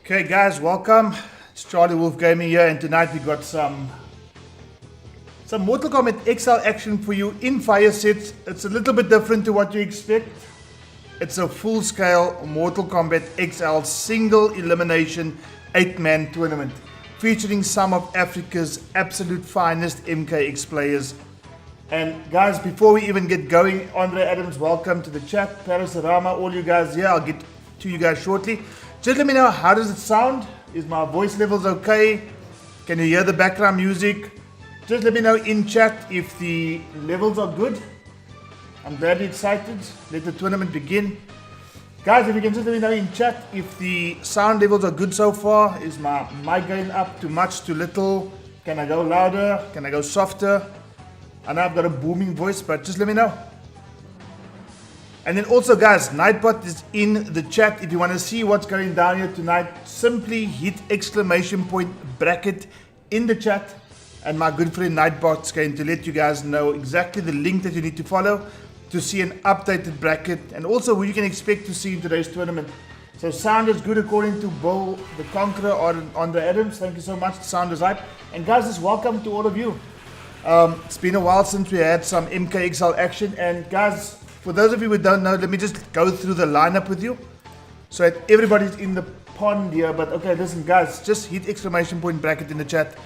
Okay guys, welcome. It's CharlieWolfGaming here, and tonight we got some Mortal Kombat XL action for you in fire sets. It's a little bit different to what you expect. It's a full-scale Mortal Kombat XL single elimination 8-man tournament featuring some of Africa's absolute finest MKX players. And guys, before we even get going, Andre Adams, welcome to the chat. Parasumara, all you guys here, I'll get to you guys shortly. Just let me know, how does it sound? Is my voice levels okay? Can you hear the background music? Just let me know in chat if the levels are good. I'm very excited. Let the tournament begin. Guys, if you can just let me know in chat if the sound levels are good so far. Is my mic going up too much, too little? Can I go louder? Can I go softer? I know I've got a booming voice, but just let me know. And then also guys, Nightbot is in the chat. If you want to see what's going down here tonight, simply hit exclamation point bracket in the chat, and my good friend Nightbot's going to let you guys know exactly the link that you need to follow to see an updated bracket, and also who you can expect to see in today's tournament. So sound is good according to Bill the Conqueror or Andre Adams. Thank you so much. The sound is hype. And guys, just welcome to all of you. It's been a while since we had some MKXL action, and guys, for those of you who don't know, let me just go through the lineup with you so that everybody's in the pond here. But okay, listen guys, just hit exclamation point bracket in the chat.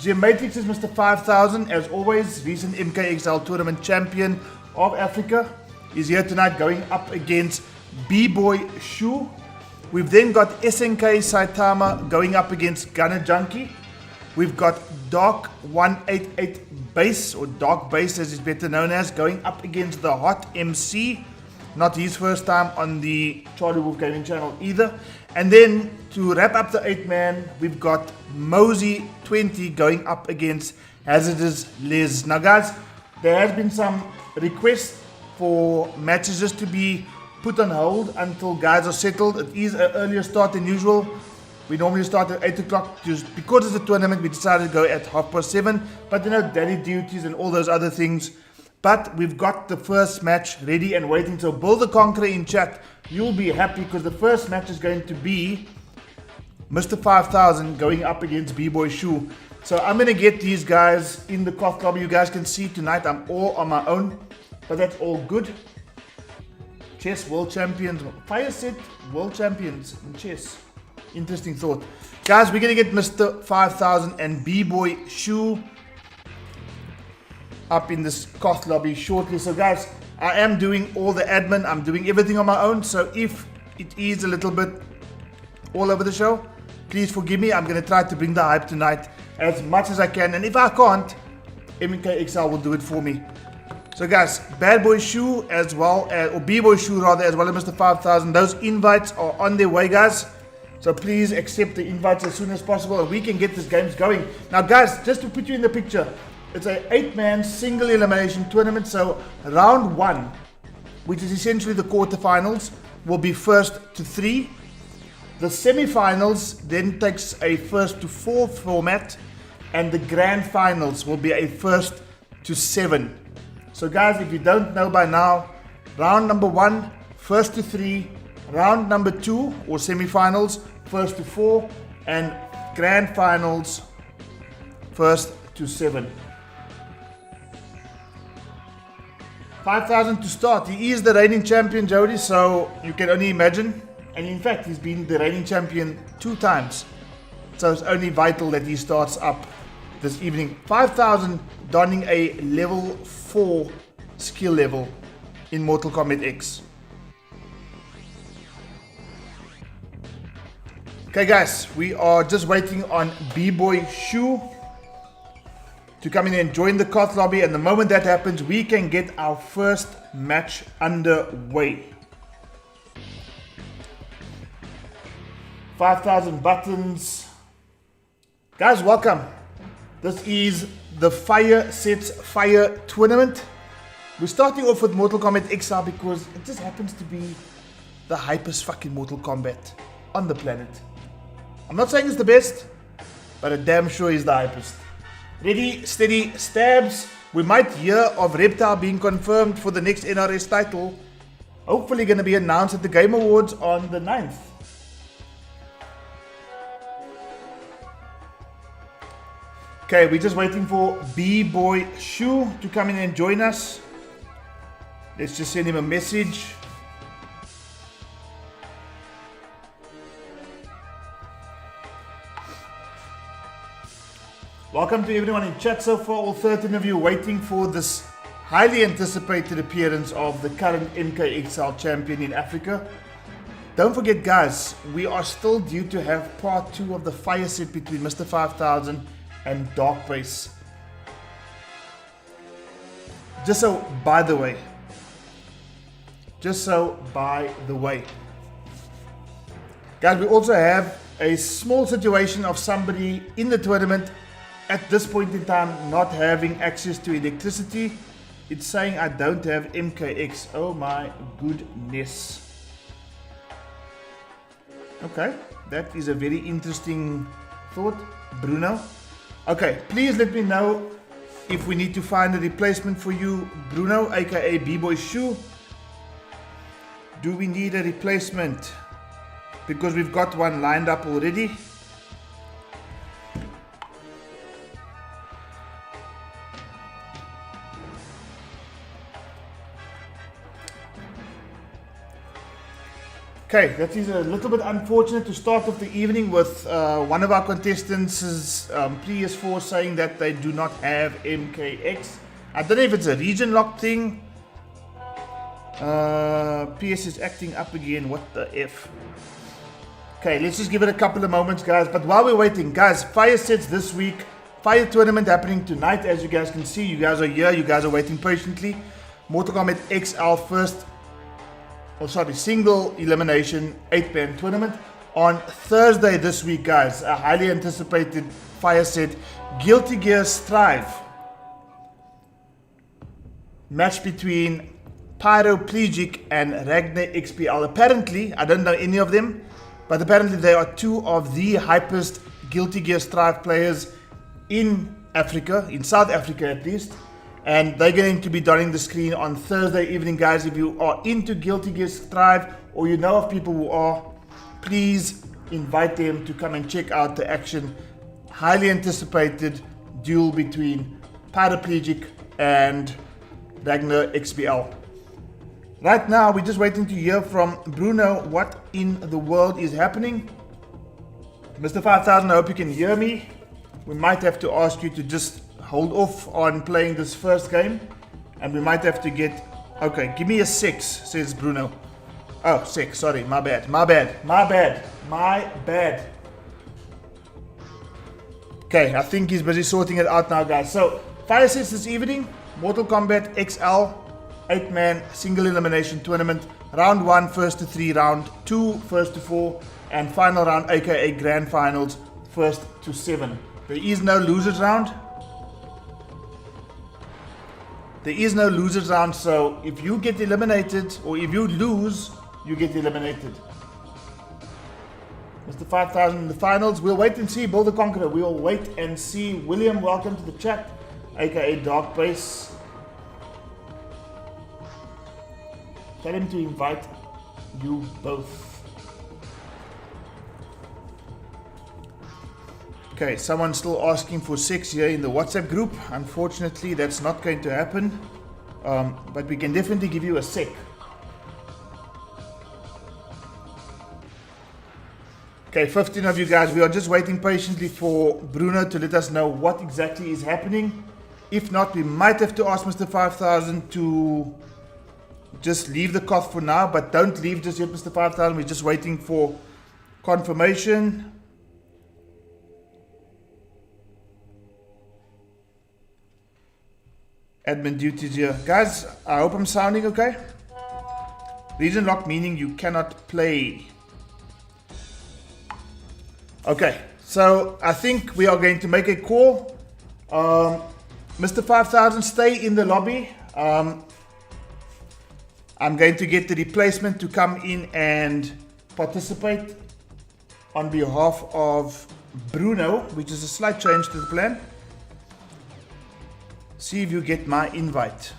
Matrix is Mr. 5000, as always, recent MKXL tournament champion of Africa. He's here tonight going up against B-Boy Shu. We've then got SNK Saitama going up against GunnerJunky. We've got Dark 188 Base, or Dark Base as it's better known as, going up against TheHotMC. Not his first time on the CharlieWolfGaming channel either. And then to wrap up the 8-man, we've got Mosey 20 going up against HazarduzLez. Now guys, there has been some requests for matches just to be put on hold until guys are settled. It is an earlier start than usual. We normally start at 8 o'clock. Just because it's a tournament, we decided to go at 7:30. But you know, daddy duties and all those other things. But we've got the first match ready and waiting. So Bill the Conqueror in chat, you'll be happy because the first match is going to be Mr. 5000 going up against B-Boy Shu. So I'm going to get these guys in the Koth lobby. You guys can see tonight I'm all on my own, but that's all good. Chess world champions, fire set world champions in chess. Interesting thought. Guys, we're going to get Mr. 5000 and B-Boy Shu up in this Koth lobby shortly. So guys, I am doing all the admin. I'm doing everything on my own. So if it is a little bit all over the show, please forgive me. I'm going to try to bring the hype tonight as much as I can. And if I can't, MKXL will do it for me. So guys, Bad Boy Shu as well as, or B-Boy Shu rather, as well as Mr. 5000. Those invites are on their way, guys. So please accept the invites as soon as possible and we can get this games going. Now guys, just to put you in the picture, it's an 8-man single elimination tournament. So round 1, which is essentially the quarterfinals, will be first to 3. The semi-finals then takes a first to 4 format, and the grand finals will be a first to 7. So guys, if you don't know by now, round number 1, first to 3, round number 2 or semi-finals, first to 4, and grand finals, first to 7. 5000 to start. He is the reigning champion, Jody, so you can only imagine. And in fact, he's been the reigning champion 2 times. So it's only vital that he starts up this evening. 5000 donning a level 4 skill level in Mortal Kombat X. Okay guys, we are just waiting on B-Boy Shu to come in and join the Koth lobby, and the moment that happens, we can get our first match underway. 5000 buttons. Guys, welcome. This is the Fire Sets Fire Tournament. We're starting off with Mortal Kombat XL because it just happens to be the hypest fucking Mortal Kombat on the planet. I'm not saying it's the best, but I'm damn sure it's the hypest. Ready, steady, stabs. We might hear of Reptile being confirmed for the next NRS title. Hopefully going to be announced at the Game Awards on the 9th. Okay, we're just waiting for B-Boy Shu to come in and join us. Let's just send him a message. Welcome to everyone in chat so far, all 13 of you waiting for this highly anticipated appearance of the current MKXL champion in Africa. Don't forget guys, we are still due to have part 2 of the fire set between Mr. 5000 and Dark Base. Just so by the way, guys, we also have a small situation of somebody in the tournament at this point in time not having access to electricity. It's saying I don't have MKX. Oh my goodness. Okay, that is a very interesting thought, Bruno. Okay, please let me know if we need to find a replacement for you, Bruno, aka B-Boy Shu. Do we need a replacement? Because we've got one lined up already. Okay, that is a little bit unfortunate to start off the evening with one of our contestants' PS4 saying that they do not have MKX. I don't know if it's a region lock thing. PS is acting up again, what the F. Okay, let's just give it a couple of moments guys, but while we're waiting, guys, fire sets this week, fire tournament happening tonight, as you guys can see. You guys are here, you guys are waiting patiently. Mortal Kombat XL first, single elimination 8-man tournament on Thursday this week, guys. A highly anticipated fire set, Guilty Gear Strive. Match between Paraplegic and Ragnar XPL. Apparently, I don't know any of them, but apparently they are two of the hypest Guilty Gear Strive players in Africa, in South Africa at least. And they're going to be donning the screen on Thursday evening, guys. If you are into Guilty Gear Strive or you know of people who are, please invite them to come and check out the action. Highly anticipated duel between Paraplegic and Ragnar XPL. Right now, we're just waiting to hear from Bruno what in the world is happening. Mr. 5000, I hope you can hear me. We might have to ask you to just hold off on playing this first game, and we might have to get... Okay, give me a 6, says Bruno. Oh, 6, sorry, my bad. Okay, I think he's busy sorting it out now, guys. So, fire sets this evening, Mortal Kombat XL, 8-man single elimination tournament. Round 1, first to 3, round 2, first to 4, and final round, aka grand finals, first to 7. There is no losers round. There is no losers round, so if you get eliminated or if you lose, you get eliminated. Mr. 5000 in the finals. We'll wait and see. Build the Conqueror. We'll wait and see. William, welcome to the chat, aka Dark Base. Tell him to invite you both. Okay, someone's still asking for 6 here in the WhatsApp group. Unfortunately, that's not going to happen. But we can definitely give you a sec. Okay, 15 of you guys. We are just waiting patiently for Bruno to let us know what exactly is happening. If not, we might have to ask Mr. 5000 to just leave the COF for now. But don't leave just yet, Mr. 5000. We're just waiting for confirmation. Admin duties here. Guys, I hope I'm sounding okay. Region lock meaning you cannot play. Okay, so I think we are going to make a call. Mr. 5000, stay in the lobby. I'm going to get the replacement to come in and participate on behalf of Bruno, which is a slight change to the plan. See if you get my invite.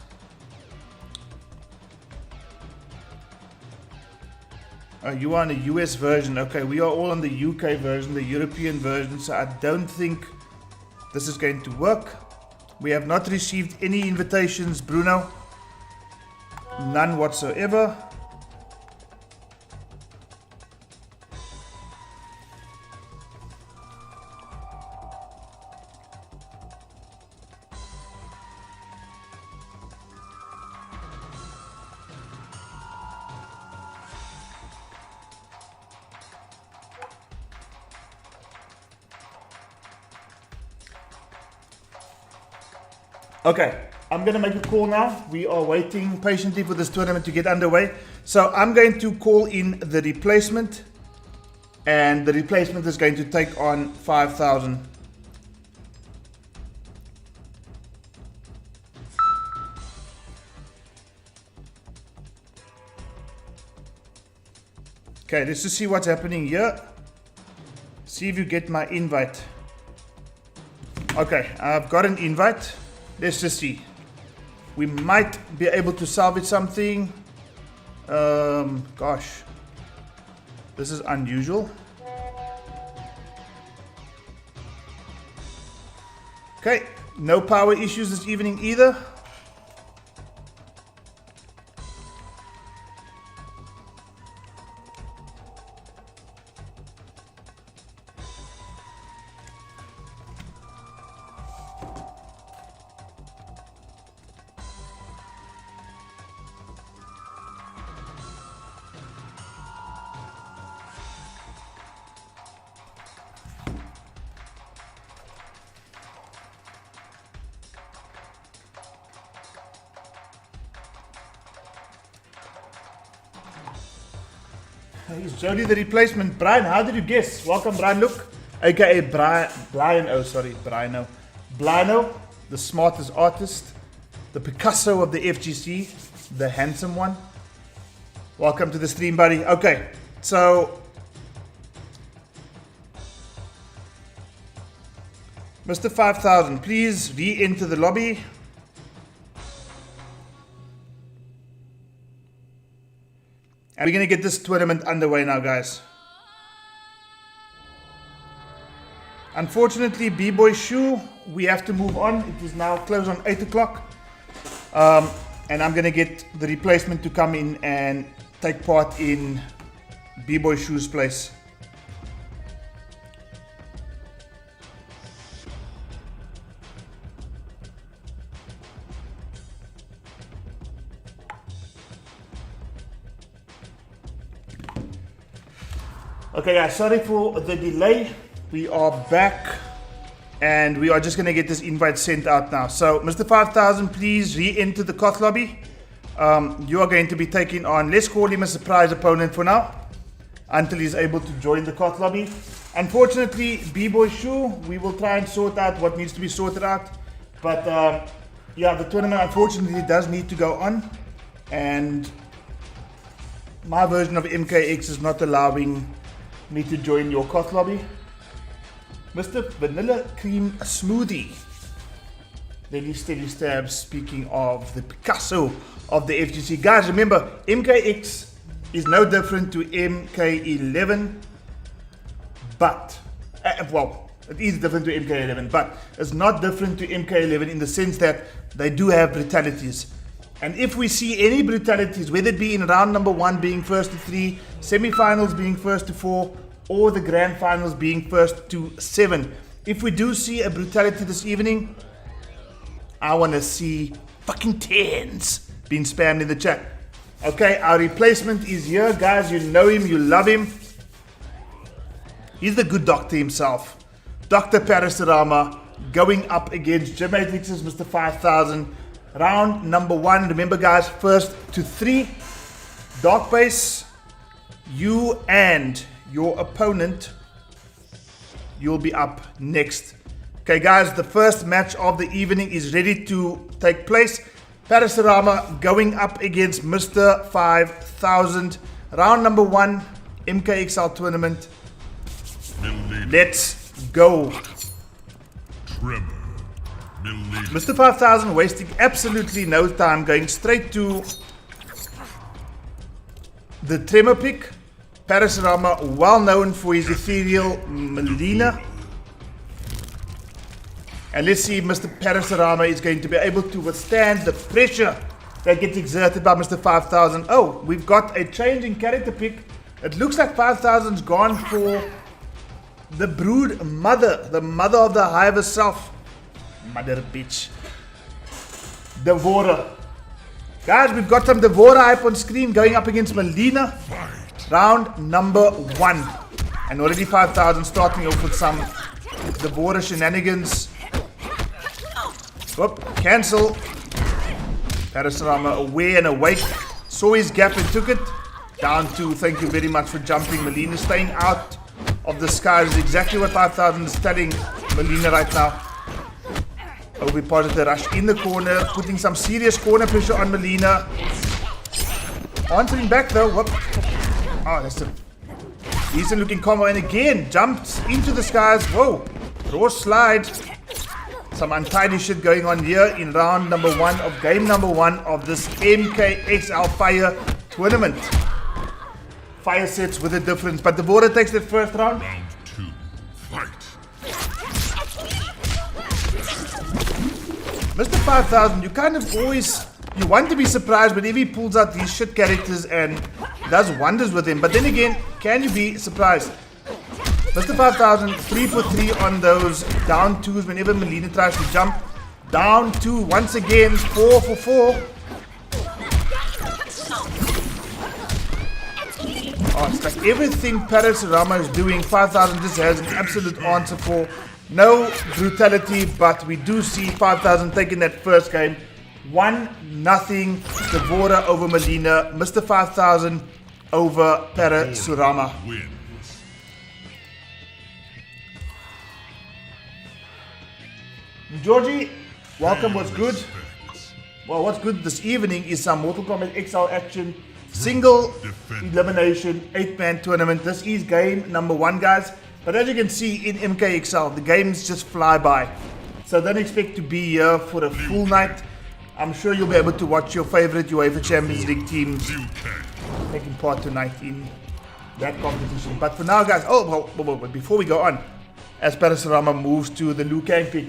Oh, you are on the US version. Okay, we are all on the UK version, the European version. So I don't think this is going to work. We have not received any invitations, Bruno. None whatsoever. Okay, I'm going to make a call now. We are waiting patiently for this tournament to get underway. So I'm going to call in the replacement. And the replacement is going to take on 5,000. Okay, let's just see what's happening here. See if you get my invite. Okay, I've got an invite. Let's just see. We might be able to salvage something. Gosh. This is unusual. Okay, no power issues this evening either. He's Jody the replacement. Brian, how did you guess? Welcome, Brian Luke, aka Brian, oh sorry, Briano. Blino, the smartest artist, the Picasso of the FGC, the handsome one. Welcome to the stream, buddy. Okay, so Mr. 5000, please re-enter the lobby. And we're going to get this tournament underway now, guys. Unfortunately, B-Boy Shoe, we have to move on. It is now closed on 8 o'clock. And I'm going to get the replacement to come in and take part in B-Boy Shoe's place. Okay guys, sorry for the delay. We are back and we are just going to get this invite sent out now. So Mr. 5000, please re-enter the COT lobby. You are going to be taking on, let's call him a surprise opponent for now, until he's able to join the COT lobby. Unfortunately, B-Boy Shoe, we will try and sort out what needs to be sorted out. But yeah, the tournament unfortunately does need to go on. And my version of MKX is not allowing me to join your COT lobby. Mr. Vanilla Cream Smoothie. Lily Steady Stabs, speaking of the Picasso of the FGC. Guys, remember, MKX is no different to MK11. But, well, it is different to MK11, but it's not different to MK11 in the sense that they do have brutalities. And if we see any brutalities, whether it be in round number 1 being first to 3, semi-finals being first to 4, or the grand finals being first to 7, if we do see a brutality this evening, I want to see fucking 10s being spammed in the chat. Okay, our replacement is here, guys. You know him, you love him. He's the good doctor himself, Dr. Parasumara, going up against Jim Matrix's Mr. 5000. Round number 1, remember guys, first to 3. Dark Base, you and your opponent, you'll be up next. Okay guys, the first match of the evening is ready to take place. Parasumara going up against Mr. 5000. Round number 1, MKXL tournament. Let's go. Mr. 5000 wasting absolutely no time, going straight to the Tremor pick. Parasumara, well known for his ethereal Melina. And let's see if Mr. Parasumara is going to be able to withstand the pressure that gets exerted by Mr. 5000. Oh, we've got a change in character pick. It looks like 5000's gone for the brood mother, the mother of the hive herself. Mother bitch. Devourer. Guys, we've got some Devourer hype on screen going up against Melina. Round number 1. And already 5000 starting off with some Devourer shenanigans. Whoop, cancel. Parasumara aware and awake. Saw his gap and took it. Down 2. Thank you very much for jumping. Melina staying out of the sky is exactly what 5000 is telling Melina right now. Ovipositor rush in the corner, putting some serious corner pressure on Melina. Answering back though. Whoop. Oh, that's a decent looking combo, and again jumps into the skies. Whoa, raw slide. Some untidy shit going on here in round number 1 of game number 1 of this MKXL Fire tournament. Fire sets with a difference, but the border takes that first round. Round 2, fight. Mr. 5000, you kind of always, you want to be surprised whenever he pulls out these shit characters and does wonders with them. But then again, can you be surprised? Mr. 5000, 3 for 3 on those down 2s whenever Melina tries to jump. Down 2 once again, 4 for 4. Oh, it's like everything Parasumara is doing, 5000 just has an absolute answer for. No brutality, but we do see 5000 taking that first game. 1-0 Devourer over Melina. Mr. 5000 over Parasumara. Georgie, welcome. What's good? Well, what's good this evening is some Mortal Kombat XL action. Single elimination 8-man tournament. This is game number 1, guys. But as you can see in MKXL, the games just fly by. So don't expect to be here for a full night. I'm sure you'll be able to watch your favorite UEFA Champions League teams taking part tonight in that competition. But for now, guys, but before we go on, as Parasumara moves to the Liu Kang pick,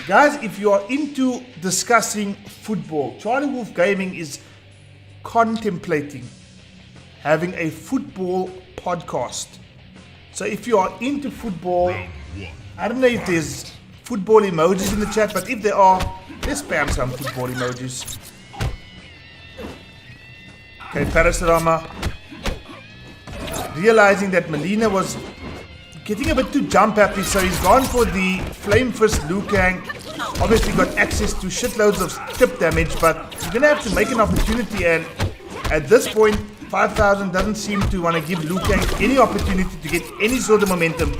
guys, if you are into discussing football, CharlieWolfGaming is contemplating having a football podcast. So if you are into football, I don't know if there's football emojis in the chat, but if there are, let's spam some football emojis. Okay, Parasumara realizing that Melina was getting a bit too jump happy, so he's gone for the Flame Fist Liu Kang. Obviously got access to shitloads of tip damage, but you're gonna have to make an opportunity, and at this point 5000 doesn't seem to want to give Liu Kang any opportunity to get any sort of momentum.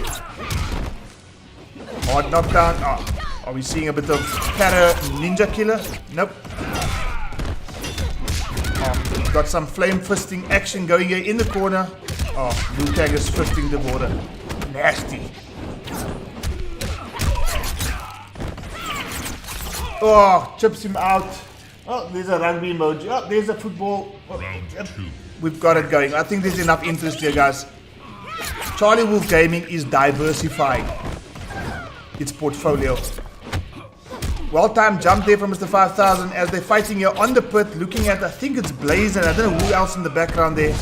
Hard knockdown. Oh, are we seeing a bit of Para Ninja Killer? Nope. Oh, got some flame fisting action going here in the corner. Oh, Liu Kang is fisting the border. Nasty. Oh, chips him out. Oh, there's a rugby emoji. Oh, there's a football. Oh, yep. We've got it going. I think there's enough interest here, guys. CharlieWolfGaming is diversifying its portfolio. Well-timed jump there from Mr. 5000 as they're fighting here on the pit, looking at, I think it's Blaze, and I don't know who else in the background there.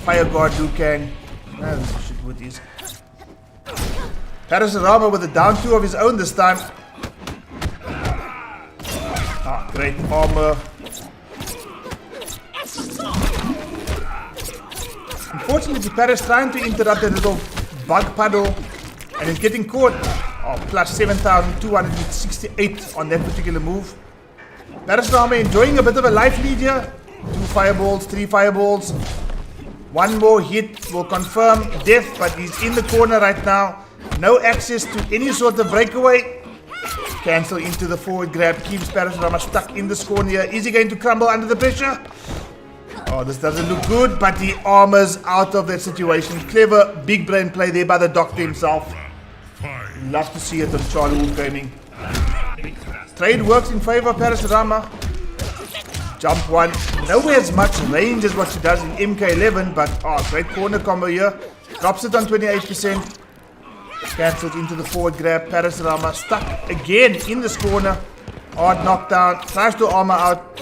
Fire Guard, Liu Kang. Shit with these. Parasumara with a down 2 of his own this time. Ah, great armor. Unfortunately, Paris trying to interrupt that little bug puddle, and he's getting caught. Oh, plus 7,268 on that particular move. Parasumara enjoying a bit of a life lead here. 2 fireballs, 3 fireballs. One more hit will confirm death, but he's in the corner right now. No access to any sort of breakaway. Cancel into the forward grab, keeps Parasumara stuck in this corner here. Is he going to crumble under the pressure? Oh, this doesn't look good, but he armors out of that situation. Clever, big brain play there by the doctor himself. Love to see it on CharlieWolfGaming. Trade works in favor of Parasumara. Jump 1. Nowhere as much range as what she does in MK11, but oh, great corner combo here. Drops it on 28%. Cancelled into the forward grab. Parasumara stuck again in this corner. Hard knockdown. Tries to armor out.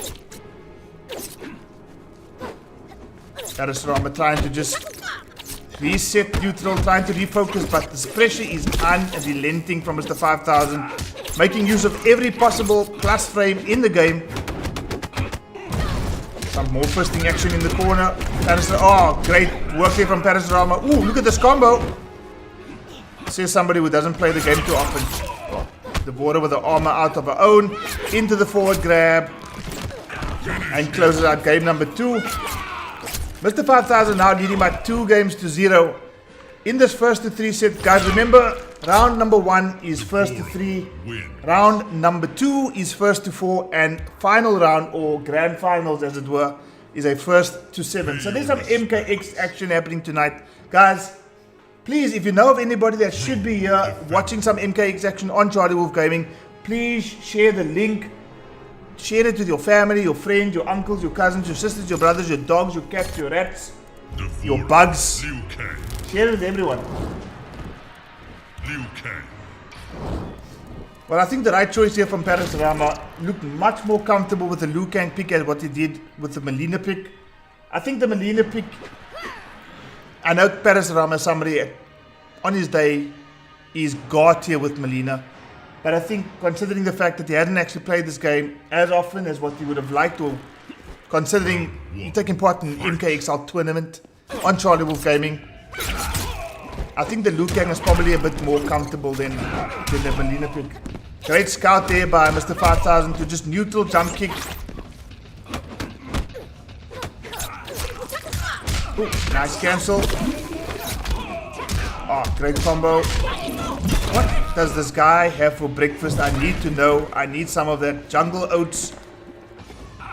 Parasumara trying to just reset neutral, trying to refocus, but this pressure is unrelenting from Mr. 5000. Making use of every possible plus frame in the game. Some more fisting action in the corner. Oh, great work here from Parasumara. Ooh, look at this combo. Says somebody who doesn't play the game too often. The border with the armor out of her own. Into the forward grab. And closes out game number 2. Mr. 5000 now leading by 2-0 in this first to 3 set. Guys, remember, round number 1 is first to 3. Round number 2 is first to 4. And final round, or grand finals as it were, is a first to 7. So there's some MKX action happening tonight. Guys, please, if you know of anybody that should be here watching some MKX action on CharlieWolfGaming, please share the link. Share it with your family, your friends, your uncles, your cousins, your sisters, your brothers, your dogs, your cats, your rats, your bugs. Share it with everyone. Well, I think the right choice here from Parasumara. Looked much more comfortable with the Liu Kang pick as what he did with the Melina pick. I think the Melina pick, I know Parasumara, somebody on his day, is god tier with Melina. But I think, considering the fact that he hadn't actually played this game as often as what he would have liked, or considering taking part in MKXL tournament on CharlieWolfGaming, I think the Liu Kang is probably a bit more comfortable than the Melina pick. Great scout there by Mr. 5000 to just neutral jump kick. Ooh, nice cancel. Oh, great combo. What does this guy have for breakfast? I need to know. I need some of that jungle oats,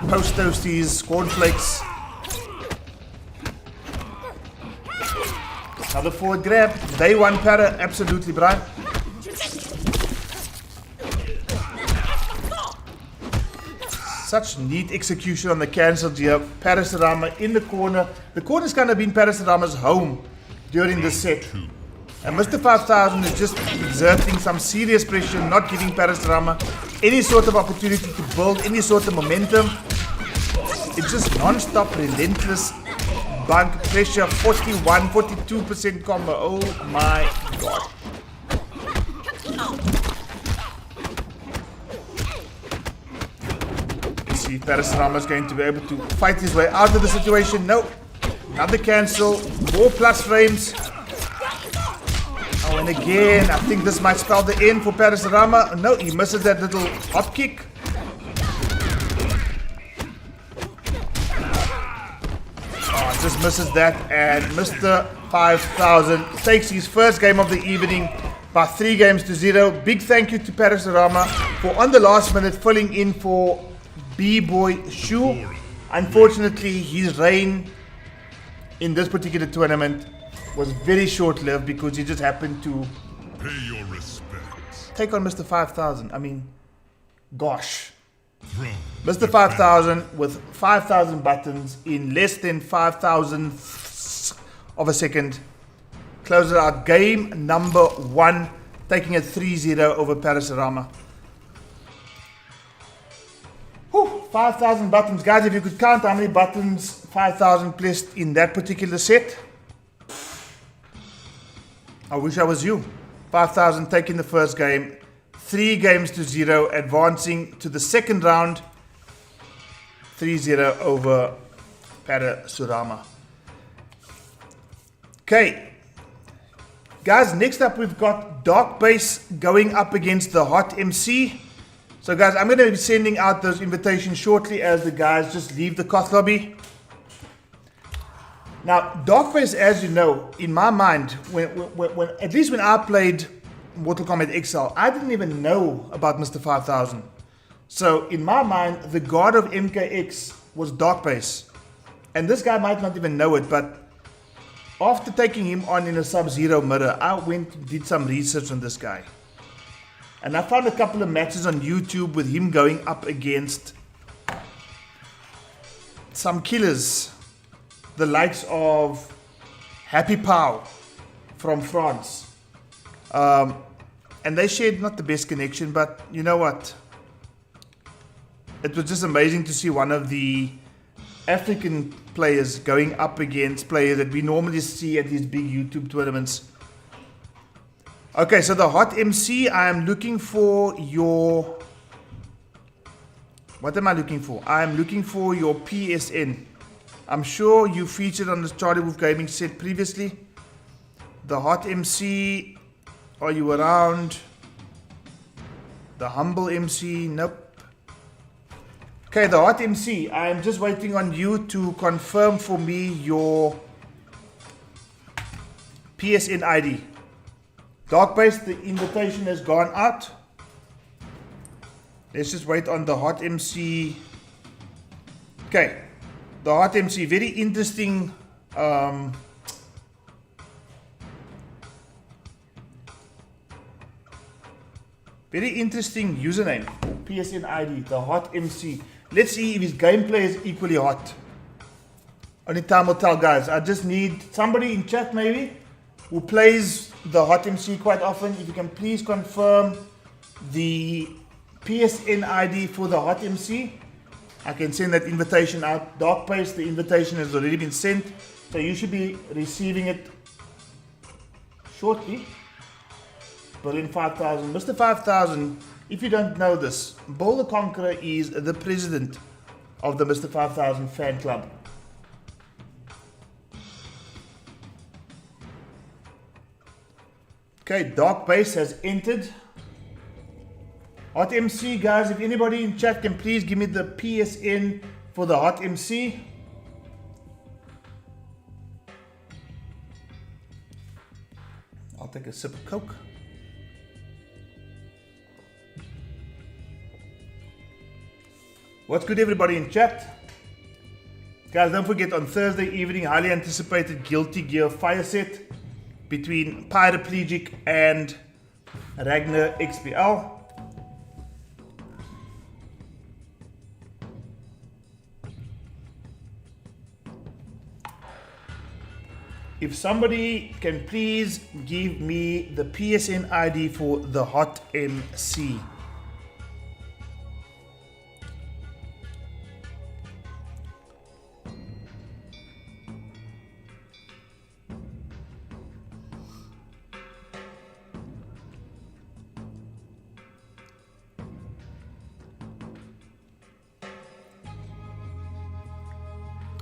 post toasties, cornflakes. Another forward grab. Day 1 para. Absolutely, Brian. Such neat execution on the cancelled here. Parasumara in the corner. The corner's kind of been Parasumara's home during the set. And Mr. 5000 is just exerting some serious pressure, not giving Parasumara any sort of opportunity to build any sort of momentum. It's just non-stop, relentless bug pressure. 41, 42% combo. Oh my god. Let's see if Parasumara is going to be able to fight his way out of the situation. No. Another cancel. More plus frames. Oh, and again, I think this might spell the end for Parasumara. No, he misses that little hop kick. Oh, just misses that. And Mr. 5000 takes his first game of the evening by 3-0. Big thank you to Parasumara for, on the last minute, filling in for B-Boy Shu. Unfortunately, his reign in this particular tournament was very short-lived because he just happened to pay your respects. Take on Mr. 5000. I mean, gosh. Mr. 5000 with 5,000 buttons in less than 5,000 of a second. Closes out game number 1, taking it 3-0 over Parasumara. 5,000 buttons. Guys, if you could count how many buttons 5,000 placed in that particular set. I wish I was you. 5,000 taking the first game. 3-0, advancing to the second round. 3-0 over Parasumara. Okay. Guys, next up we've got Dark Base going up against TheHotMC. So guys, I'm going to be sending out those invitations shortly as the guys just leave the Koth lobby. Now, Dark Base, as you know, in my mind, when at least when I played Mortal Kombat XL, I didn't even know about Mr. 5000. So in my mind, the god of MKX was Dark Base. And this guy might not even know it, but after taking him on in a Sub-Zero mirror, I went and did some research on this guy. And I found a couple of matches on YouTube with him going up against some killers. The likes of Happy Pow from France. And they shared not the best connection, but you know what? It was just amazing to see one of the African players going up against players that we normally see at these big YouTube tournaments. Okay, so the HotMC, I am looking for your... What am I looking for? I am looking for your PSN. I'm sure you featured on the CharlieWolfGaming set previously. The HotMC, are you around? The Humble MC, nope. Okay, the HotMC, I am just waiting on you to confirm for me your PSN ID. Dark Base, the invitation has gone out. Let's just wait on the HotMC. Okay, the HotMC, very interesting. Very interesting username, PSN ID, the HotMC. Let's see if his gameplay is equally hot. Only time will tell, guys. I just need somebody in chat maybe who plays the HotMC quite often. If you can please confirm the PSN ID for the HotMC, I can send that invitation out. Dark Pace, the invitation has already been sent, so you should be receiving it shortly. Berlin 5000, Mr. 5000. If you don't know this, Bull the Conqueror is the president of the Mr. 5000 fan club. Okay, Dark Base has entered. HotMC, guys, if anybody in chat can please give me the PSN for the HotMC. I'll take a sip of Coke. What's good, everybody in chat? Guys, don't forget, on Thursday evening, highly anticipated Guilty Gear fire set between Paraplegic and Ragnar XPL. If somebody can please give me the PSN ID for the HotMC.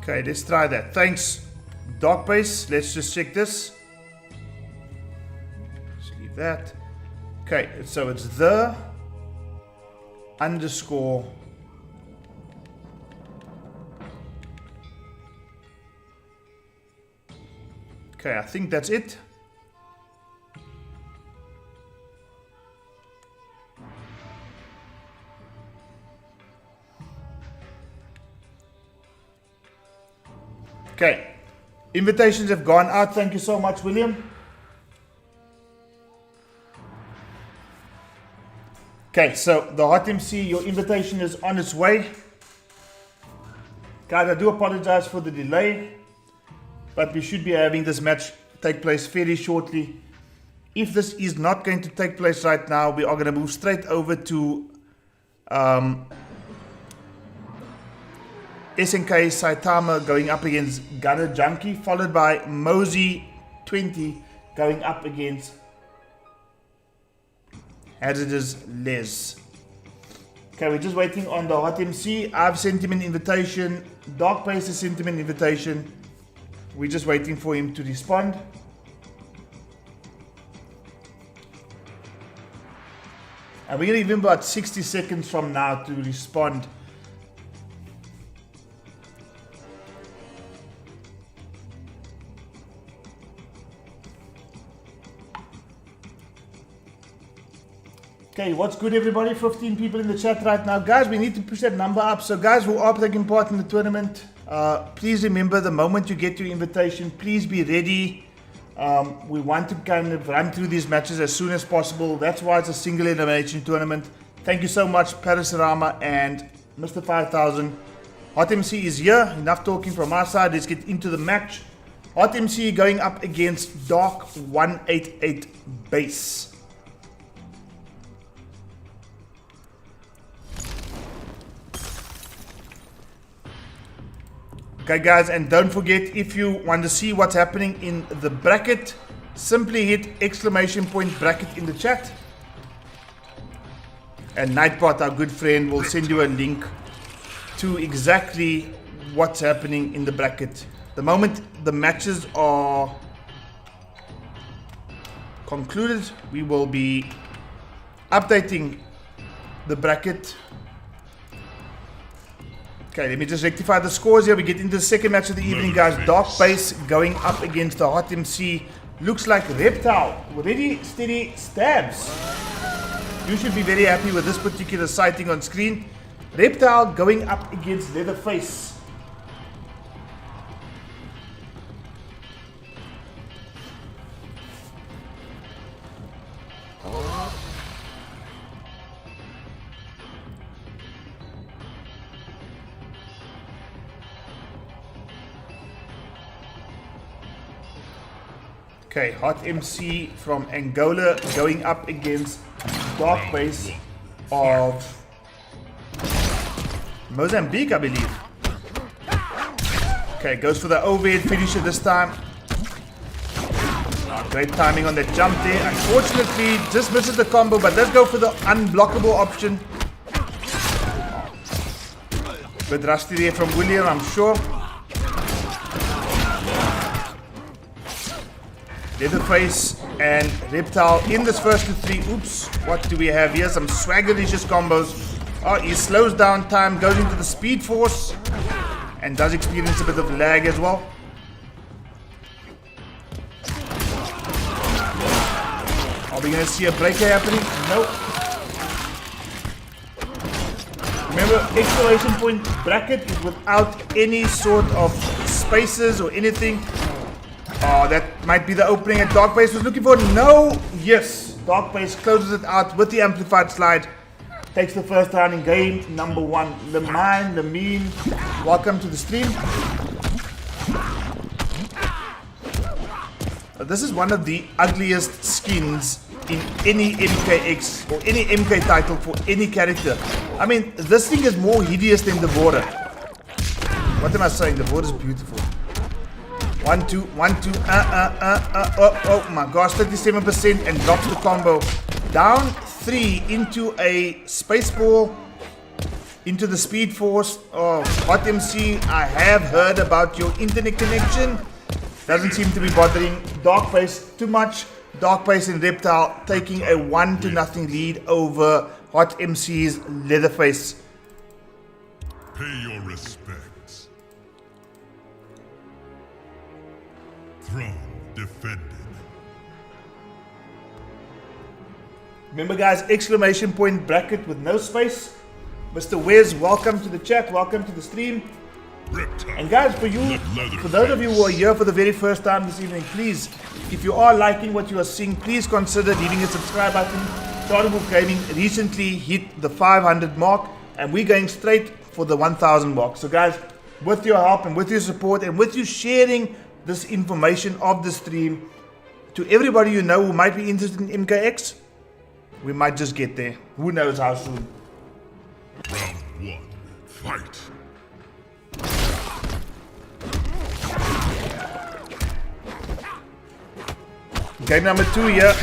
Okay, let's try that. Thanks, Dark Base. Let's just check this. Let's leave that. Okay, so it's the underscore okay, I think that's it. Okay, invitations have gone out. Thank you so much, William. Okay, so the HotMC, your invitation is on its way. Guys, I do apologize for the delay, but we should be having this match take place fairly shortly. If this is not going to take place right now, we are going to move straight over to SNK Saitama going up against GunnerJunky, followed by Mosey20 going up against HazarduzLez. Okay, we're just waiting on the HotMC. I've sent him an invitation. Dark Pace has sent him an invitation. We're just waiting for him to respond. And we're going to give him about 60 seconds from now to respond. Okay, what's good, everybody? 15 people in the chat right now. Guys, we need to push that number up. So guys who are taking part in the tournament, please remember, the moment you get your invitation, please be ready. We want to kind of run through these matches as soon as possible. That's why it's a single elimination tournament. Thank you so much, Parasumara and Mr. 5000. HotMC is here. Enough talking from our side. Let's get into the match. HotMC going up against Dark 188 Base. Okay guys, and don't forget, if you want to see what's happening in the bracket, simply hit ! bracket in the chat. And Nightbot, our good friend, will send you a link to exactly what's happening in the bracket. The moment the matches are concluded, we will be updating the bracket. Okay, let me just rectify the scores here. We get into the second match of the evening, guys. Dark Base going up against the HotMC. Looks like Reptile. Ready, steady, stabs. You should be very happy with this particular sighting on screen. Reptile going up against Leatherface. Okay, HotMC from Angola going up against Dark Base of Mozambique, I believe. Okay, goes for the overhead finisher this time. Oh, great timing on that jump there. Unfortunately, just misses the combo, but does go for the unblockable option. Bit rusty there from William, I'm sure. Leatherface and Reptile in this first to three. Oops, what do we have here? Some swaggerlicious combos. Oh, he slows down time, goes into the Speed Force, and does experience a bit of lag as well. Are we going to see a breaker happening? Nope. Remember, ! bracket is without any sort of spaces or anything. Oh, that might be the opening that Dark Base was looking for. No! Yes! Dark Base closes it out with the amplified slide. Takes the first round in game number 1. The Mean, welcome to the stream. This is one of the ugliest skins in any MKX or any MK title for any character. I mean, this thing is more hideous than the border. What am I saying? The border is beautiful. 1, 2, 1, 2, oh my gosh, 37% and drops the combo. Down 3 into a space ball, into the Speed Force. Oh, HotMC, I have heard about your internet connection. Doesn't seem to be bothering Dark Base too much. Dark Base and Reptile taking a 1-0 lead over HotMC's Leatherface. Pay your respects. Throne defended. Remember guys, ! bracket with no space. Mr. Wes, welcome to the chat, welcome to the stream. And guys, for those of you who are here for the very first time this evening, please, if you are liking what you are seeing, please consider leaving a subscribe button. CharlieWolfGaming recently hit the 500 mark, and we're going straight for the 1000 mark. So guys, with your help and with your support and with you sharing this information of the stream to everybody you know who might be interested in MKX, we might just get there. Who knows how soon. Round 1, fight. Game number 2 here.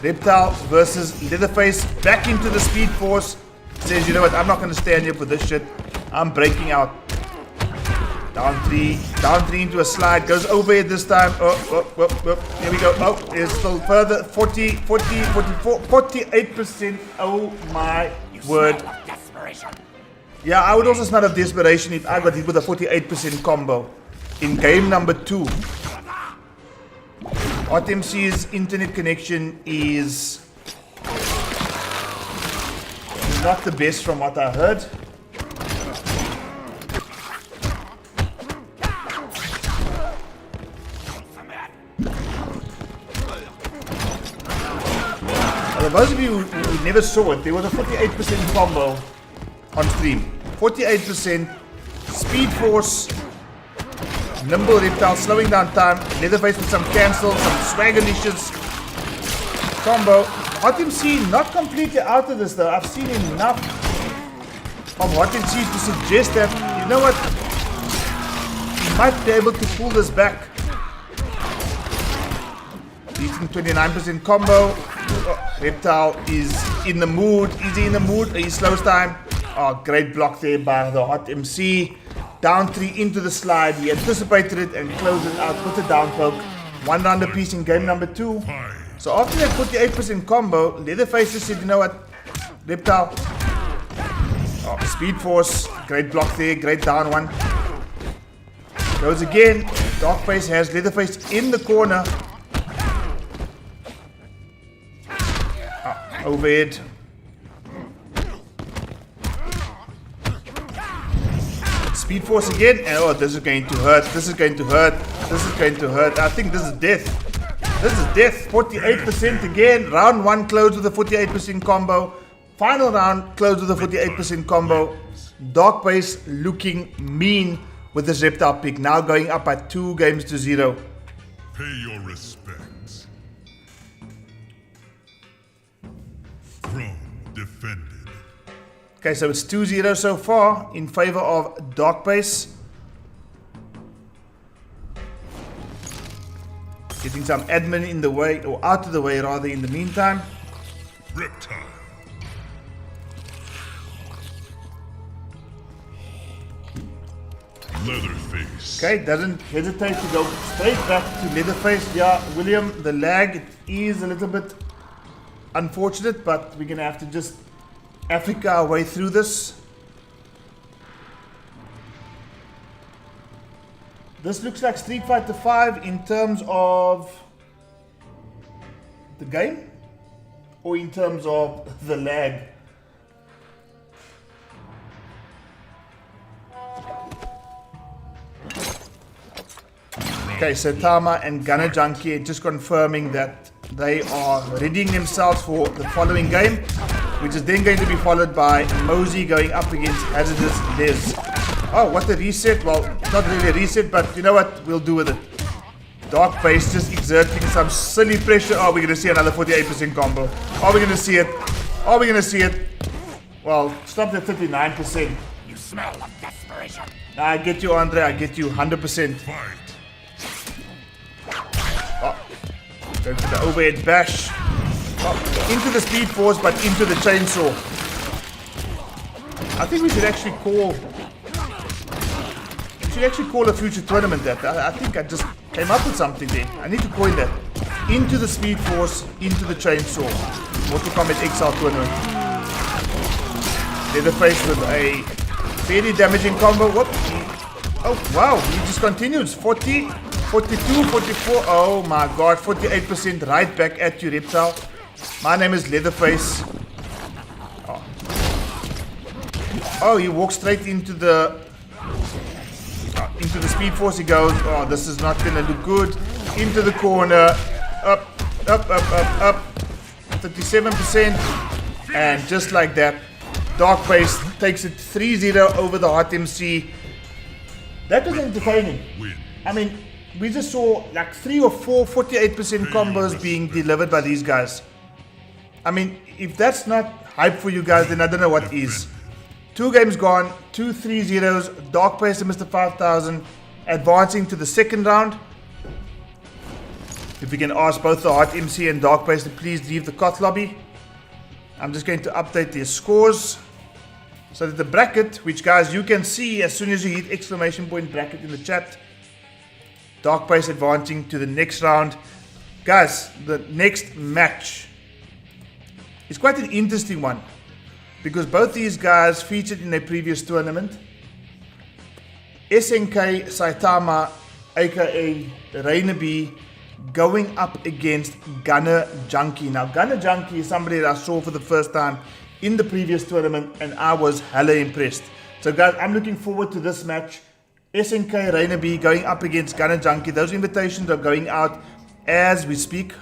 Reptile versus Leatherface. Back into the Speed Force. Says, you know what, I'm not going to stand here for this shit. I'm breaking out. Down 3 into a slide. Goes overhead this time. Here we go. Oh, there's still further. 40, 44, 48%. Oh my word. Yeah, I would also smell of desperation if I got hit with a 48% combo in game number 2. HotMC's internet connection is not the best from what I heard. For those of you who never saw it, there was a 48% combo on stream. 48% Speed Force, Nimble Reptile slowing down time. Leatherface with some cancel, some swagalicious combo. HotMC not completely out of this though. I've seen enough of HotMC to suggest that, you know what, he might be able to pull this back. Beating 29% combo. Oh, Reptile is in the mood. Is he in the mood? He slows time. Oh, great block there by the HotMC. Down 3 into the slide. He anticipated it and closed it out with a down poke. 1 round apiece in game number 2. So after that 48% combo, Leatherface just said, you know what, Reptile. Oh, Speed Force. Great block there. Great down one. Goes again. Darkface has Leatherface in the corner. Overhead. Speed Force again. And oh, this is going to hurt. This is going to hurt. This is going to hurt. I think this is death. This is death. 48% again. Round 1 closed with a 48% combo. Final round closed with a 48% combo. Darkface looking mean with this Reptile pick. Now going up by 2 games to 0. Pay your respects. Throne defended. Okay, so it's 2-0 so far in favor of Darkface. Getting some admin in the way, or out of the way rather, in the meantime. Reptile. Leatherface. Okay, doesn't hesitate to go straight back to Leatherface. Yeah, William, the lag, it is a little bit unfortunate, but we're gonna have to just Africa our way through this. This looks like Street Fighter V in terms of the game or in terms of the lag. Okay, Saitama and GunnerJunky just confirming that they are readying themselves for the following game, which is then going to be followed by Mosey going up against HazarduzLez. Oh, what a reset. Well, not really a reset, but you know what? We'll do with it. Darkface just exerting some silly pressure. Oh, we're going to see another 48% combo. Are we going to see it? Are we going to see it? Well, stop at 39%. You smell of desperation. I get you, Andre. I get you 100%. Fight. Oh, go to the overhead bash. Oh, into the Speed Force, but into the chainsaw. I think we should actually call a future tournament that. I think I just came up with something there. I need to coin that. Into the Speed Force, into the chainsaw. Mortal Kombat XL tournament. Leatherface with a fairly damaging combo. Whoop. Oh wow, he just continues. 40, 42, 44. Oh my god, 48% right back at you, Reptile. My name is Leatherface. Oh, he walks straight into the Speed Force. He goes, oh, this is not gonna look good. Into the corner. Up, up, up, up, up. 37%. And just like that, Darkface takes it 3-0 over the HotMC. That was entertaining. I mean, we just saw like 3 or 4 48% combos being delivered by these guys. I mean, if that's not hype for you guys, then I don't know what is. 2 games gone, 2 3-0s, Darkface and Mr. 5000 advancing to the second round. If we can ask both the HotMC and Darkface to please leave the COT lobby. I'm just going to update their scores. So that the bracket, which guys you can see as soon as you hit exclamation point bracket in the chat. Darkface advancing to the next round. Guys, the next match is quite an interesting one. Because both these guys featured in a previous tournament. SNK Saitama, aka Rainaby, going up against GunnerJunky. Now, GunnerJunky is somebody that I saw for the first time in the previous tournament, and I was hella impressed. So, guys, I'm looking forward to this match. SNK Rainaby going up against GunnerJunky. Those invitations are going out as we speak.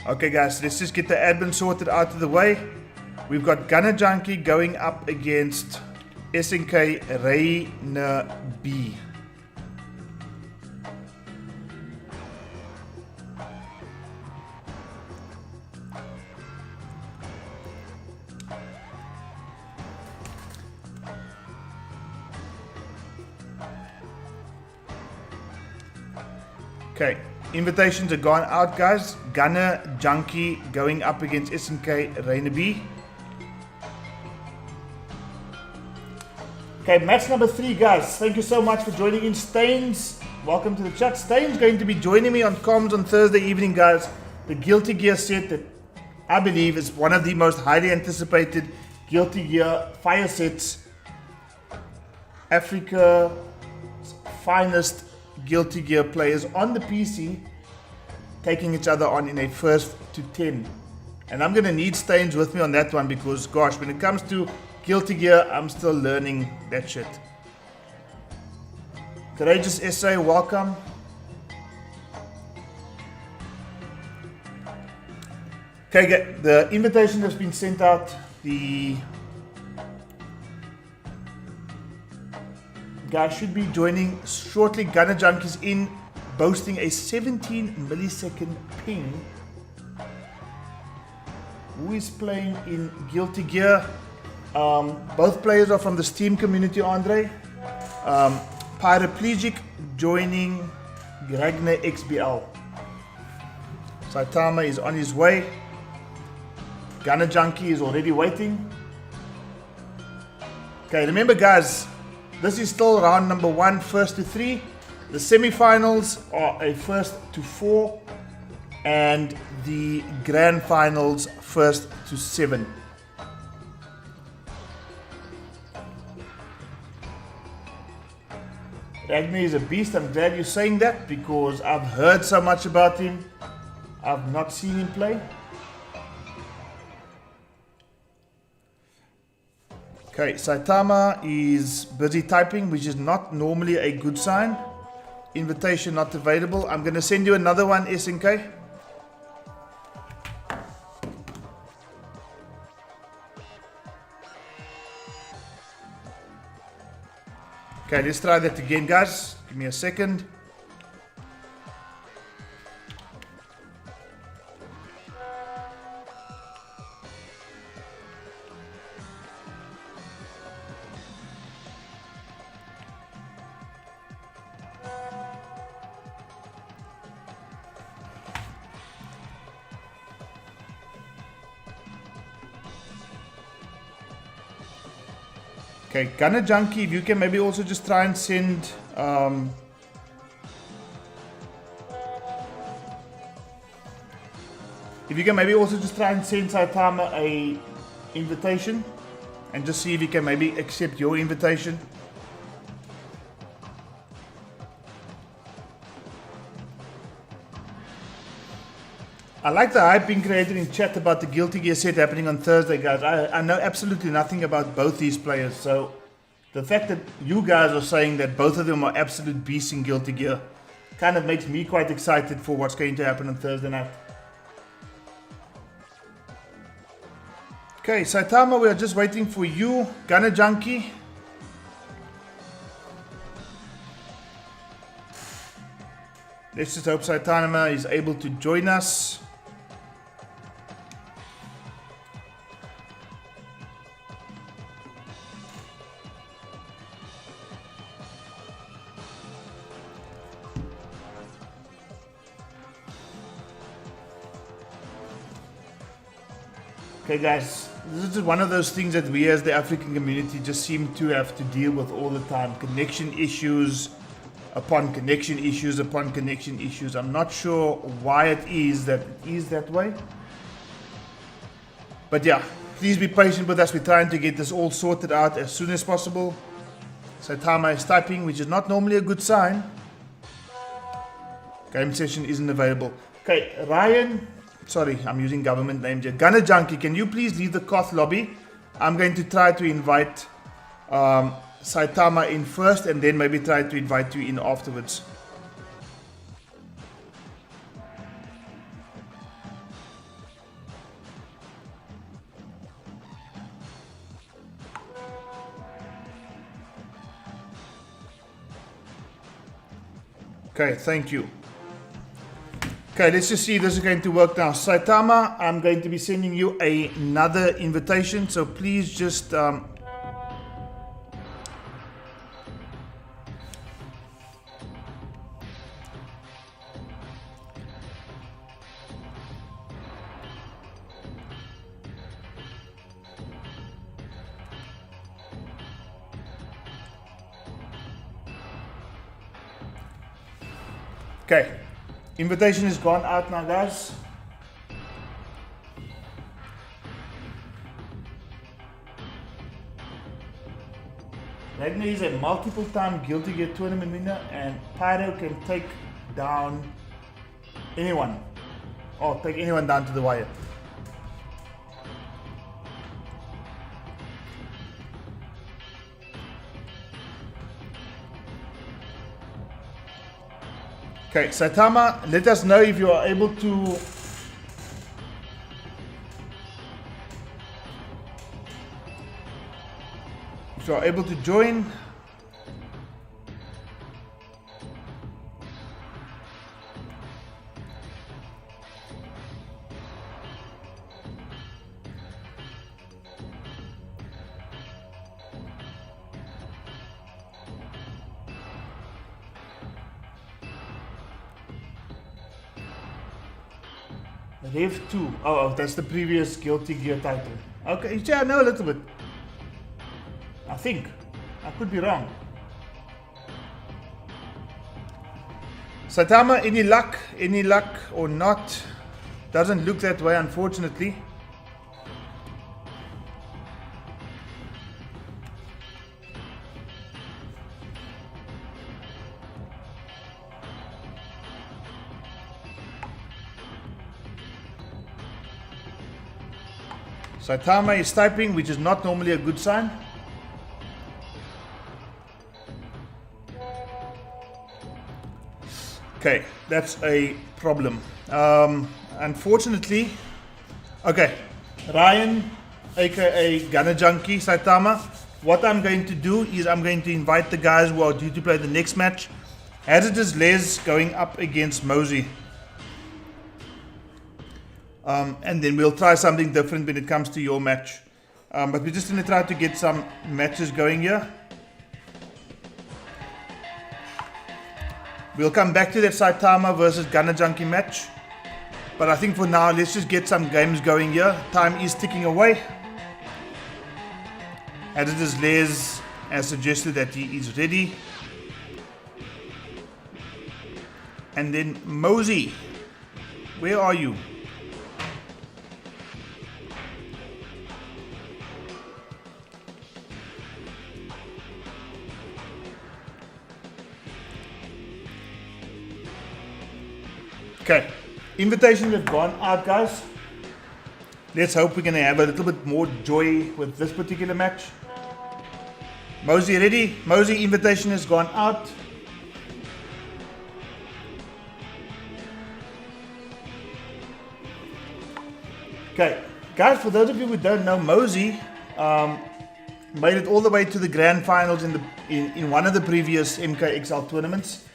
Okay guys, let's just get the admin sorted out of the way. We've got GunnerJunky going up against SNK Rainer B. Okay, invitations are gone out, guys. GunnerJunky going up against SNK Rainer B. Okay, match number 3, guys. Thank you so much for joining in. Stains, welcome to the chat. Stains going to be joining me on comms on Thursday evening, guys. The Guilty Gear set that I believe is one of the most highly anticipated Guilty Gear fire sets. Africa's finest Guilty Gear players on the PC taking each other on in a 1st to 10. And I'm going to need Stains with me on that one because, gosh, when it comes to Guilty Gear, I'm still learning that shit. Courageous SA, welcome. Okay, the invitation has been sent out. The guys should be joining shortly. GunnerJunky is in, boasting a 17 millisecond ping. Who is playing in Guilty Gear? Both players are from the Steam community, Andre. Paraplegic joining Gragner XBL. Saitama is on his way. GunnerJunky is already waiting. Okay, remember guys, this is still round number 1, 1st to 3. The semi-finals are a 1st to 4. And the grand finals 1st to 7. Ragnar is a beast. I'm glad you're saying that because I've heard so much about him. I've not seen him play. Okay, Saitama is busy typing, which is not normally a good sign. Invitation not available. I'm going to send you another one, SNK. Okay, let's try that again, guys. Give me a second. Okay, GunnerJunky, if you can maybe also just try and send Saitama a invitation and just see if he can maybe accept your invitation. I like the hype being created in chat about the Guilty Gear set happening on Thursday, guys. I know absolutely nothing about both these players, so the fact that you guys are saying that both of them are absolute beasts in Guilty Gear kind of makes me quite excited for what's going to happen on Thursday night. Okay, Saitama, we are just waiting for you. GunnerJunky. Let's just hope Saitama is able to join us. Okay guys, this is one of those things that we as the African community just seem to have to deal with all the time. Connection issues upon connection issues upon connection issues. I'm not sure why it is that way. But yeah, please be patient with us. We're trying to get this all sorted out as soon as possible. Saitama is typing, which is not normally a good sign. Game session isn't available. Okay, Ryan. Sorry, I'm using government names here. GunnerJunky, can you please leave the Koth lobby? I'm going to try to invite Saitama in first and then maybe try to invite you in afterwards. Okay, thank you. Okay, let's just see if this is going to work now. Saitama, I'm going to be sending you another invitation, so please just okay, invitation is gone out now, guys. Ragnar is a multiple time Guilty Gear tournament winner, and Pyro can take down anyone. Or take anyone down to the wire. Okay, Saitama, let us know if you are able to join. Rev 2. Oh, that's the previous Guilty Gear title. Okay, yeah, I know a little bit. I think. I could be wrong. Saitama, any luck? Any luck or not? Doesn't look that way, unfortunately. Saitama is typing, which is not normally a good sign. Okay, that's a problem. Unfortunately, okay, Ryan, aka GunnerJunky, Saitama, what I'm going to do is I'm going to invite the guys who are due to play the next match. HazarduzLez going up against Mosey. And then we'll try something different when it comes to your match. But we're just going to try to get some matches going here. We'll come back to that Saitama versus GunnerJunky match. But I think for now, let's just get some games going here. Time is ticking away. HazarduzLez has suggested that he is ready. And then Mosey, where are you? Okay, invitations have gone out, guys. Let's hope we're going to have a little bit more joy with this particular match. Mosey ready? Mosey, invitation has gone out. Okay, guys, for those of you who don't know, Mosey made it all the way to the grand finals in one of the previous MKXL tournaments.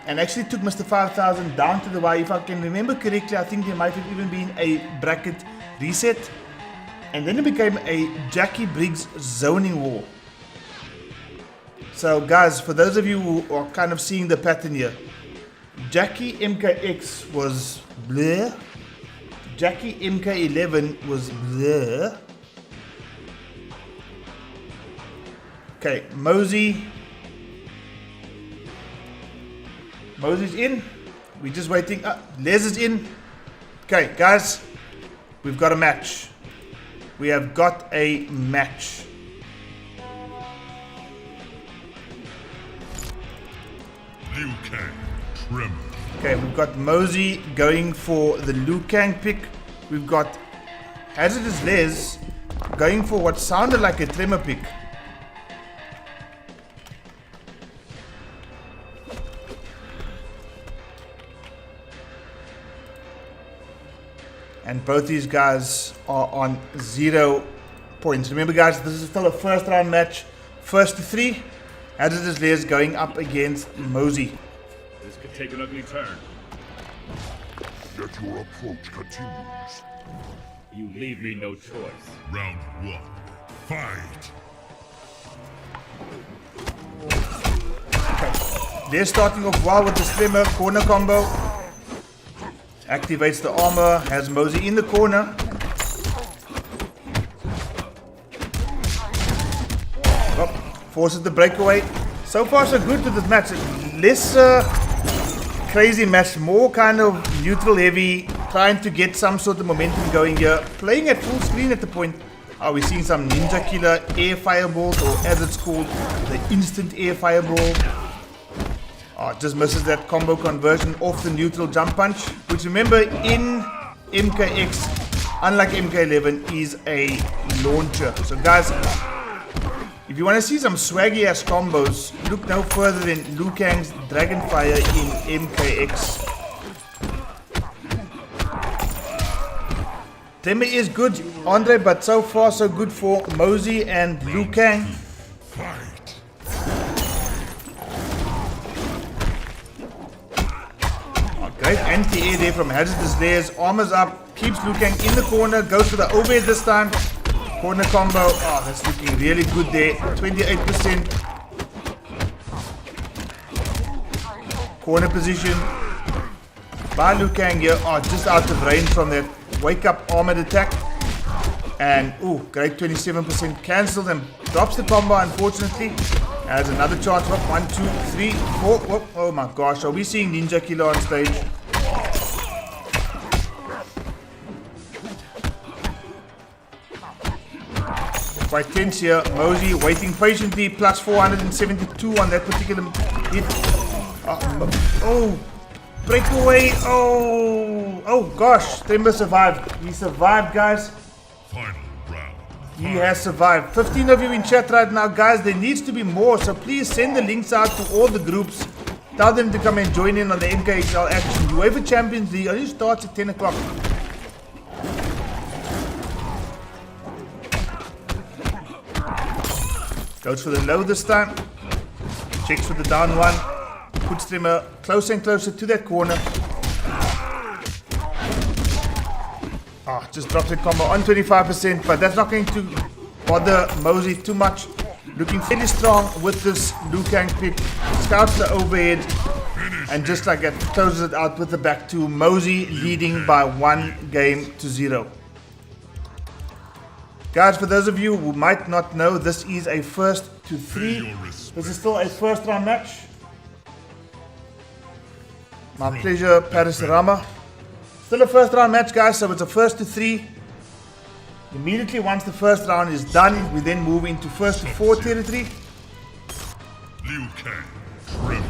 And actually took Mr. 5000 down to the wire. If I can remember correctly, I think there might have even been a bracket reset. And then it became a Jackie Briggs zoning war. So guys, for those of you who are kind of seeing the pattern here, Jackie MKX was blur. Jackie MK11 was blur. Okay, Mosey's in. We're just waiting. Les is in. Okay, guys, we've got a match. We have got a match. Liu Kang, Tremor. Okay, we've got Mosey going for the Liu Kang pick. We've got HazarduzLez going for what sounded like a Tremor pick. And both these guys are on 0 points. Remember, guys, this is still a first round match. First to 3. HazarduzLez going up against Mosey. This could take an ugly turn. Yet your approach continues. You leave me no choice. Round 1. Fight! They're starting off well with the slimmer corner combo. Activates the armor, has Mosey in the corner. Oh, forces the breakaway. So far so good to this match. Less crazy match, more kind of neutral heavy, trying to get some sort of momentum going here. Playing at full screen at the point. Are we seeing some Ninja Killer air fireballs, or as it's called, the instant air fireball? Oh, just misses that combo conversion off the neutral jump punch, which remember in MKX, unlike MK11, is a launcher. So guys, if you want to see some swaggy ass combos, look no further than Liu Kang's Dragonfire in MKX. Tembe is good, Andre, but so far so good for Mosey and Liu Kang. Fight! Oh, great anti-air there from HazarduzLez. Armors up, keeps Liu Kang in the corner, goes for the overhead this time. Corner combo, oh, that's looking really good there. 28%. Corner position by Liu Kang here. Oh, just out of range from that wake up armored attack. And ooh, great 27% cancelled and drops the combo, unfortunately. Has another chance. 1, 2, 3, 4. Whoop. Oh my gosh, are we seeing Ninja Killer on stage? Quite tense here. Mosey waiting patiently. Plus 472 on that particular hit. Oh, breakaway. Oh gosh. Tembe survived. He survived, guys. Final round. He has survived. 15 of you in chat right now, guys. There needs to be more, so please send the links out to all the groups. Tell them to come and join in on the MKXL action. UEFA Champions League only starts at 10 o'clock. Goes for the low this time. Checks for the down one. Puts them closer and closer to that corner. Just drops the combo on 25%, but that's not going to bother Mosey too much. Looking fairly strong with this Liu Kang pick. Scouts the overhead, and just like that, closes it out with the back two. Mosey leading by 1-0. Guys, for those of you who might not know, this is a first to 3. This is still a first round match. My pleasure, Parasumara. Still a first round match, guys, so it's a first to 3. Immediately once the first round is done, we then move into first to 4 territory. Liu Kang, trim.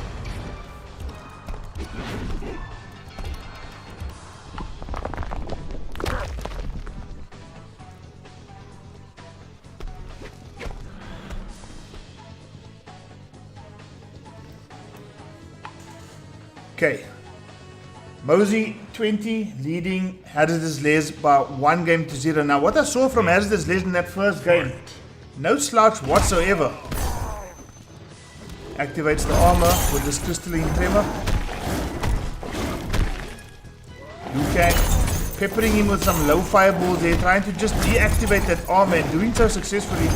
Okay. Mosey 20 leading HazarduzLez by 1-0. Now what I saw from HazarduzLez in that first game, no slouch whatsoever. Activates the armor with this crystalline tremor. Liu Kang peppering him with some low fireballs there, trying to just deactivate that armor, and doing so successfully.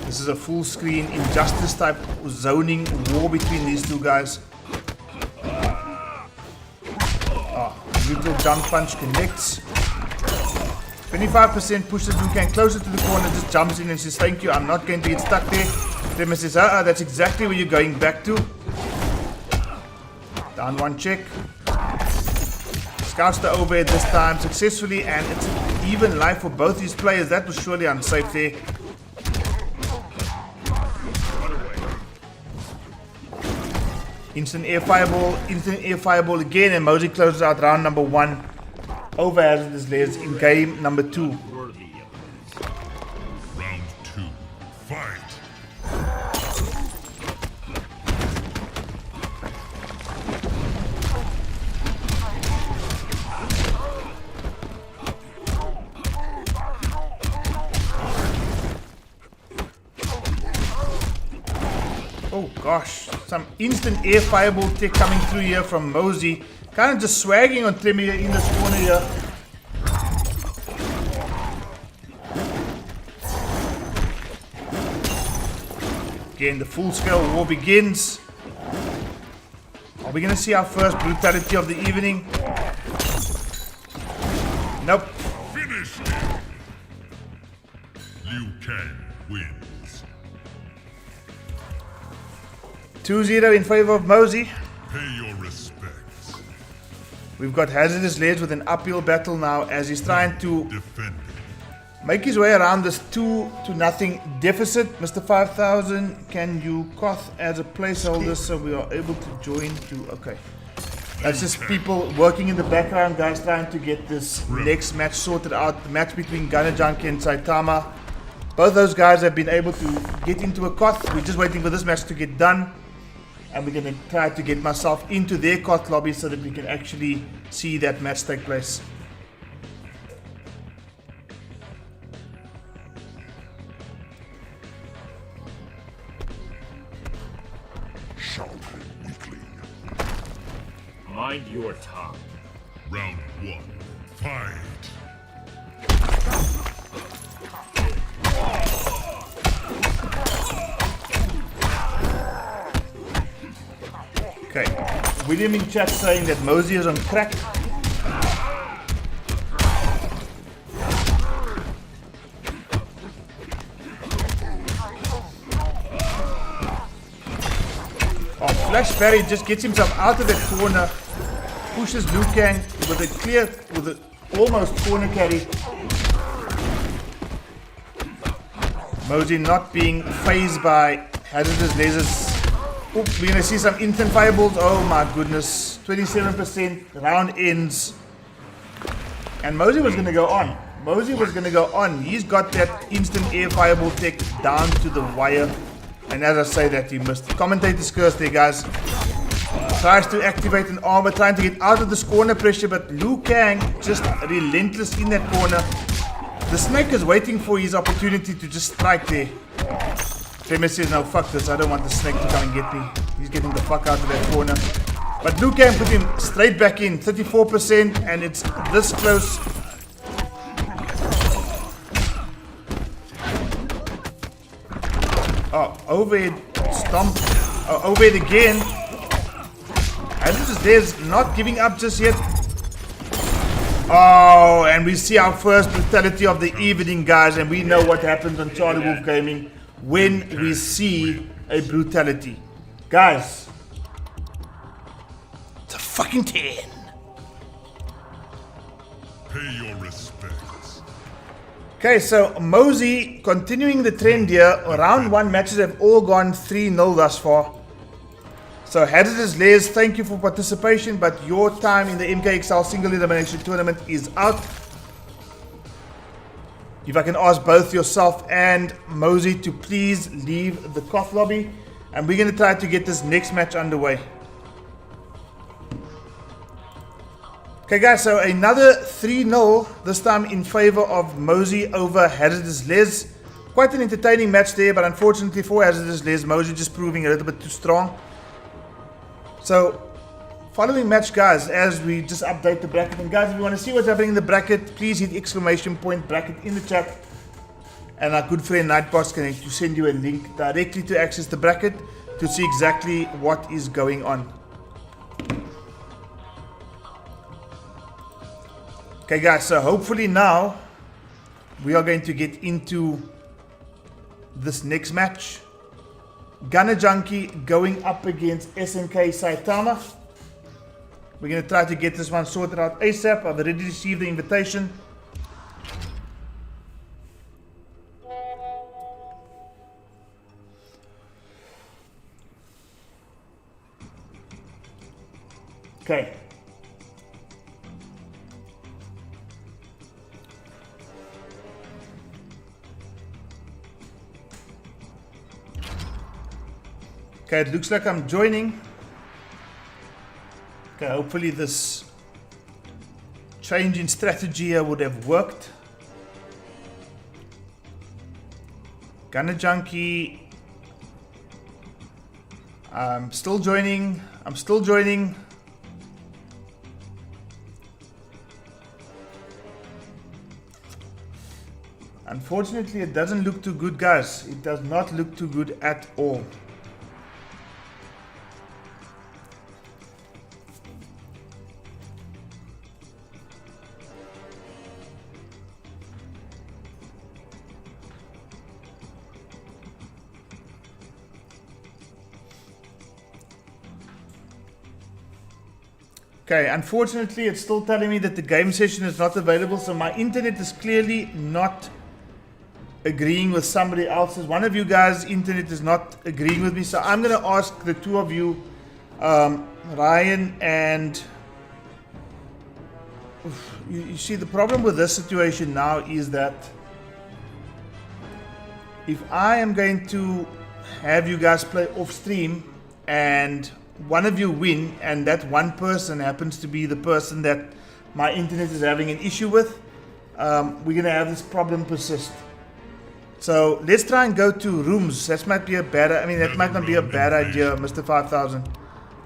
This is a full screen injustice type zoning war between these two guys. Brutal jump punch connects. 25% pushes Liu Kang closer to the corner, just jumps in and says, thank you, I'm not going to get stuck there. Tremor says, that's exactly where you're going back to. Down one check. Scouts the overhead this time successfully, and it's an even life for both these players. That was surely unsafe there. Instant air fireball again, and Mosey closes out round number 1 over HazarduzLez in game number 2. Round 2. Fight! Oh gosh, some instant air fireball tech coming through here from Mosey. Kind of just swagging on Tremere in this corner here. Again, the full-scale war begins. Are we going to see our first brutality of the evening? Nope. Finish him. Liu Kang wins. 2-0 in favor of Mosey. Pay your respects. We've got HazarduzLez with an uphill battle now as he's trying to Defend it. make his way around this 2-0 deficit. Mr. 5000, can you cough as a placeholder so we are able to join you? Okay. That's just people working in the background, guys, trying to get this next match sorted out. The match between GunnerJunky and Saitama. Both those guys have been able to get into a coth. We're just waiting for this match to get done. And we're going to try to get myself into their coth lobby so that we can actually see that match take place. Mind your tongue. Round 1. Fight. Okay. William in chat saying that Mosey is on crack. Oh, Flash Barry just gets himself out of that corner. Pushes Liu Kang with a clear, with an almost corner carry. Mosey not being phased by HazarduzLez's. We're going to see some instant fireballs. Oh my goodness. 27%. Round ends. And Mosey was going to go on. Mosey was going to go on. He's got that instant air fireball tech down to the wire. And as I say that, he missed. Commentator's curse there, guys. Tries to activate an armor, trying to get out of this corner pressure, but Liu Kang just relentless in that corner. The Snake is waiting for his opportunity to just strike there. Tremor says, no, fuck this, I don't want the Snake to come and get me. He's getting the fuck out of that corner. But Liu Kang put him straight back in, 34%, and it's this close. Oh, overhead stomp. Oh, overhead again. HazarduzLez not giving up just yet. Oh, and we see our first brutality of the evening, guys, and we know what happens on CharlieWolfGaming when we see a brutality. Guys, it's a fucking 10. Pay your respects. Okay, so Mosey continuing the trend here. Round 1 matches have all gone 3-0 thus far. So HazarduzLez, thank you for participation, but your time in the MKXL single elimination tournament is out. If I can ask both yourself and Mosey to please leave the cough lobby, and we're going to try to get this next match underway. Okay guys, so another 3-0, this time in favor of Mosey over HazarduzLez. Quite an entertaining match there, but unfortunately for HazarduzLez, Mosey just proving a little bit too strong. So, following match, guys, as we just update the bracket. And guys, if you want to see what's happening in the bracket, please hit exclamation point bracket in the chat. And our good friend Nightbox can send you a link directly to access the bracket to see exactly what is going on. Okay guys, so hopefully now we are going to get into this next match. GunnerJunky going up against SNK Saitama. We're going to try to get this one sorted out ASAP. I've already received the invitation. Okay. Okay, it looks like I'm joining. Okay, hopefully this change in strategy here would have worked. GunnerJunky. I'm still joining. I'm still joining. Unfortunately, it doesn't look too good, guys. It does not look too good at all. Okay, unfortunately, it's still telling me that the game session is not available, so my internet is clearly not agreeing with somebody else's. One of you guys' internet is not agreeing with me, so I'm going to ask the two of you, Ryan and... You see, the problem with this situation now is that if I am going to have you guys play off stream and one of you win, and that one person happens to be the person that my internet is having an issue with, we're going to have this problem persist. So let's try and go to rooms. That might be a bad, I mean, that might not be a bad idea, Mr. 5000.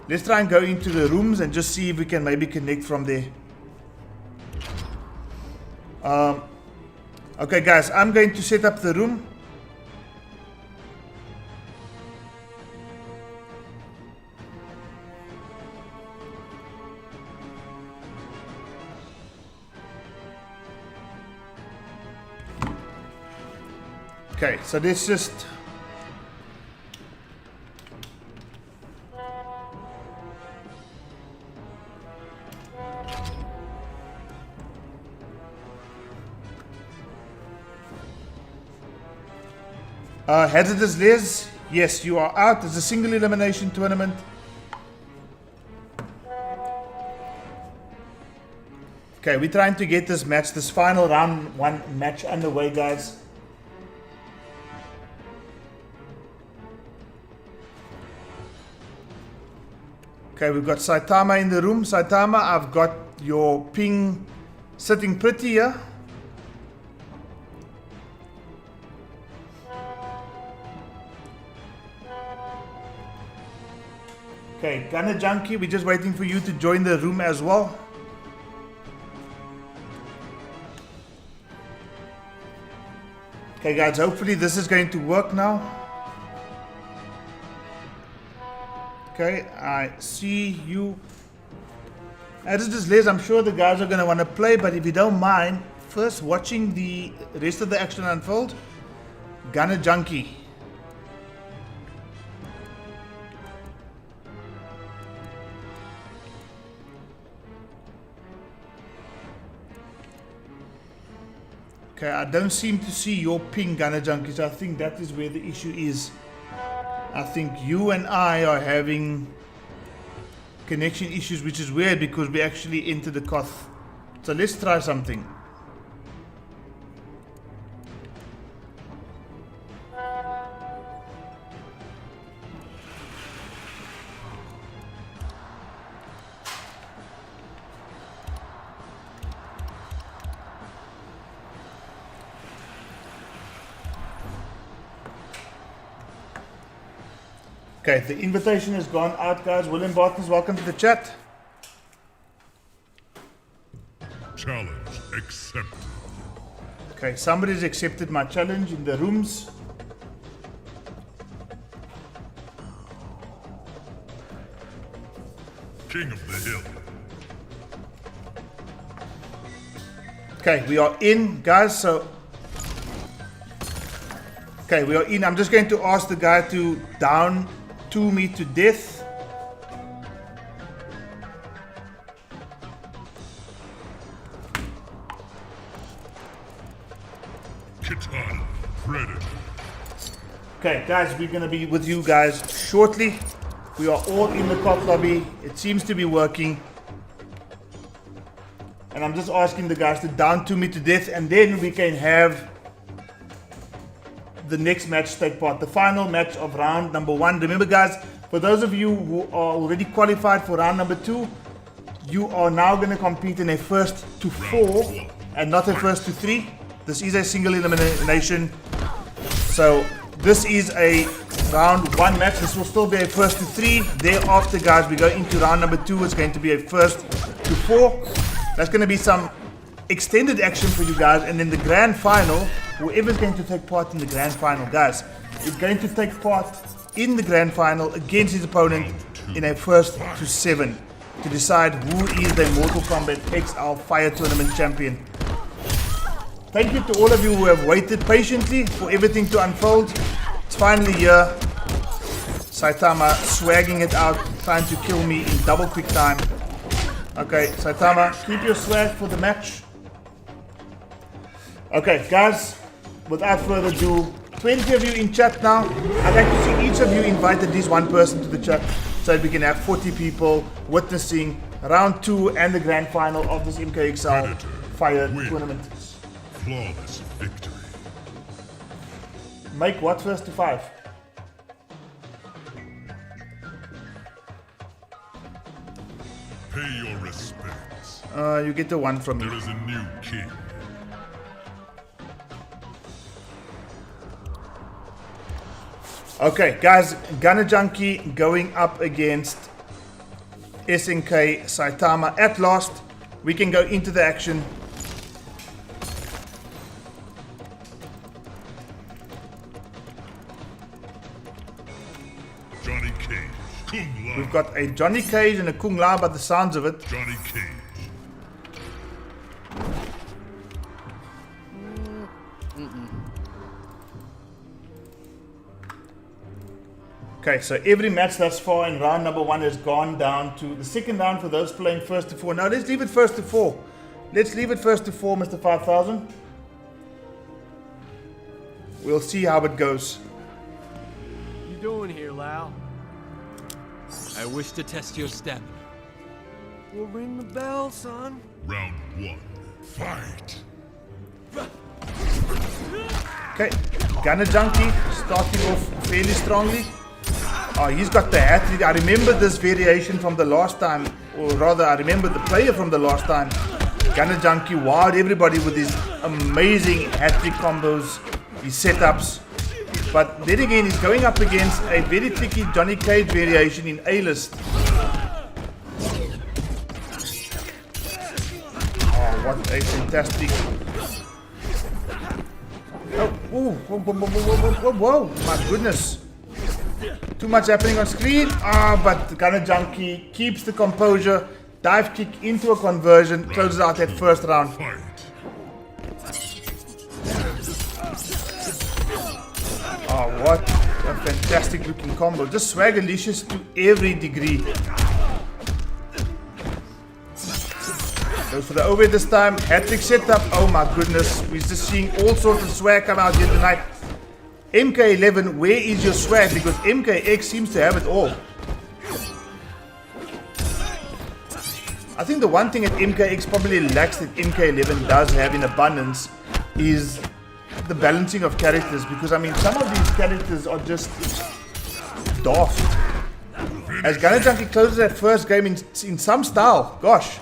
Let's try and go into the rooms and just see if we can maybe connect from there. Okay guys, I'm going to set up the room. Okay, so let's just... HazarduzLez, yes, you are out. It's a single elimination tournament. Okay, we're trying to get this match, this final round one match underway, guys. Okay, we've got Saitama in the room. Saitama, I've got your ping sitting pretty here. Okay, GunnerJunky, we're just waiting for you to join the room as well. Okay guys, hopefully this is going to work now. Okay, I see you. HazarduzLez, I'm sure the guys are going to want to play, but if you don't mind, first watching the rest of the action unfold, GunnerJunky. Okay, I don't seem to see your ping, GunnerJunky, so I think that is where the issue is. I think you and I are having connection issues, which is weird because we actually entered the Koth. So let's try something. Okay, the invitation has gone out, guys. William Bartons, welcome to the chat. Challenge accepted. Okay, somebody's accepted my challenge in the rooms. King of the hill. Okay, we are in, guys, so... Okay, we are in. I'm just going to ask the guy to down to me to death. Katana, credit. Okay, guys, we're going to be with you guys shortly. We are all in the cop lobby. It seems to be working. And I'm just asking the guys to down to me to death, and then we can have the next match take part, the final match of round number 1. Remember guys, for those of you who are already qualified for round number 2, you are now going to compete in a first to 4 and not a first to 3. This is a single elimination, so this is a round 1 match. This will still be a first to 3. Thereafter, guys, we go into round number 2. It's going to be a first to 4. That's going to be some extended action for you guys. And then the grand final, whoever's going to take part in the grand final, guys, is going to take part in the grand final against his opponent in a first to 7 to decide who is the Mortal Kombat XL Fire Tournament champion. Thank you to all of you who have waited patiently for everything to unfold. It's finally here. Saitama swagging it out, trying to kill me in double quick time. Okay, Saitama, keep your swag for the match. Okay, guys, without further ado, 20 of you in chat now. I'd like to see each of you invite at least one person to the chat so that we can have 40 people witnessing round 2 and the grand final of this MKXL Fire Tournament. Flawless victory. Make what first to 5? Pay your respects. You get the 1 from me. There is a new king. Okay, guys, GunnerJunky going up against SNK Saitama. At last, we can go into the action. Johnny Cage, Kung Lao. We've got a Johnny Cage and a Kung Lao by the sounds of it. Johnny Cage. Okay, so every match thus far in round number 1 has gone down to the second round for those playing first to 4. Now let's leave it first to 4. Let's leave it first to 4, Mr. 5000. We'll see how it goes. You doing here, Lau? I wish to test your stamina. We'll ring the bell, son. Round 1. Fight. Okay, GunnerJunky starting off fairly strongly. Oh, he's got the hat trick. I remember this variation from the last time, or rather, I remember the player from the last time. GunnerJunky wowed everybody with his amazing hat trick combos, his setups. But then again, he's going up against a very tricky Johnny Cage variation in A-list. Oh, what a fantastic... Oh, ooh, whoa, whoa, whoa, whoa, whoa, whoa, whoa, my goodness. Too much happening on screen. But GunnerJunky keeps the composure. Dive kick into a conversion. Closes out that first round. Fight. Oh, what a fantastic looking combo. Just swagalicious to every degree. Goes for the overhead this time. Hat-trick setup. Oh my goodness. We're just seeing all sorts of swag come out here tonight. MK11, where is your swag? Because MKX seems to have it all. I think the one thing that MKX probably lacks that MK11 does have in abundance is the balancing of characters. Because I mean, some of these characters are just daft. As GunnerJunky closes that first game in some style, gosh.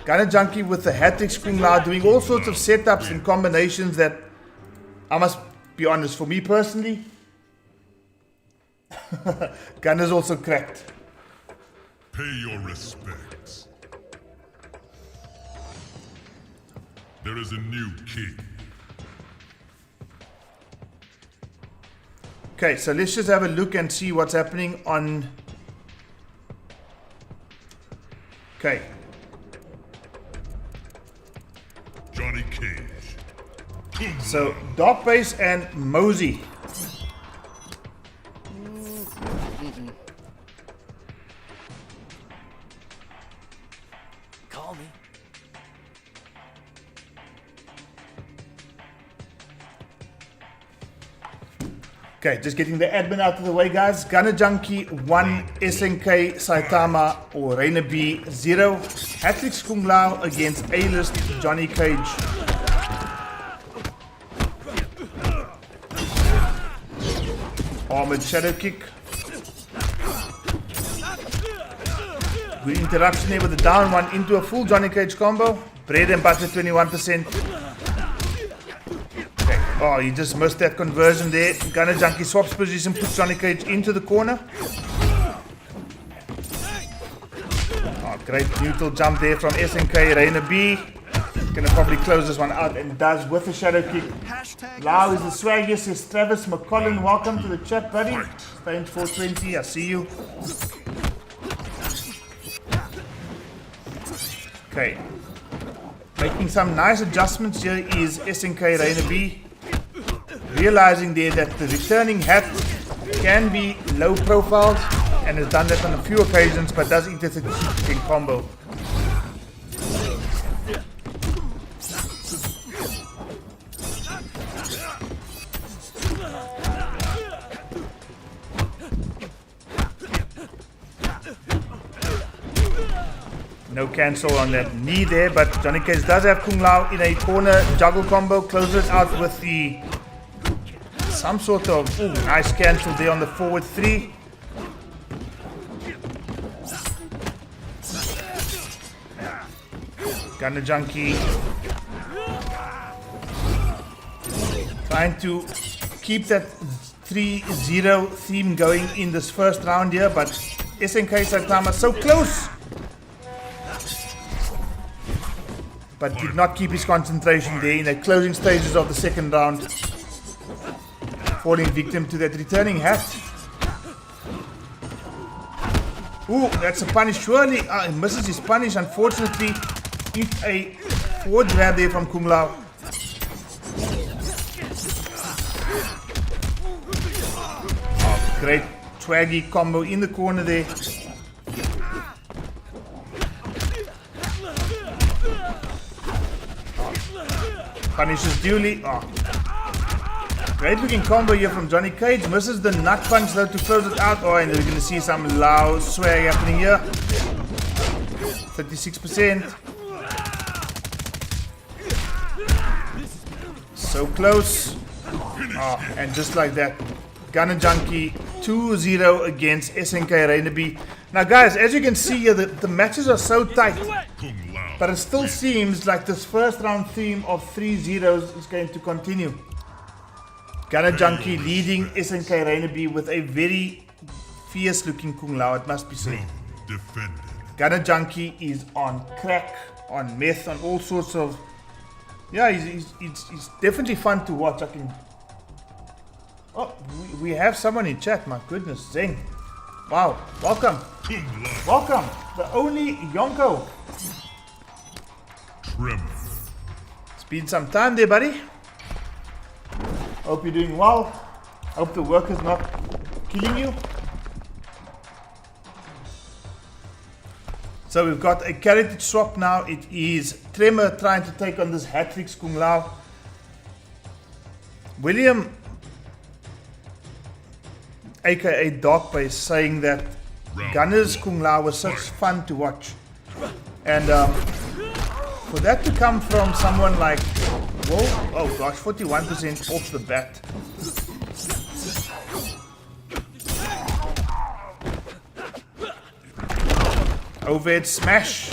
GunnerJunky with the hat-trick Kung Lao doing all sorts of setups and combinations that I must be honest, for me personally, Gunner's also cracked. Pay your respects. There is a new king. Okay, so let's just have a look and see what's happening on... Okay. Johnny Cage. So, Dark Base and Mosey. Call me. Okay, just getting the admin out of the way, guys. GunnerJunky 1, SNK Saitama or Rainer B 0. Hat-trick Kung Lao against A-list Johnny Cage. Armored shadow kick. Good interruption there with the down one into a full Johnny Cage combo. Bread and butter 21%. Okay, Oh, he just missed that conversion there. GunnerJunky swaps position, puts Johnny Cage into the corner. Oh, great neutral jump there from SNK. Rainer B. Gonna probably close this one out and does with a shadow kick. Lau is the swaggiest, says Travis McCollin. Welcome to the chat, buddy. Strange 420, I see you. Okay. Making some nice adjustments here is SNK Rainer B. Realizing there that the returning hat can be low profile and has done that on a few occasions, but does eat it in combo. No cancel on that knee there, but Johnny Cage does have Kung Lao in a corner juggle combo, closes out with the some sort of nice cancel there on the forward 3. GunnerJunky trying to keep that 3-0 theme going in this first round here, but SNK Saitama so close, but did not keep his concentration there in the closing stages of the second round, falling victim to that returning hat. Ooh, that's a punish, surely. He misses his punish, unfortunately. It's a forward grab there from Kung Lao. Oh, great twaggy combo in the corner there. Punishes duly. Oh. Great looking combo here from Johnny Cage. Misses the nut punch though to close it out. Oh, and we're going to see some loud swag happening here. 36%. So close. Oh, and just like that, GunnerJunky 2-0 against SNK Rainer B. Now guys, as you can see here, the matches are so tight. But it still seems like this first round theme of 3-0s is going to continue. GunnerJunky leading SNK Rainer B with a very fierce looking Kung Lao, it must be said. GunnerJunky is on crack, on meth, on all sorts of... Yeah, he's definitely fun to watch. I can... Oh, we have someone in chat, my goodness, Zeng. Wow, welcome. Welcome, the only Yonko. It's been some time there, buddy. Hope you're doing well. Hope the work is not killing you. So we've got a character swap now. It is Tremor trying to take on this hat-trick Kung Lao. William, aka Darkbase, saying that Gunner's Kung Lao was such fun to watch. And for that to come from someone like, whoa, oh gosh, 41% off the bat. Overhead smash.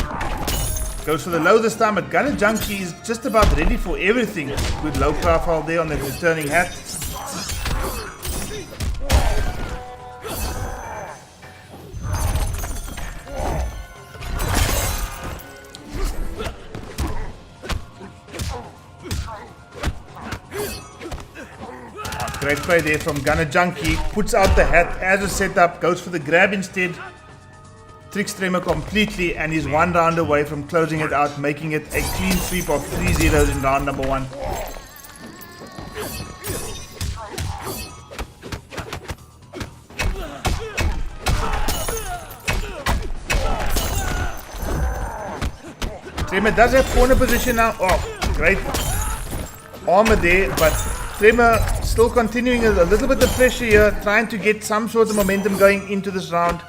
Goes for the low this time, but GunnerJunky is just about ready for everything. Good low profile there on the returning hat. Great play there from GunnerJunky. Puts out the hat as a setup, goes for the grab instead. Tricks Tremor completely, and he's one round away from closing it out, making it a clean sweep of 3-0s in round number 1. Tremor does have corner position now. Oh, great armor there, but Tremor still continuing a little bit of pressure here, trying to get some sort of momentum going into this round.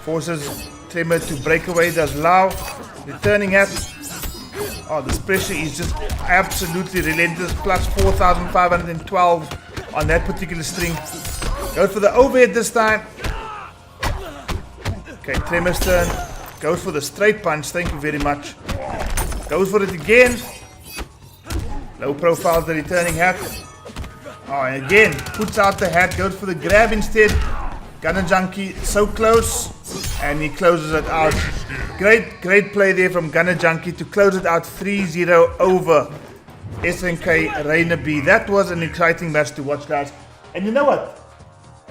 Forces Tremor to break away, does Lau. Returning hat. Oh, this pressure is just absolutely relentless. Plus 4,512 on that particular string. Goes for the overhead this time. Okay, Tremor's turn. Goes for the straight punch. Thank you very much. Goes for it again. Low profile, the returning hat. Oh, and again, puts out the hat, goes for the grab instead. GunnerJunky so close, and he closes it out. Great play there from GunnerJunky to close it out 3-0 over SNK Rainer B. That was an exciting match to watch, guys. And you know what?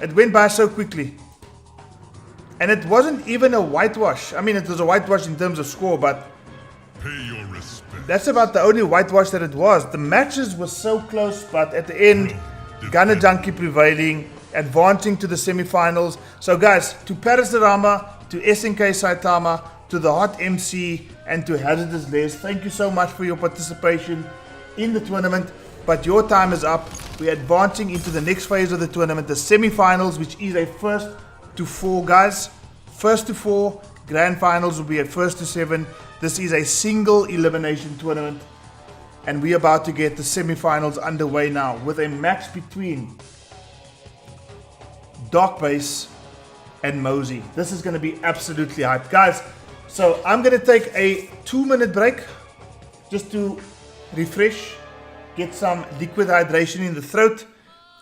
It went by so quickly. And it wasn't even a whitewash. I mean, it was a whitewash in terms of score, but Pay your respect. that's about the only whitewash that it was. The matches were so close, but at the end, GunnerJunky prevailing, advancing to the semifinals. So guys, to Parasumara, to SNK Saitama, to TheHotMC, and to HazarduzLez, thank you so much for your participation in the tournament. But your time is up. We're advancing into the next phase of the tournament, the semifinals, which is a 1st to 4, guys. 1st to 4. Grand finals will be at 1st to 7. This is a single elimination tournament, and we're about to get the semifinals underway now with a match between Darkbase and Mosey. This is going to be absolutely hyped, guys. So I'm going to take a 2-minute break just to refresh, get some liquid hydration in the throat,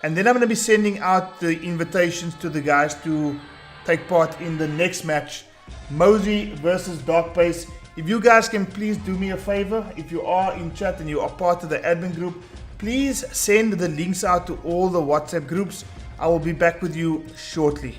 and then I'm going to be sending out the invitations to the guys to take part in the next match, Mosey versus Darkbase. If you guys can please do me a favor, if you are in chat and you are part of the admin group, please send the links out to all the WhatsApp groups. I will be back with you shortly.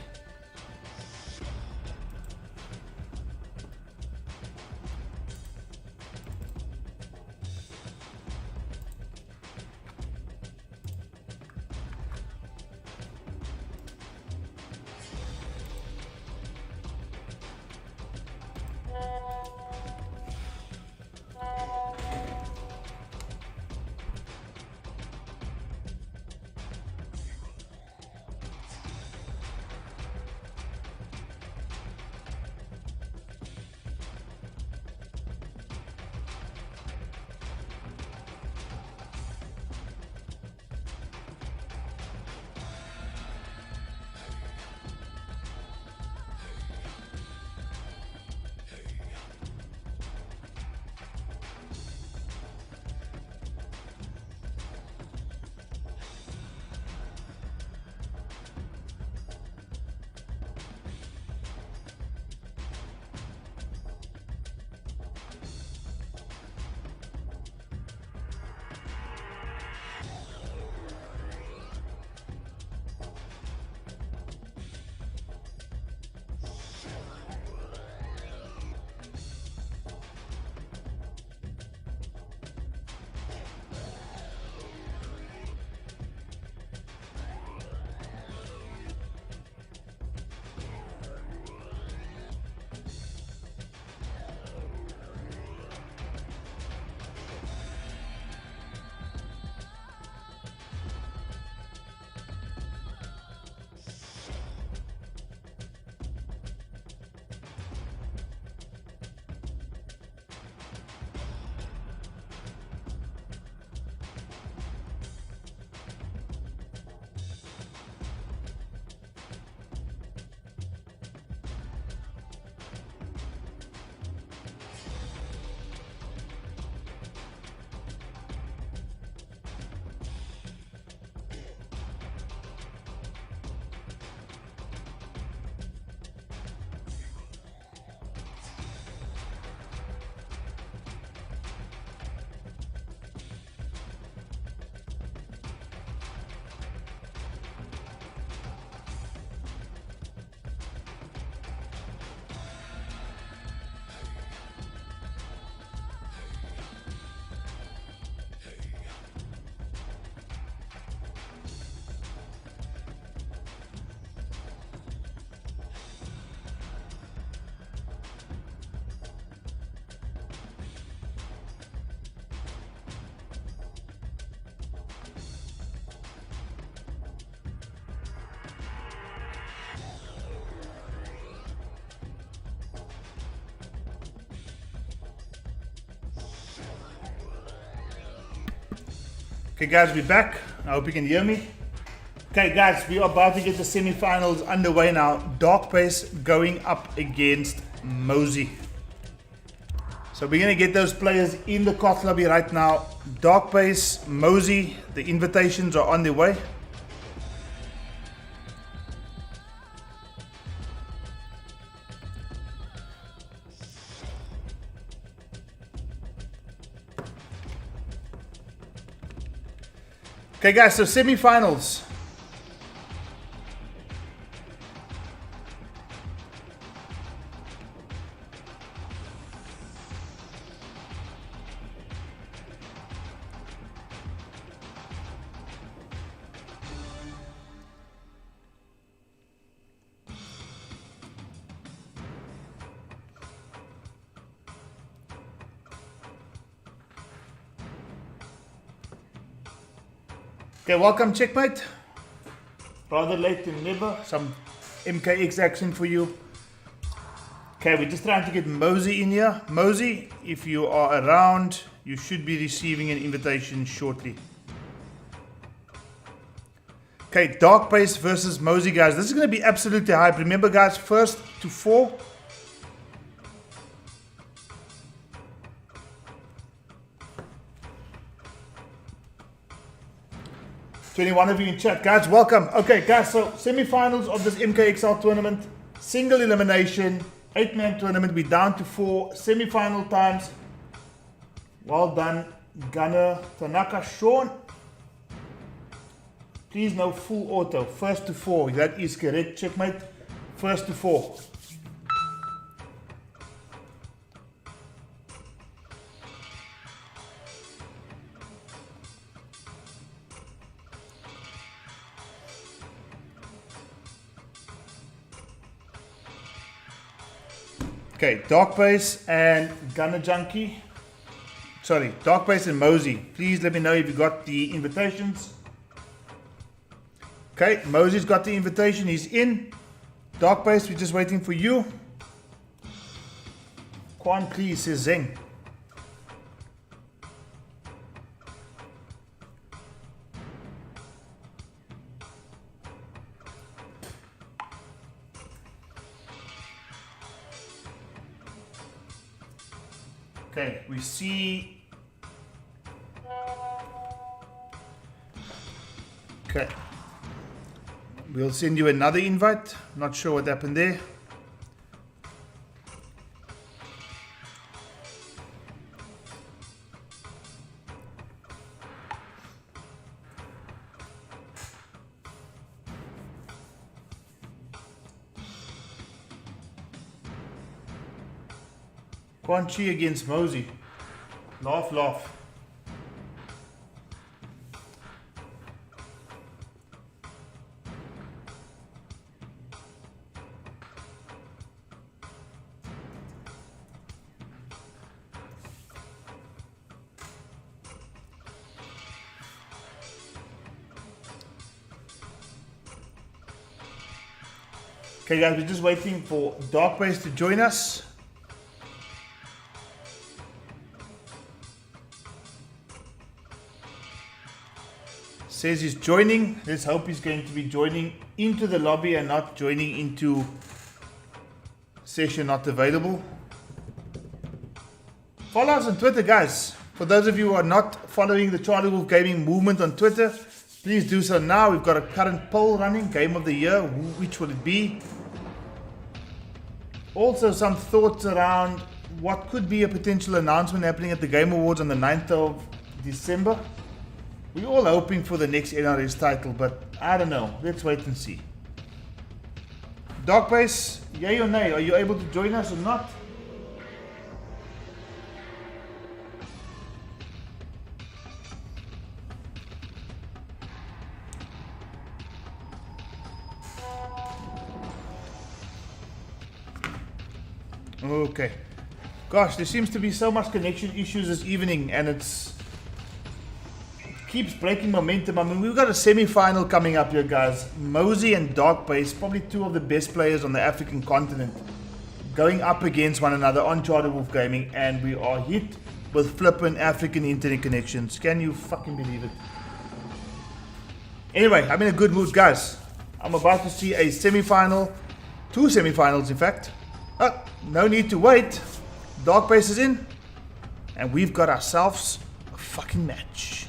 Okay guys, we're back. I hope you can hear me. Okay guys, we are about to get the semi-finals underway now. Darkbase going up against Mosey. So we're going to get those players in the COT lobby right now. Dark Base, Mosey, the invitations are on their way. Okay guys, so semi-finals. Okay, welcome checkmate. Rather late than never. Some MKX action for you. Okay, we're just trying to get Mosey in here. Mosey, if you are around, you should be receiving an invitation shortly. Okay, Dark Base versus Mosey, guys. This is going to be absolutely hype. Remember, guys, first to 4. To any one of you in chat, guys, welcome. Okay, guys, so semi-finals of this MKXL tournament, single elimination, 8-man tournament. We're down to 4 semi-final times. Well done, Gunner, Tanaka, Sean. Please no full auto. First to 4. That is correct, checkmate. First to 4. Okay, Dark Base and GunnerJunky. Sorry, Dark Base and Mosey. Please let me know if you got the invitations. Okay, Mosey's got the invitation. He's in. Dark Base, we're just waiting for you. Quan, please, says Zeng. Okay, we see. Okay. We'll send you another invite. Not sure what happened there. Quan Chi against Mosey. Laugh, laugh. Okay guys, we're just waiting for Dark Base to join us. Says he's joining. Let's hope he's going to be joining into the lobby and not joining into session not available. Follow us on Twitter, guys. For those of you who are not following the CharlieWolfGaming movement on Twitter, please do so now. We've got a current poll running, Game of the Year. Which will it be? Also some thoughts around what could be a potential announcement happening at the Game Awards on the 9th of December. We're all hoping for the next NRS title, but I don't know. Let's wait and see. Dark Base, yay or nay? Are you able to join us or not? Okay. Gosh, there seems to be so much connection issues this evening, and it keeps breaking momentum. I mean, we've got a semi-final coming up here, guys. Mosey and Dark Base, probably two of the best players on the African continent, going up against one another on CharlieWolfGaming, and we are hit with flippin' African internet connections. Can you fucking believe it? Anyway, I'm in a good mood, guys. I'm about to see a semi-final, 2 semi-finals in fact. Oh, no need to wait. Dark Base is in. And we've got ourselves a fucking match.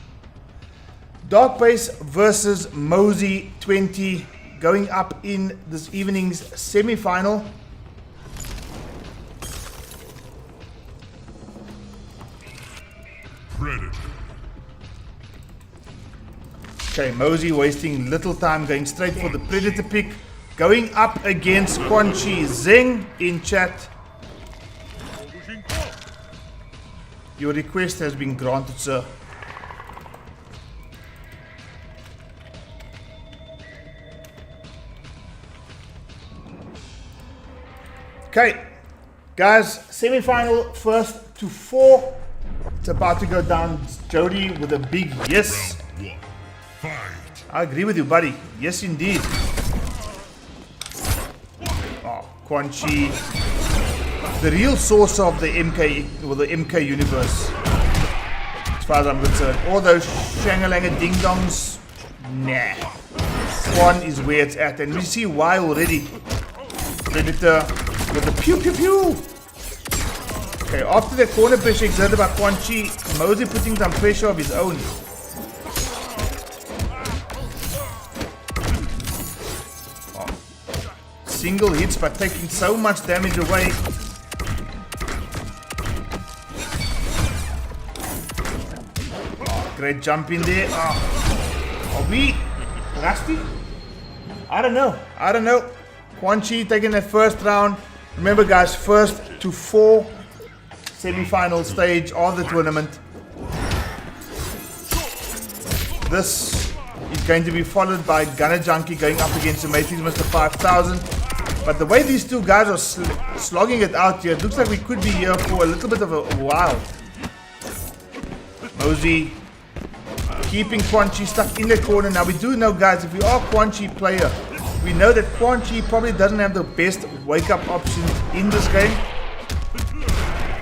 Dark Base versus Mosey 20 going up in this evening's semi-final. Predator. Okay, Mosey wasting little time going straight for the Predator pick. Going up against Quan Chi. Zeng in chat. Your request has been granted, sir. Okay, guys, semi-final first to 4. It's about to go down. Jody with a big yes. Round 1. Fight. I agree with you, buddy. Yes, indeed. Oh, Quan Chi. The real source of the MK, well, the MK universe. As far as I'm concerned. All those Shangalanga ding-dongs, nah. Quan is where it's at. And we see why already. Predator with the pew-pew-pew. Okay, after the corner pressure exerted by Quan Chi, Mosey putting some pressure of his own. Single hits but taking so much damage away. Oh, great jump in there. Oh. Are we rusty? I don't know. Quan Chi taking the first round. Remember guys, first to 4 semi-final stage of the tournament. This is going to be followed by GunnerJunky going up against the Matrix Mr. 5000. But the way these two guys are slogging it out here, it looks like we could be here for a little bit of a while. Mosey keeping Quan Chi stuck in the corner. Now we do know, guys, if we are a Quan Chi player, we know that Quan Chi probably doesn't have the best wake-up options in this game.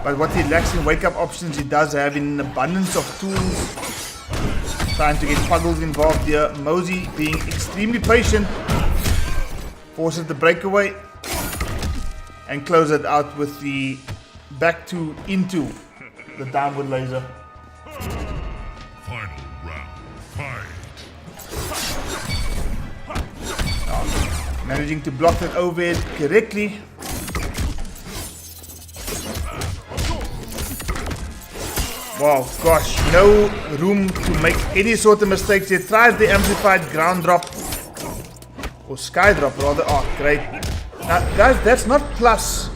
But what he lacks in wake-up options, he does have in an abundance of tools. Trying to get puzzles involved here. Mosey being extremely patient. Forces the breakaway. And close it out with the back to into the downward laser. Final round. Fight. Managing to block that overhead correctly. Wow, gosh, no room to make any sort of mistakes here. Tries the amplified ground drop. Or sky drop rather. Oh, great. Now, guys, that's not plus.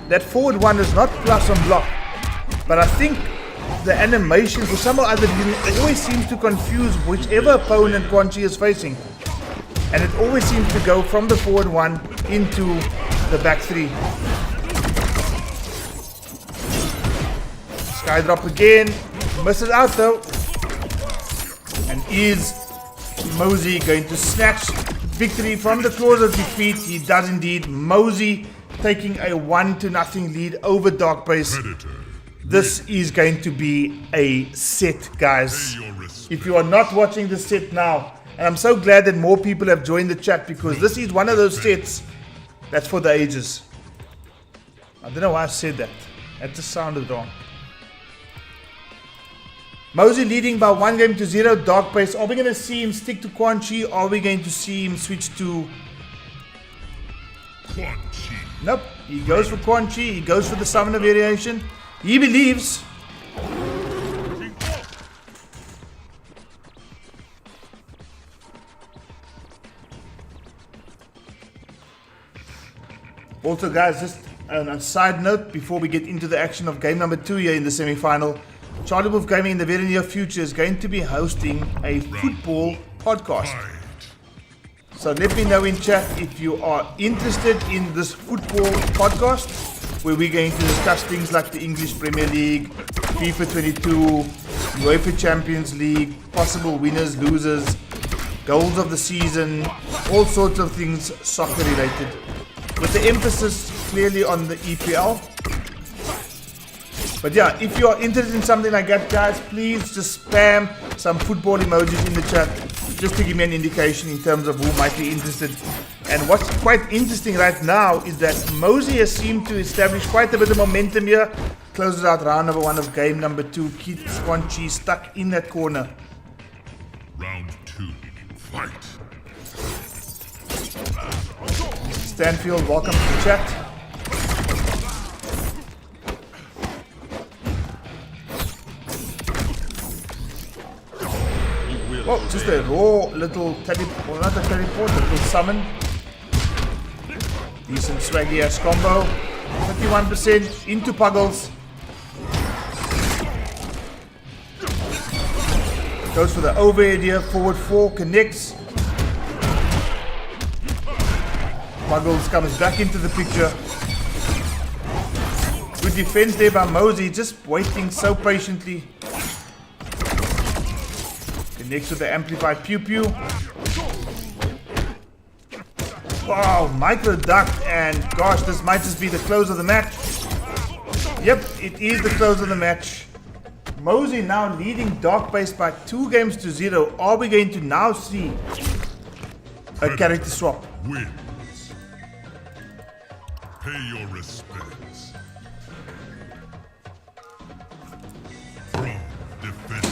That forward one is not plus on block. But I think the animation, for some other reason, always seems to confuse whichever opponent Quan Chi is facing. And it always seems to go from the forward one into the back 3. Sky drop again. Misses out though. And is Mosey going to snatch victory from the claws of defeat? He does indeed. Mosey taking a 1-0 lead over Dark Base. This is going to be a set, guys. If you are not watching the set now, and I'm so glad that more people have joined the chat, because this is one of those sets that's for the ages. I don't know why I said that. That just sounded wrong. Mosey leading by 1-0, Dark Base. Are we going to see him stick to Quan Chi? Or are we going to see him switch to... Quan Chi. Nope. He goes for Quan Chi. He goes for the summoner variation. He believes. Also, guys, just a side note before we get into the action of game number 2 here in the semi-final. CharlieWolfGaming in the very near future is going to be hosting a football podcast. So let me know in chat if you are interested in this football podcast, where we're going to discuss things like the English Premier League, FIFA 22, UEFA Champions League, possible winners, losers, goals of the season, all sorts of things soccer related, with the emphasis clearly on the EPL. But yeah, if you are interested in something like that, guys, please just spam some football emojis in the chat, just to give me an indication in terms of who might be interested. And what's quite interesting right now is that Mosey has seemed to establish quite a bit of momentum here. closes out round number 1 of game number 2. Keeps Quan Chi stuck in that corner. Round 2. Fight. Stanfield, welcome to the chat. Oh, just a raw little teleport, well, not a teleport, a little summon. Decent swaggy ass combo. 51% into Puggles. Goes for the overhead here, forward 4, connects. Puggles comes back into the picture. Good defense there by Mosey, just waiting so patiently. Connects with the amplified pew pew. Wow, micro duck, and gosh, this might just be the close of the match. Yep, it is the close of the match. Mosey now leading Dark Base by 2 games to 0. Are we going to now see a character swap? Wins. Pay your respects. Throne defended.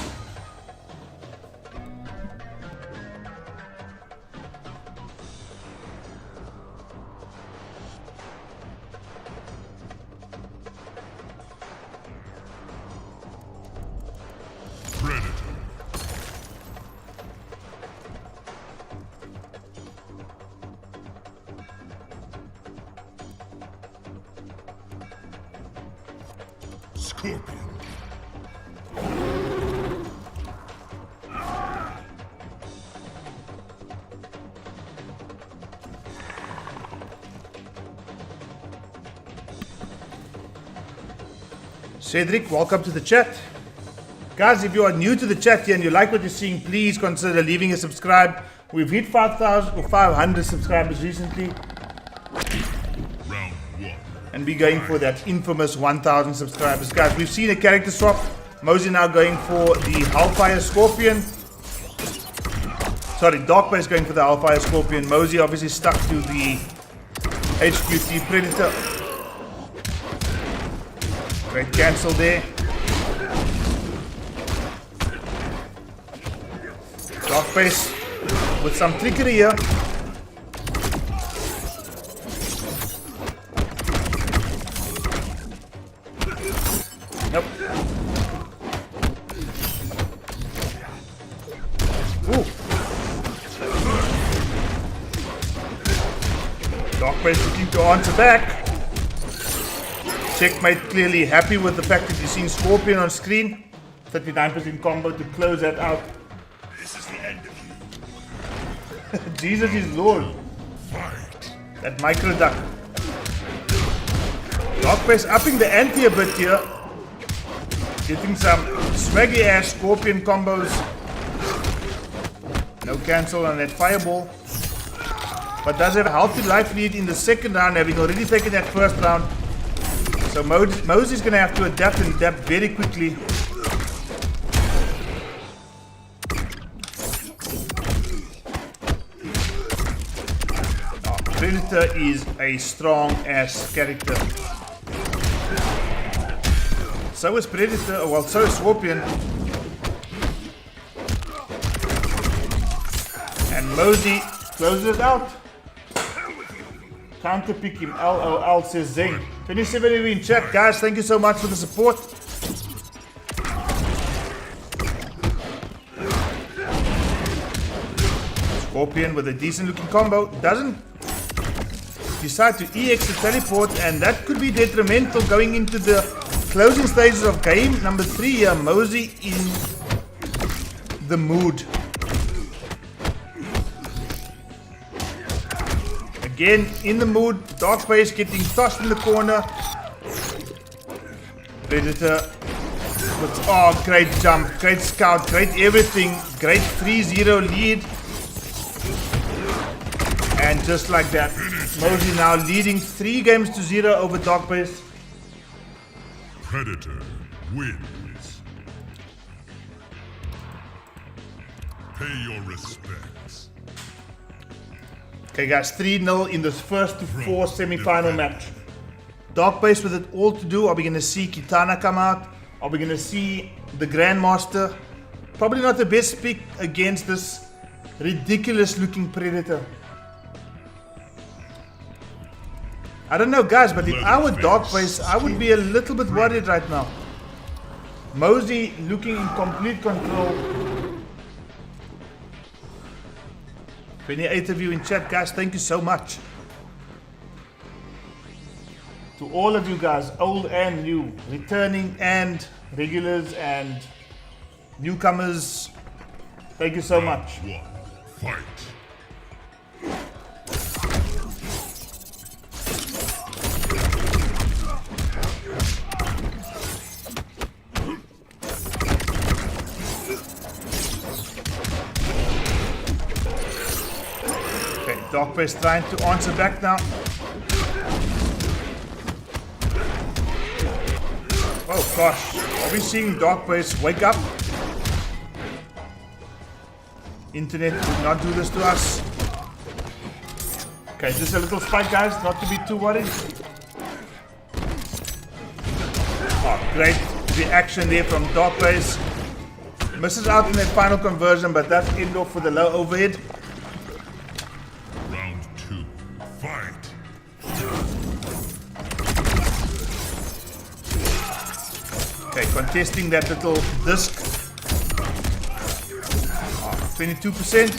Predator. Scorpion. Cedric, welcome to the chat. Guys, if you are new to the chat here and you like what you're seeing, please consider leaving a subscribe. We've hit 5,000 or 500 subscribers recently. Round 1. And we're going for that infamous 1,000 subscribers. Guys, we've seen a character swap. Mosey now going for the Hellfire Scorpion. Sorry, Dark Base going for the Hellfire Scorpion. Mosey obviously stuck to the HQT Predator. Great cancel there. Dark Base with some trickery here. Nope. Ooh. Dark Base looking to answer back. Checkmate clearly happy with the fact that you've seen Scorpion on screen. 39% combo to close that out. This is the end of you. Jesus is Lord. Fight. That micro duck. Dark Base upping the ante a bit here. Getting some swaggy ass Scorpion combos. No cancel on that fireball. But does have a healthy life lead in the second round, having already taken that first round. So Mosey's going to have to adapt and adapt very quickly. Oh, Predator is a strong ass character. So is Predator, well, so is Scorpion. And Mosey closes it out. Counter pick him, LOL, says Zeng. 27 in chat, guys, thank you so much for the support. Scorpion with a decent looking combo. Doesn't decide to EX the teleport, and that could be detrimental going into the closing stages of game number 3 here. Mosey in the mood. Again, in the mood. Dark Base getting tossed in the corner. Predator with, oh, great jump, great scout, great everything. Great 3-0 lead. And just like that, Mosey now leading 3 games to 0 over Dark Base. Predator wins. Pay your respects. Okay guys, 3-0 in this first to 4 semi-final match. Dark Base with it all to do. Are we going to see Kitana come out? Are we going to see the Grandmaster? Probably not the best pick against this ridiculous looking Predator. I don't know, guys, but if I were Dark Base, I would be a little bit worried right now. Mosey looking in complete control. 28 of you in chat, guys, thank you so much. To all of you guys, old and new, returning and regulars and newcomers, thank you so much. Fight. Okay, Dark Base trying to answer back now. Oh gosh, are we seeing Dark Base wake up? Internet did not do this to us. Okay, just a little spike, guys, not to be too worried. Oh, great reaction there from Dark Base. Misses out in that final conversion, but that's end off for the low overhead. Round 2. Fight. Okay, contesting that little disc. 22%.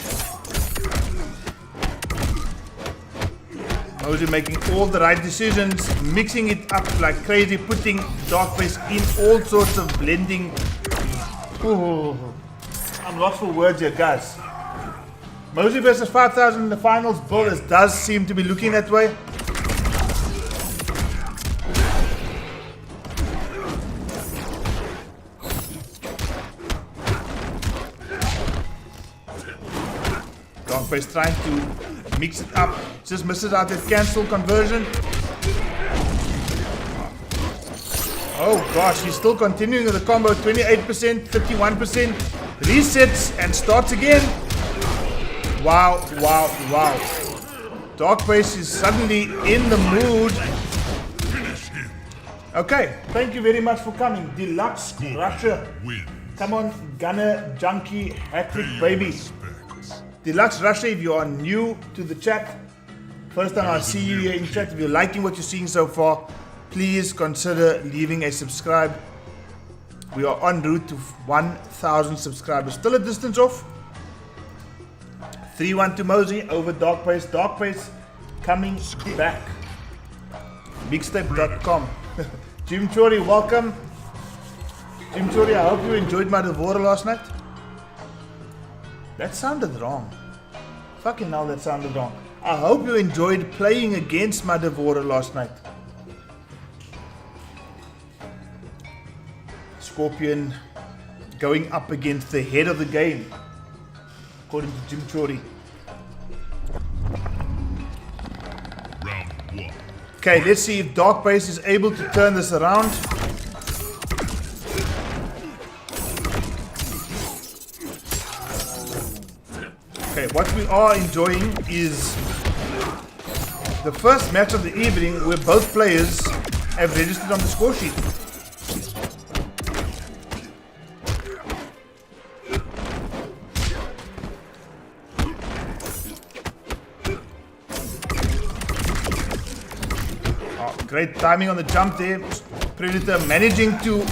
Mosey making all the right decisions, mixing it up like crazy, putting Dark Base in all sorts of blending. Ooh, I'm lost for words here, guys. Mosey versus 5,000 in the finals. Bull does seem to be looking that way. Dark Base trying to mix it up. Just misses out that cancel conversion. Oh gosh, he's still continuing with the combo. 28%, 31%. Resets and starts again. Wow, wow, wow. Dark Base is suddenly in the mood. Okay, thank you very much for coming. Deluxe Russia. Come on, GunnerJunky, hat-trick baby. Deluxe Russia, if you are new to the chat, first time I see you here in chat, if you're liking what you're seeing so far, please consider leaving a subscribe. We are en route to 1,000 subscribers. Still a distance off. 3-1 to Mosey over Dark Base. Dark Base coming back. Mixtape.com. Jim Chori, welcome. Jim Chori, I hope you enjoyed my Devora last night. That sounded wrong. Fucking hell, that sounded wrong. I hope you enjoyed playing against my Devora last night. Scorpion going up against the head of the game, according to Jim Chori. Round 1. Okay, let's see if Dark Base is able to turn this around. Okay, what we are enjoying is the first match of the evening where both players have registered on the score sheet. Oh, great timing on the jump there. Predator managing to...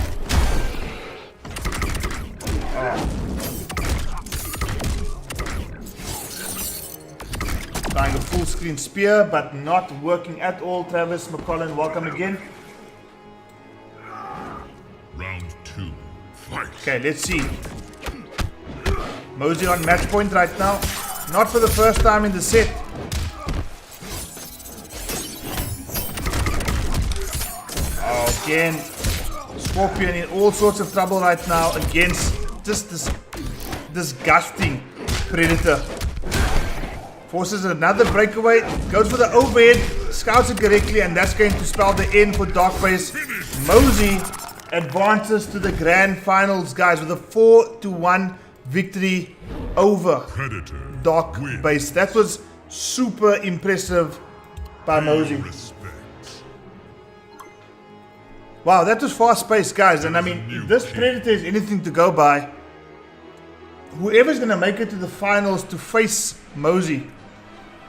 Trying a full screen spear, but not working at all. Travis McCollin, welcome again. Round 2. Fight. Okay, let's see. Mosey on match point right now. Not for the first time in the set. Oh, again, Scorpion in all sorts of trouble right now against just this disgusting Predator. Forces another breakaway, goes for the overhead, scouts it correctly, and that's going to spell the end for Dark Base. Mosey advances to the grand finals, guys, with a 4-1 victory over Predator Dark wins. Base. That was super impressive by Mosey. Respect. Wow, that was fast-paced, guys. And I mean, if this Predator is anything to go by, whoever's going to make it to the finals to face Mosey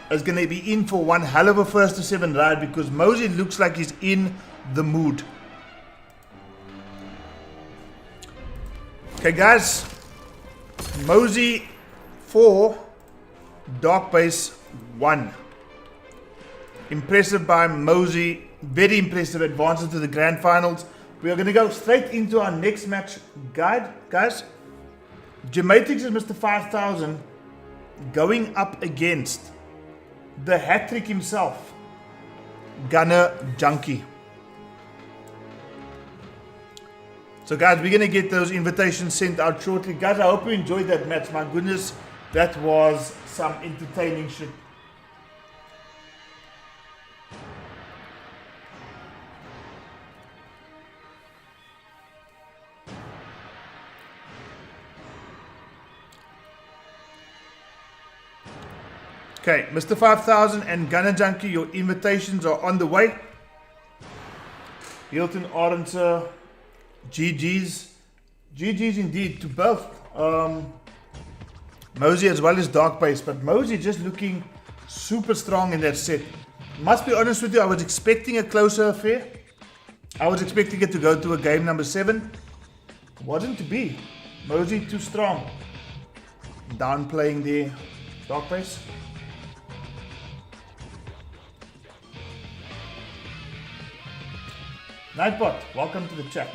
is going to be in for one hell of a first to 7 ride, because Mosey looks like he's in the mood. Okay, guys. Mosey 4, Dark Base 1. Impressive by Mosey. Very impressive, advances to the grand finals. We are going to go straight into our next match guide, guys. Gematrix is Mr. 5000 going up against the hat-trick himself, GunnerJunky. So guys, we're going to get those invitations sent out shortly. Guys, I hope you enjoyed that match. My goodness, that was some entertaining shit. Okay, Mr. 5000 and GunnerJunky, your invitations are on the way. Hilton, Arendse, GG's. GG's indeed to both. Mosey as well as Dark Base, but Mosey just looking super strong in that set. Must be honest with you, I was expecting a closer affair. I was expecting it to go to a game number 7. Wasn't to be. Mosey too strong. Downplaying the Dark Base. Nightbot, welcome to the chat.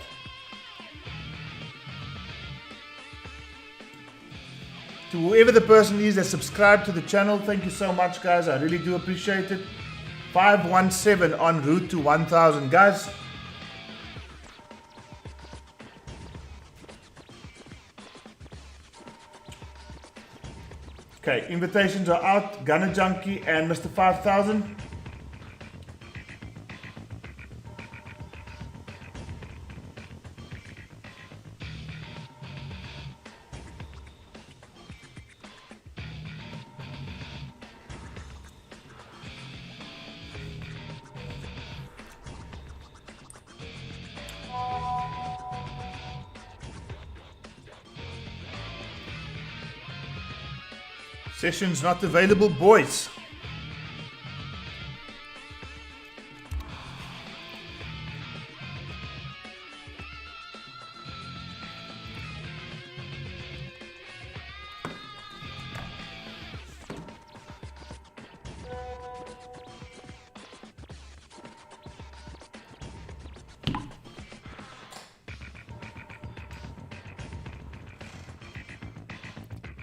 To whoever the person is that subscribed to the channel, thank you so much, guys. I really do appreciate it. 517 en route to 1000, guys. Okay, invitations are out. GunnerJunky and Mr. 5000. Sessions not available, boys.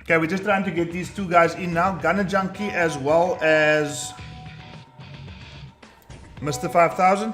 Okay, we're just trying to get these two guys in now. GunnerJunky as well as Mr. 5000.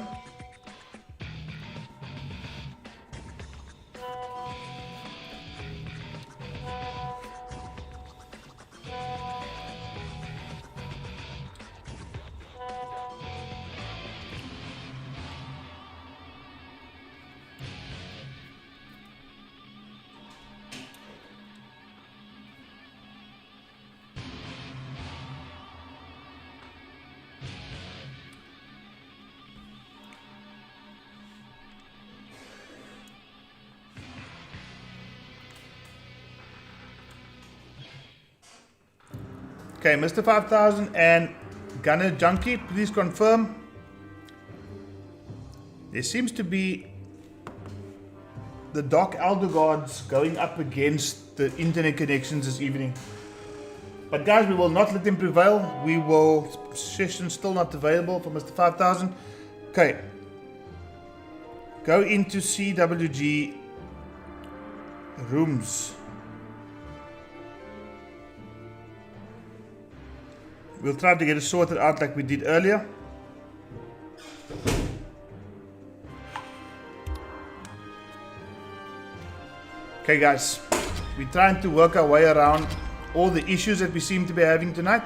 Okay, Mr. 5000 and GunnerJunky, please confirm. There seems to be the Doc Elder Gods going up against the internet connections this evening. But guys, we will not let them prevail. We will, session still not available for Mr. 5000. Okay. Go into CWG rooms. We'll try to get it sorted out like we did earlier. Okay guys, we're trying to work our way around all the issues that we seem to be having tonight.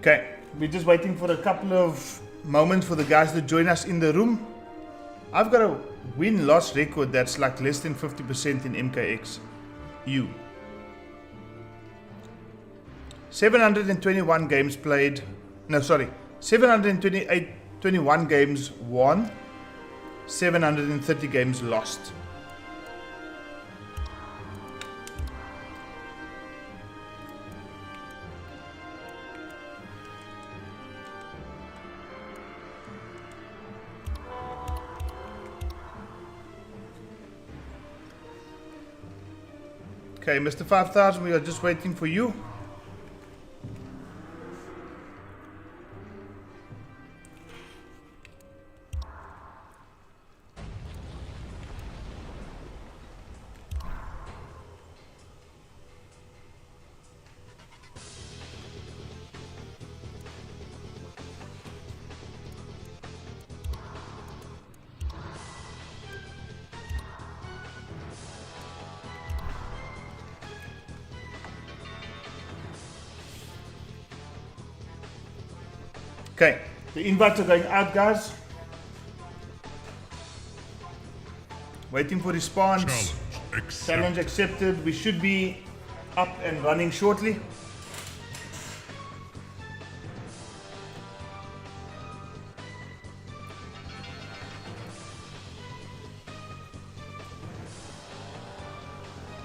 Okay, we're just waiting for a couple of moments for the guys to join us in the room. I've got a win-loss record that's like less than 50% in MKXL. 721 games played. No, sorry. 721 games won. 730 games lost. Okay, Mr. 5000, we are just waiting for you. Okay, the invites are going out, guys. Waiting for response. Challenge accepted. We should be up and running shortly.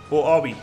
Or are we?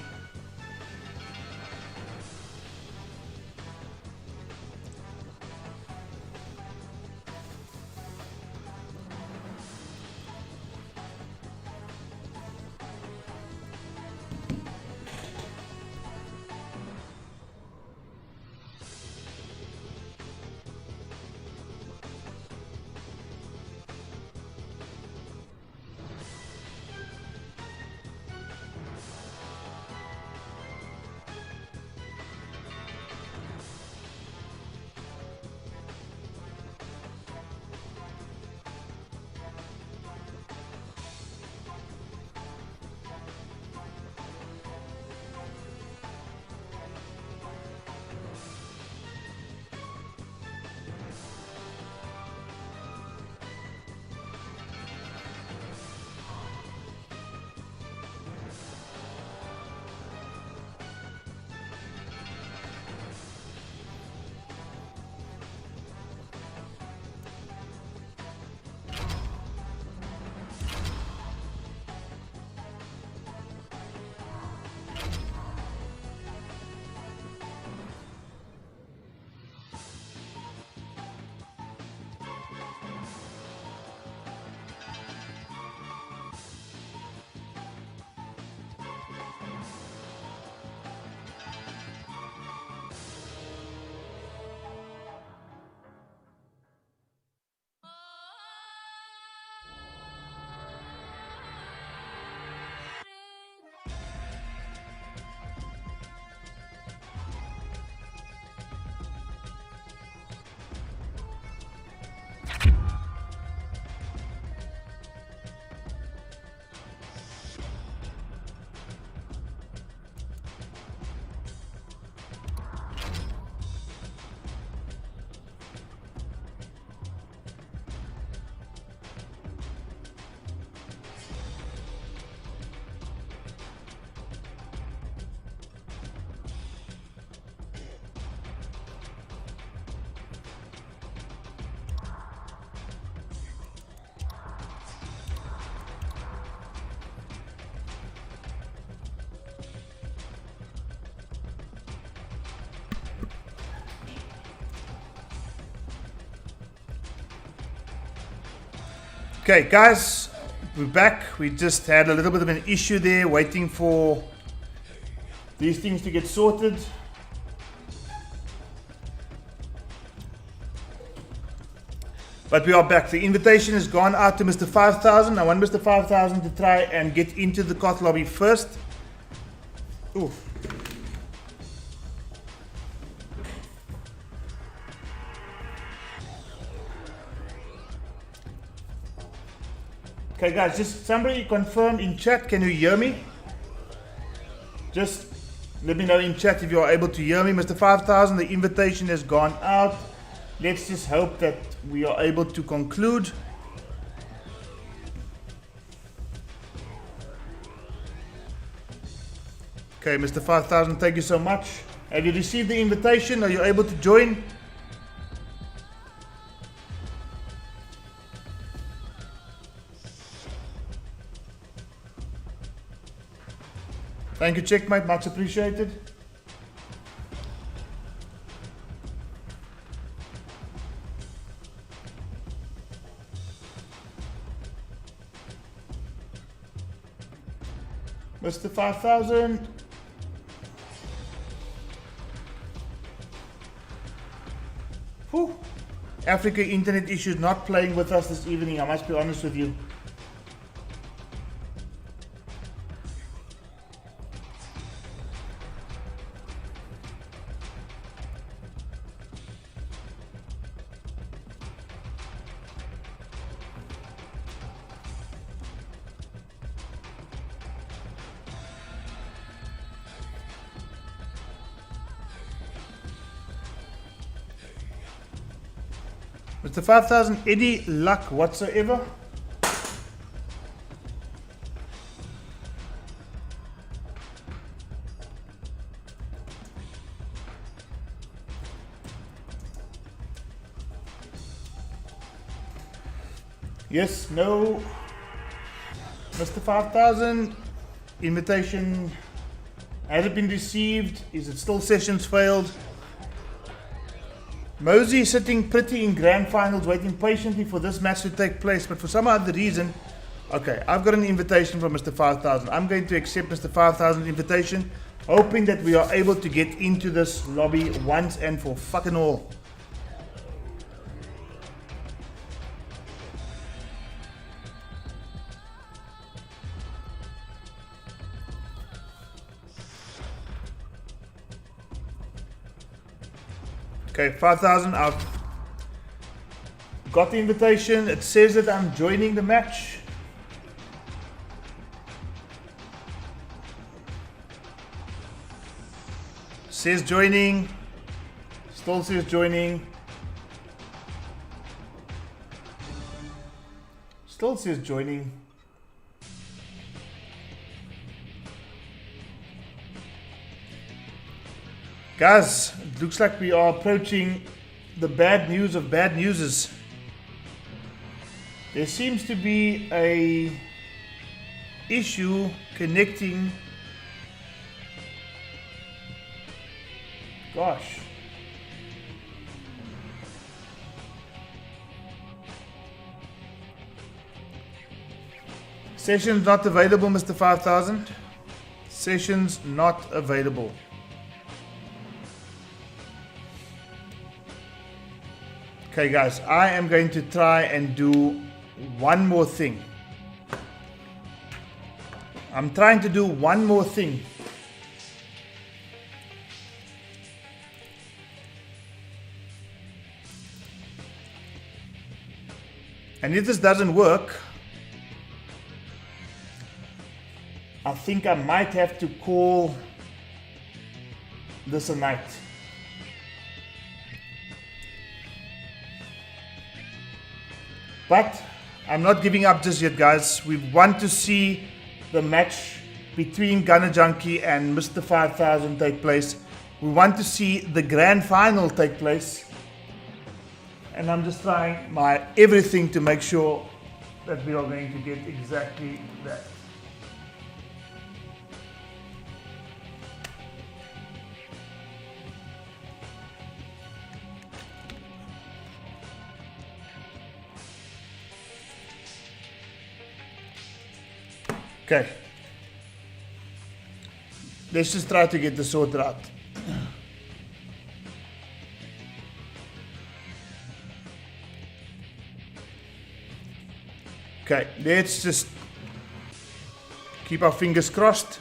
Okay, guys, we're back. We just had a little bit of an issue there, waiting for these things to get sorted. But we are back. The invitation has gone out to Mr. 5000. I want Mr. 5000 to try and get into the Koth lobby first. Oof. Okay, guys, just somebody confirm in chat. Can you hear me? Just Let me know in chat if you are able to hear me. Mr. 5000, the invitation has gone out. Let's just hope that we are able to conclude. Okay, Mr. 5000, thank you so much. Have you received the invitation? Are you able to join? Thank you, Checkmate. Much appreciated. Mr. 5000. Whew. Africa internet issues not playing with us this evening, I must be honest with you. Mr. 5000, any luck whatsoever? Yes, no. Mr. 5000, invitation has it been received? Is it still sessions failed? Mosey is sitting pretty in grand finals, waiting patiently for this match to take place, but for some other reason, okay, I've got an invitation from Mr. 5000. I'm going to accept Mr. 5000's invitation, hoping that we are able to get into this lobby once and for fucking all. Okay, 5000, I've got the invitation. It says that I'm joining the match. Says joining. Still says joining. Still says joining. Guys, it looks like we are approaching the bad news of bad newses. There seems to be a issue connecting. Gosh. Sessions not available, Mr. 5000. Sessions not available. Okay guys, I am going to try and do one more thing. I'm trying to do one more thing. And if this doesn't work, I think I might have to call this a night. But I'm not giving up just yet, guys. We want to see the match between GunnerJunky and Mr. 5000 take place. We want to see the grand final take place. And I'm just trying my everything to make sure that we are going to get exactly that. Okay, let's just try to get this sorted out. Okay, let's just keep our fingers crossed.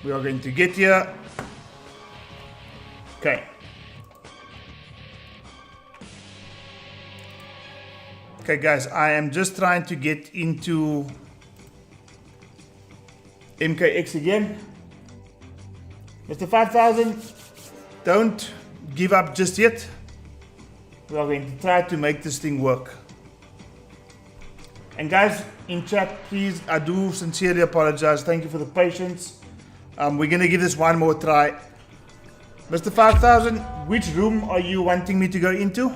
We are going to get here. Okay. Okay guys, I am just trying to get into MKX again. Mr. 5000, don't give up just yet. We are going to try to make this thing work. And guys, in chat, please, I do sincerely apologize. Thank you for the patience. We're going to give this one more try. Mr. 5000, which room are you wanting me to go into?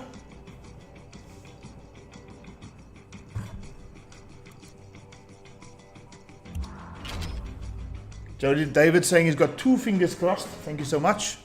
Jody David saying he's got 2 fingers crossed. Thank you so much.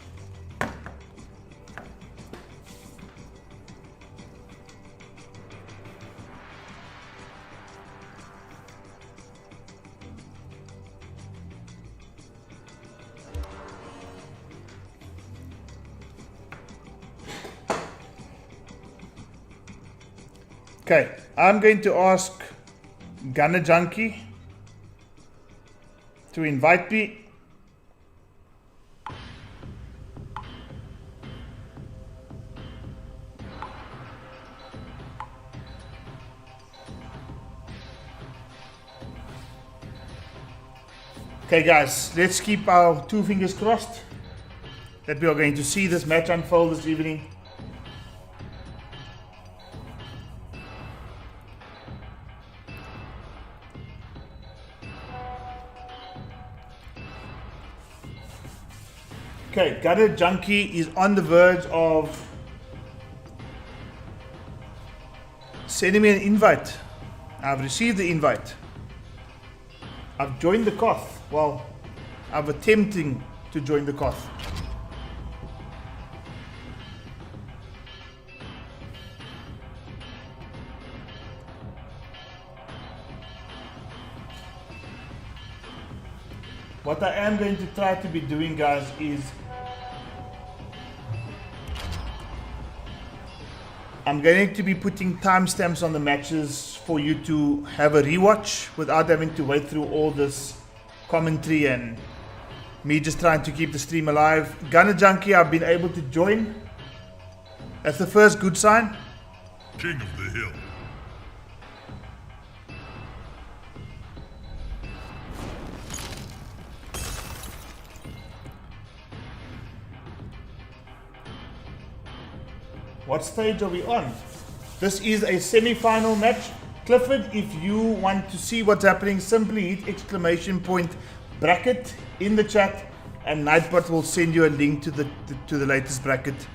Okay, I'm going to ask GunnerJunky to invite me. Okay guys, let's keep our 2 fingers crossed that we are going to see this match unfold this evening. Okay, GunnerJunky is on the verge of sending me an invite. I've received the invite. I've joined the Koth. Well, I'm attempting to join the Koth. What I am going to try to be doing, guys, is I'm going to be putting timestamps on the matches for you to have a rewatch without having to wait through all this commentary and me just trying to keep the stream alive. GunnerJunky, I've been able to join. That's the first good sign. King of the hill. What stage are we on? This is a semi-final match. Clifford, if you want to see what's happening, simply hit ! Bracket in the chat and Nightbot will send you a link to the latest bracket.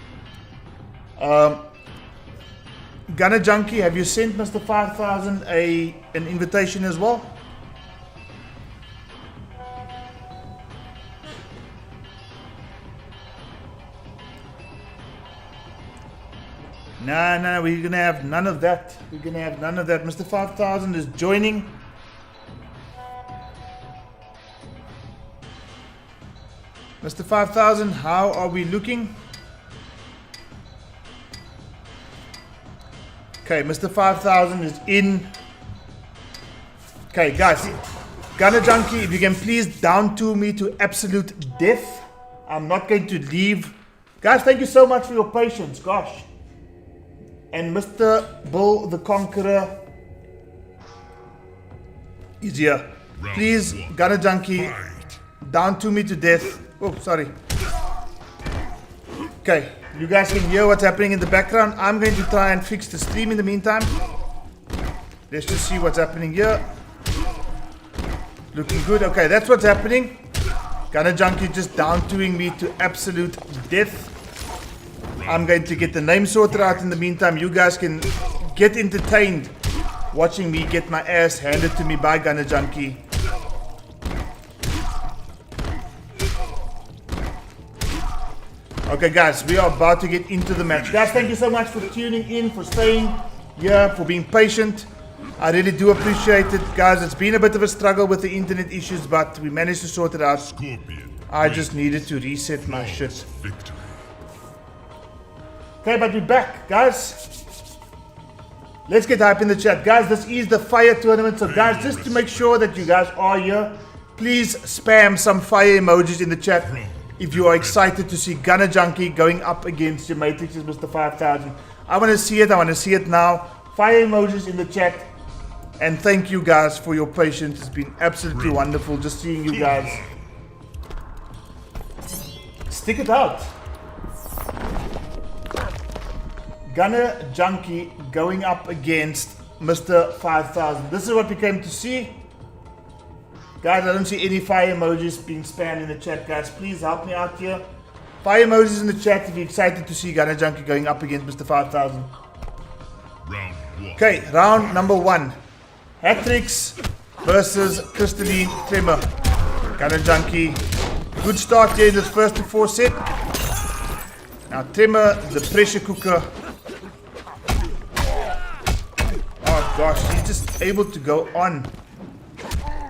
GunnerJunky, have you sent Mr. 5000 an invitation as well? No, we're gonna have none of that. We're gonna have none of that. Mr. 5000 is joining. Mr. 5000, how are we looking? Okay, Mr. 5000 is in. Okay, guys, GunnerJunky, if you can please down to me to absolute death. I'm not going to leave. Guys, thank you so much for your patience. Gosh. And Mr. Bull the Conqueror is here. Please, GunnerJunky, down to me to death. Oh, sorry. Okay, you guys can hear what's happening in the background. I'm going to try and fix the stream in the meantime. Let's just see what's happening here. Looking good. Okay, that's what's happening. GunnerJunky just down toing me to absolute death. I'm going to get the name sorted out in the meantime. You guys can get entertained watching me get my ass handed to me by GunnerJunky. Okay guys, we are about to get into the match. Guys, thank you so much for tuning in, for staying here, for being patient. I really do appreciate it. Guys, it's been a bit of a struggle with the internet issues, but we managed to sort it out. I just needed to reset my shit. Okay, but we're back, guys. Let's get hype in the chat. Guys, this is the fire tournament. So guys, just to make sure that you guys are here, please spam some fire emojis in the chat if you are excited to see GunnerJunky going up against your Matrix's Mr. 5000. I want to see it. I want to see it now. Fire emojis in the chat. And thank you guys for your patience. It's been absolutely wonderful just seeing you guys. Stick it out. GunnerJunky going up against Mr. 5000. This is what we came to see. Guys, I don't see any fire emojis being spammed in the chat, guys. Please help me out here. Fire emojis in the chat if you're excited to see GunnerJunky going up against Mr. 5000. Round 1. Okay, round number 1. Hatrix versus Crystalline Tremor. GunnerJunky. Good start here in this first to 4 set. Now Tremor, the pressure cooker. Oh gosh, he's just able to go on.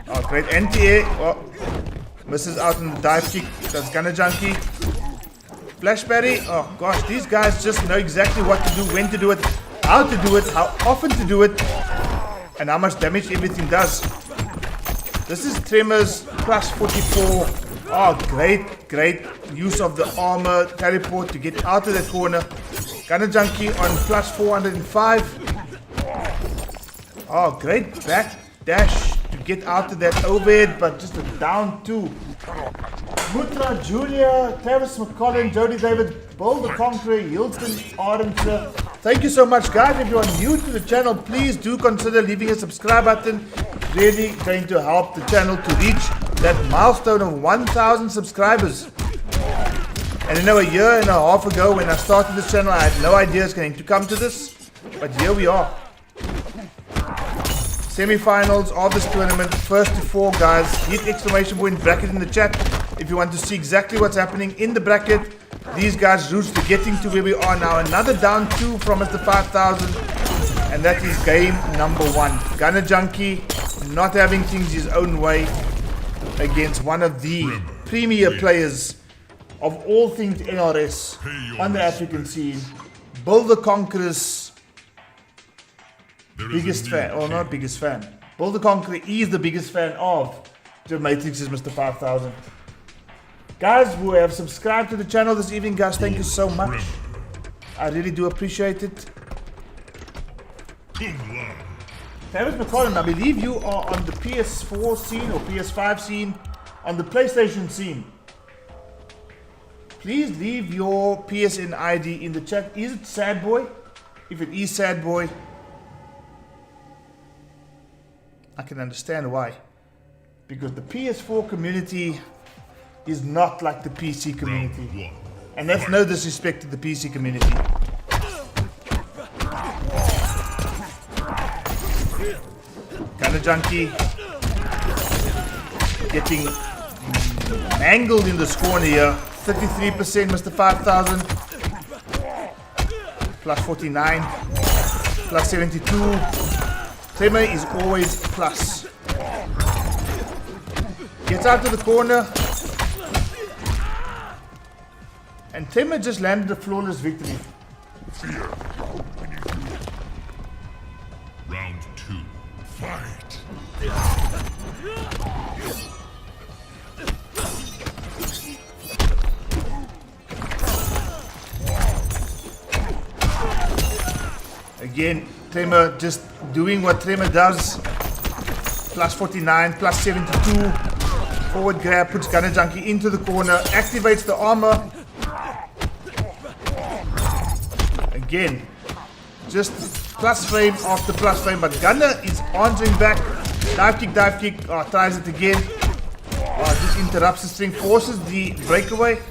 Oh, great anti-air. Oh, misses out on the dive kick. That's GunnerJunky. Flash parry. Oh gosh, these guys just know exactly what to do, when to do it, how to do it, how often to do it, and how much damage everything does. This is Tremor's plus 44. Oh, great use of the armor teleport to get out of that corner. GunnerJunky on plus 405. Oh, great back dash to get out of that overhead, but just a down 2. Mutra, Julia, Travis McCollin, Jody David, Bull the Conqueror, Hilton, Orange. Thank you so much, guys. If you are new to the channel, please do consider leaving a subscribe button. Really going to help the channel to reach that milestone of 1,000 subscribers. And you know, a year and a half ago when I started this channel, I had no idea it's going to come to this. But here we are. Semi-finals of this tournament, first to 4 guys. Hit exclamation point bracket in the chat if you want to see exactly what's happening in the bracket. These guys' routes to getting to where we are now. Another down 2 from Mr. 5000, and that is game number 1. GunnerJunky not having things his own way against one of the premier players of all things NRS on the African scene. Bull the Conqueror's biggest fan, or not biggest fan. Bull the Conqueror is the biggest fan of the Matrix is Mr. 5000. Guys who have subscribed to the channel this evening, guys, thank you so much. I really do appreciate it. Travis McCollin, I believe you are on the PS4 scene or PS5 scene, on the PlayStation scene. Please leave your PSN ID in the chat. Is it Sad Boy? If it is Sad Boy, I can understand why. Because the PS4 community is not like the PC community. And that's no disrespect to the PC community. GunnerJunky getting mangled in this corner here. 33% Mr. 5000. Plus 49. Plus 72. Tremor is always plus. Gets out to the corner. And Tremor just landed a flawless victory. Round 2. Fight. Again, Tremor just doing what Tremor does. Plus 49, plus 72. Forward grab, puts GunnerJunky into the corner, activates the armor. Again, just plus frame after plus frame, but Gunner is answering back. Dive kick, tries it again. Just interrupts the string, forces the breakaway.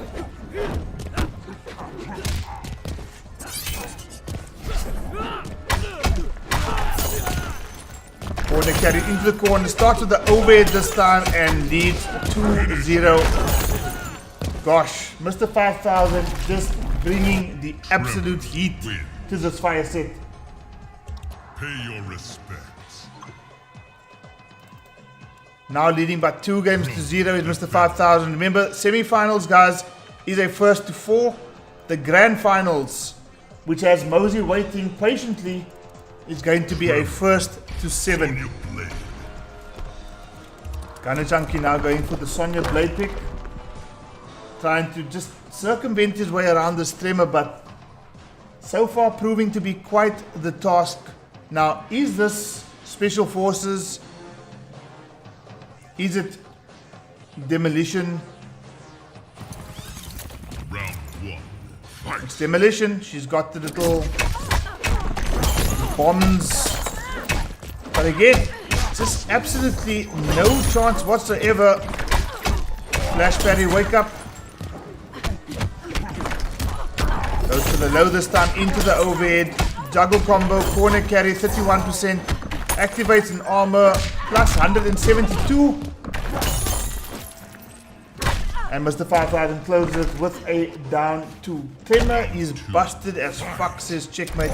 Corner carried into the corner, starts with the overhead this time and leads 2-0. Gosh, Mr. 5000 just bringing the absolute heat to this fire set. Pay your respects. Now leading by 2 games to 0 is Mr. 5000. Remember, semi-finals, guys, is a first to 4. The grand finals, which has Mosey waiting patiently, is going to be a first to 7. GunnerJunky now going for the Sonya Blade pick. Trying to just circumvent his way around this Tremor, but so far proving to be quite the task. Now, is this Special Forces? Is it Demolition? It's demolition. She's got the little bombs. But again, just absolutely no chance whatsoever. Flash parry, wake up. Goes to the low this time, into the overhead. Juggle combo, corner carry, 31%. Activates an armor, plus 172. And Mr. 5000 closes it with a down 2. Tremor is busted as fuck, says checkmate.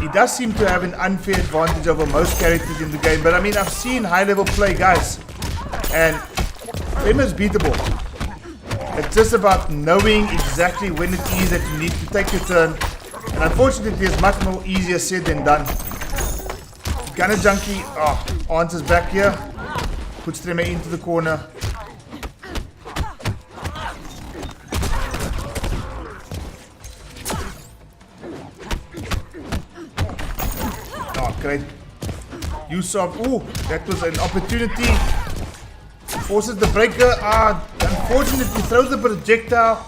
He does seem to have an unfair advantage over most characters in the game. But I mean, I've seen high level play, guys. And Tremor is beatable. It's just about knowing exactly when it is that you need to take your turn. And unfortunately, it's much more easier said than done. GunnerJunky answers back here. Puts Tremor into the corner. Oh, great. Use of, ooh, that was an opportunity. Forces the breaker. Unfortunately throws the projectile.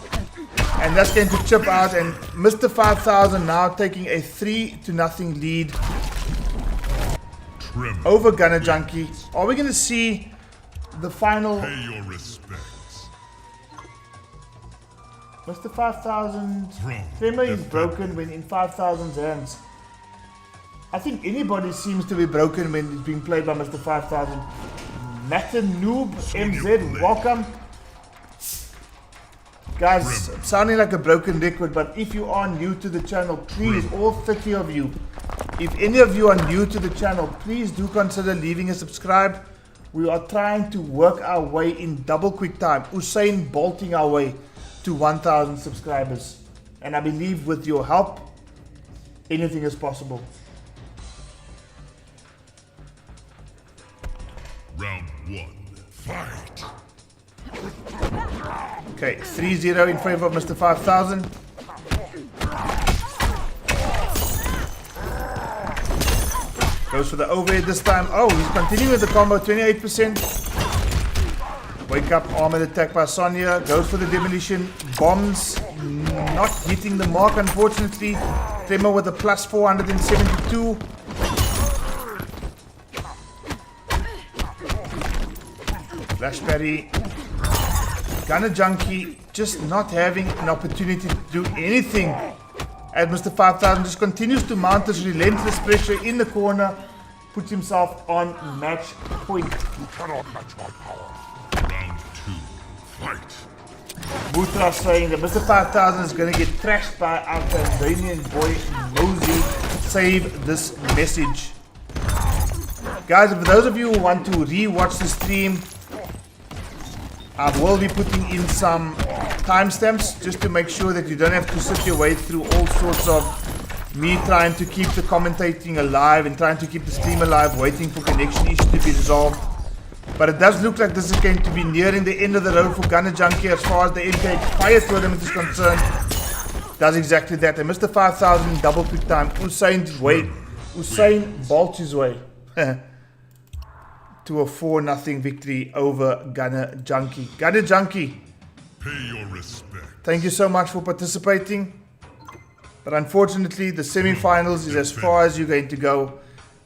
And that's going to chip out. And Mr. 5000 now taking a 3-0 lead over GunnerJunky. Are we going to see the final? Pay your respects. Mr. 5000. Tremor is broken when in 5000's hands. I think anybody seems to be broken when it's being played by Mr. 5000. Matin Noob MZ, welcome. Guys, it's sounding like a broken record, but if you are new to the channel, please, all 30 of you, if any of you are new to the channel, please do consider leaving a subscribe. We are trying to work our way in double quick time. Usain bolting our way to 1,000 subscribers. And I believe with your help, anything is possible. Round 1. Fight. Okay, 3-0 in favor of Mr. 5000. Goes for the overhead this time. Oh, he's continuing with the combo, 28%. Wake up, armored attack by Sonya. Goes for the demolition. Bombs, not hitting the mark, unfortunately. Tremor with a plus 472. Flash parry. GunnerJunky just not having an opportunity to do anything. As Mr. 5000 just continues to mount this relentless pressure in the corner, puts himself on match point. You cannot match my power. Round 2. Fight. Butra saying that Mr. 5000 is going to get trashed by our Tanzanian boy Mosey. Save this message. Guys, for those of you who want to re-watch the stream, I will be putting in some timestamps just to make sure that you don't have to sit your way through all sorts of me trying to keep the commentating alive and trying to keep the stream alive, waiting for connection issues to be resolved. But it does look like this is going to be nearing the end of the road for GunnerJunky as far as the MKXL tournament is concerned. Does exactly that. And Mr. 5000 in double quick time. Usain bolts his way to a 4-0 victory over GunnerJunky. GunnerJunky, Pay your respect. thank you so much for participating. But unfortunately, the semi-finals is as far as you're going to go.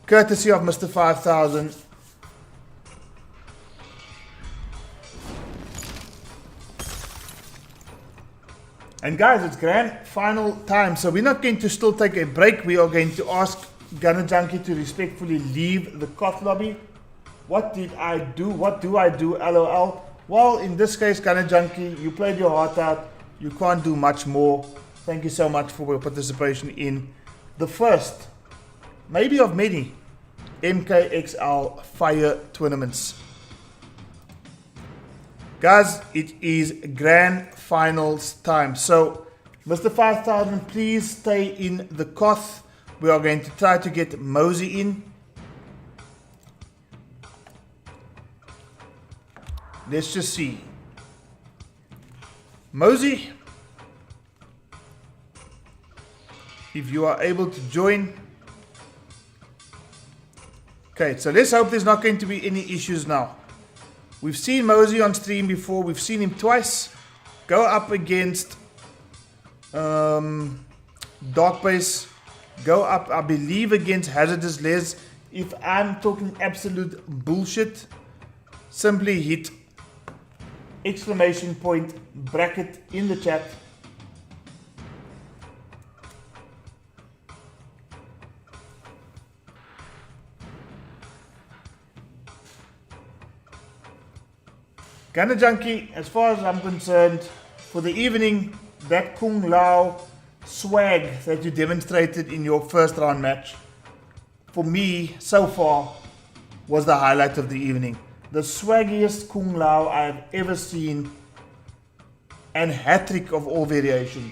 Courtesy of Mr. 5000. And guys, it's grand final time. So we're not going to still take a break. We are going to ask GunnerJunky to respectfully leave the COT lobby. What did I do? What do I do? LOL. Well, in this case, GunnerJunky, you played your heart out. You can't do much more. Thank you so much for your participation in the first, maybe of many, MKXL Fire tournaments. Guys, it is grand finals time. So, Mr. 5000, please stay in the COT. We are going to try to get Mosey in. Let's just see. Mosey, if you are able to join. Okay, so let's hope there's not going to be any issues now. We've seen Mosey on stream before. We've seen him twice. go up against Dark Base, go up, I believe, against HazarduzLez. If I'm talking absolute bullshit, simply hit exclamation point bracket in the chat. GunnerJunky, as far as I'm concerned, for the evening, that Kung Lao swag that you demonstrated in your first round match, for me, so far, was the highlight of the evening. The swaggiest Kung Lao I have ever seen, and hat-trick of all variation.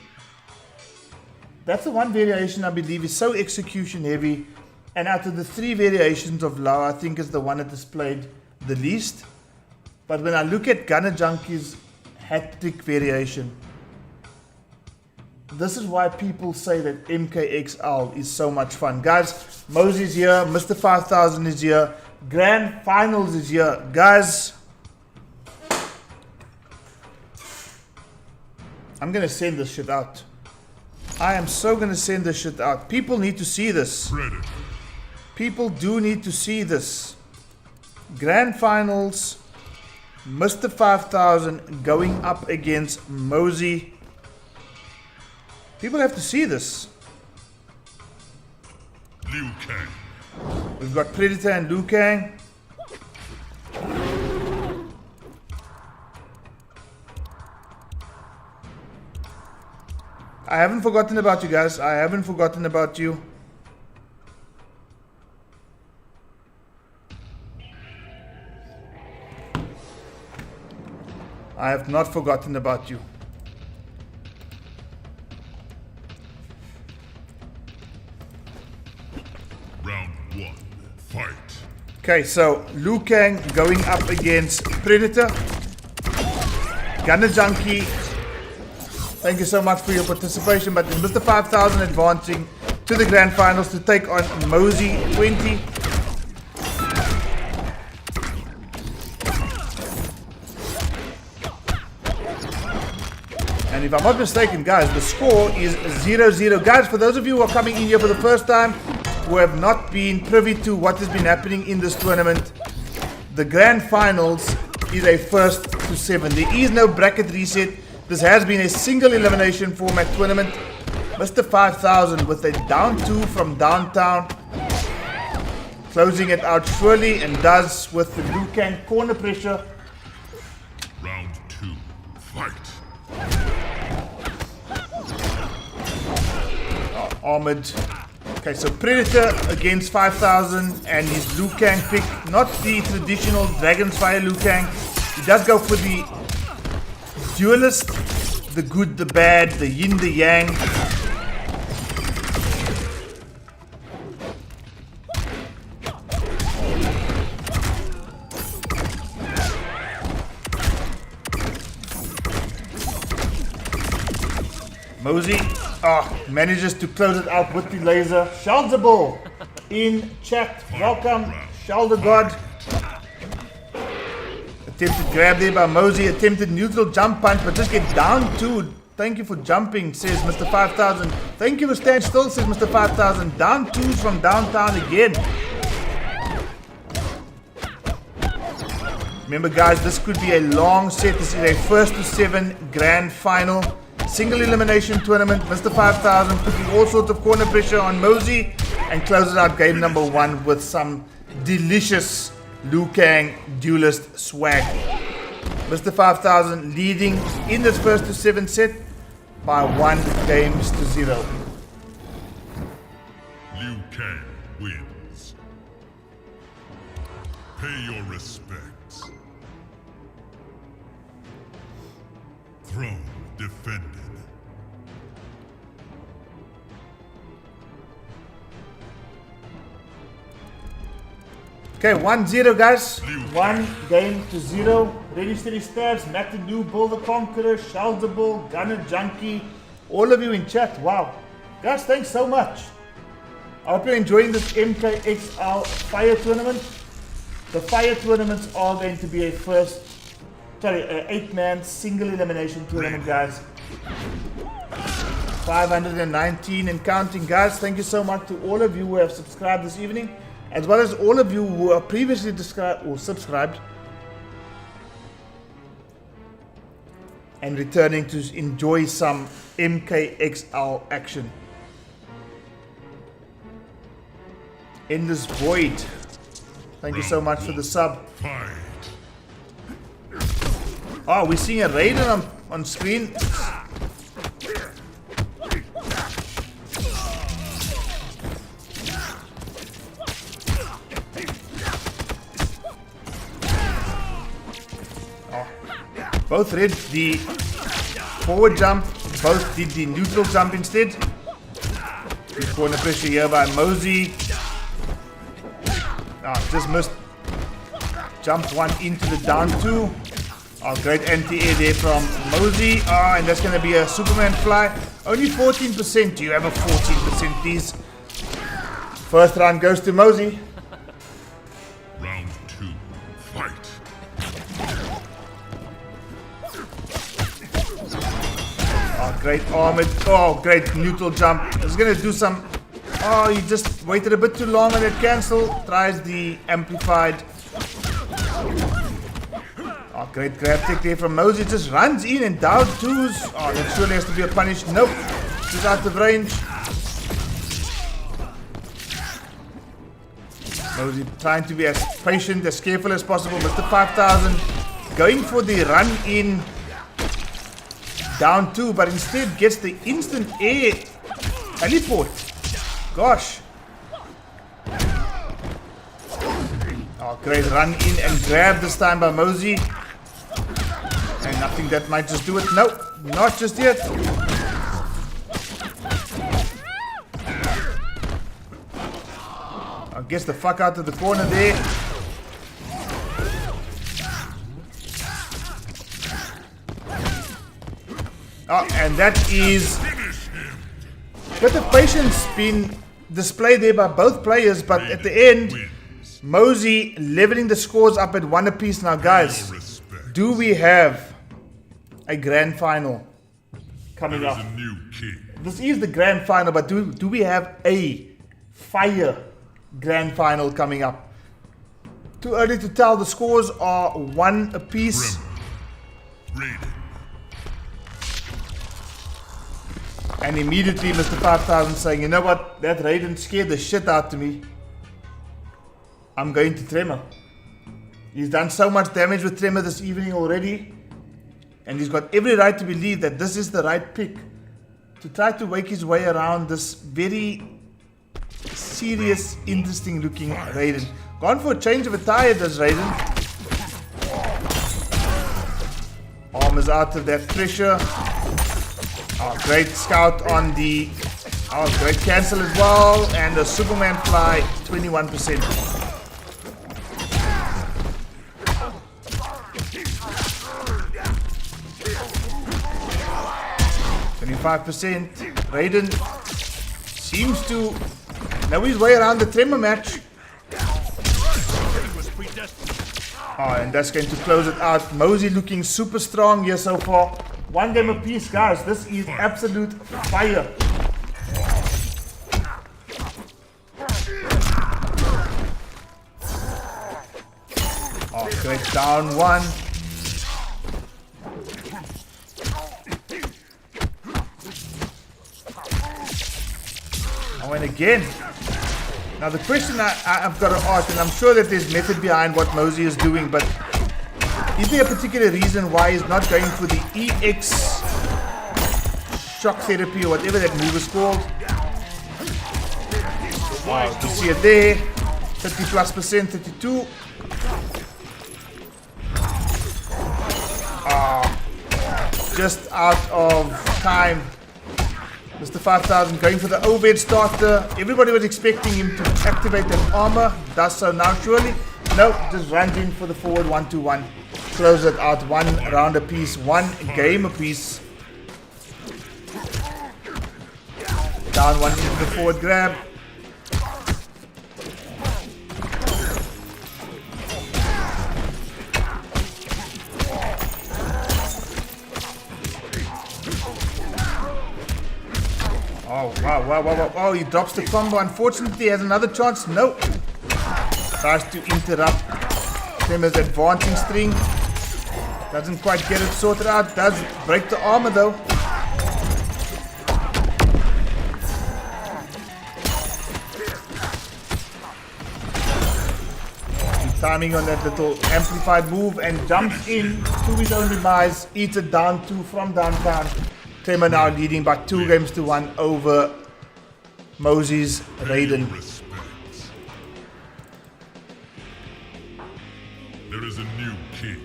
That's the one variation I believe is so execution heavy, and out of the 3 variations of Lao, I think is the one that displayed the least. But when I look at GunnerJunky's hat-trick variation, this is why people say that MKXL is so much fun. Guys, Mosey's here, Mr. 5000 is here, Grand Finals is here. Guys, I'm gonna send this shit out. I am so gonna send this shit out. People need to see this. People do need to see this. Grand Finals, Mr. 5000 going up against Mosey. People have to see this. Liu Kang. We've got Predator and Liu Kang. I haven't forgotten about you guys. I haven't forgotten about you. I have not forgotten about you. Round 1. Fight. Okay, so Liu Kang going up against Predator. GunnerJunky, thank you so much for your participation. But Mr. 5000 advancing to the Grand Finals to take on Mosey 20. And if I'm not mistaken, guys, the score is 0-0. Guys, for those of you who are coming in here for the first time, who have not been privy to what has been happening in this tournament, the Grand Finals is a first to 7. There is no bracket reset. This has been a single elimination format tournament. Mr. 5000 with a down 2 from downtown, closing it out surely, and does with the Liu Kang corner pressure. Round 2. Fight. Armored. Okay, so Predator against 5000 and his Liu Kang pick, not the traditional Dragon's Fire Liu Kang. He does go for the duelist, the good, the bad, the yin, the yang. Mosey manages to close it out with the laser. Shaldable in chat. Welcome, Shalda God. Attempted grab there by Mosey. Attempted neutral jump punch, but just get down 2. Thank you for jumping, says Mr. 5000. Thank you for standing still, says Mr. 5000. Down 2s from downtown again. Remember, guys, this could be a long set. This is a first to 7 grand final. Single elimination tournament. Mr. 5000 putting all sorts of corner pressure on Mosey and closes out game number 1 with some delicious Liu Kang duelist swag. Mr. 5000 leading in this first to 7 set by 1 games to 0. Liu Kang wins. Pay your respects. Throne defended. Okay, 1-0, guys. 1 game to 0. Ready, steady, stabs. Matt the New, Bull the Conqueror, Shaldable, GunnerJunky, all of you in chat. Wow. Guys, thanks so much. I hope you're enjoying this MKXL Fire Tournament. The Fire Tournaments are going to be a first Sorry, 8-man single elimination tournament, guys. 519 and counting, guys. Thank you so much to all of you who have subscribed this evening, as well as all of you who are previously subscribed and returning to enjoy some MKXL action. Endless Void, thank you so much for the sub. Oh, we're seeing a Raiden on screen. Both did the forward jump, both did the neutral jump instead. Good corner pressure here by Mosey. Just missed. Jumped one into the down two. Great anti-air there from Mosey. And that's going to be a Superman fly. Only 14%. Do you have a 14%, please? First round goes to Mosey. Round 2, fight. Great armored. Oh, great neutral jump. It's going to do some. Oh, he just waited a bit too long on that cancel. Tries the amplified. Oh, great grab kick there from Mosey. Just runs in and down twos. Oh, that surely has to be a punish. Nope. Just out of range. Mosey trying to be as patient, as careful as possible. Mr. 5000 going for the run in. Down two, but instead gets the instant air teleport. Gosh. Oh, great run in and grab this time by Mosey. And nothing that might just do it. Nope, not just yet. I guess the fuck out of the corner there. Oh, and that is a bit of patience being displayed there by both players, but at the end, Mosey leveling the scores up at 1 apiece. Now, guys, do we have a grand final coming up? This is the grand final, but do we have a fire grand final coming up? Too early to tell. The scores are 1 apiece. And immediately Mr. 5000 saying, you know what, that Raiden scared the shit out of me. I'm going to Tremor. He's done so much damage with Tremor this evening already. And he's got every right to believe that this is the right pick to try to wake his way around this very serious, interesting looking Raiden. Gone for a change of attire, does Raiden. Arm is out of that pressure. Oh, great scout on the. Oh, great cancel as well. And a Superman fly, 21%. 25%. Raiden seems to know his way around the Tremor match. Oh, and that's going to close it out. Mosey looking super strong here so far. 1 game apiece, guys. This is absolute fire. Oh, great down one. Oh, and again. Now the question I've got to ask, and I'm sure that there's method behind what Mosey is doing, but is there a particular reason why he's not going for the EX shock therapy or whatever that move is called? Wow, you see it there. 30+%, 32. Just out of time. Mr. 5000 going for the overhead starter. Everybody was expecting him to activate that armor. Does so now, surely. No, just runs in for the forward 1-2-1. Close it out. 1 round apiece, 1 game apiece. Down one into the forward grab. Wow, he drops the combo. Unfortunately, he has another chance. No. Tries to interrupt Tremor's advancing string. Doesn't quite get it sorted out. Does break the armor though. He's timing on that little amplified move and jumps in to his own demise. Eats it down 2 from downtown. Tremor now leading by 2 games to 1 over Mosey's Raiden. There is a new king.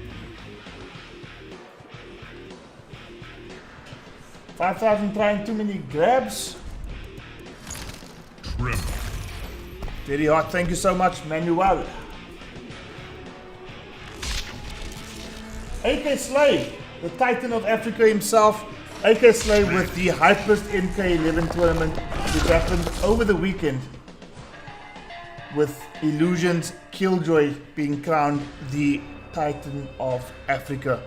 5,000 trying too many grabs. Tremor. Very hot. Thank you so much, Manuel. AK Slay, the Titan of Africa himself. AK Slay with the hypest MK11 tournament, which happened over the weekend, with Illusion's Killjoy being crowned the Titan of Africa,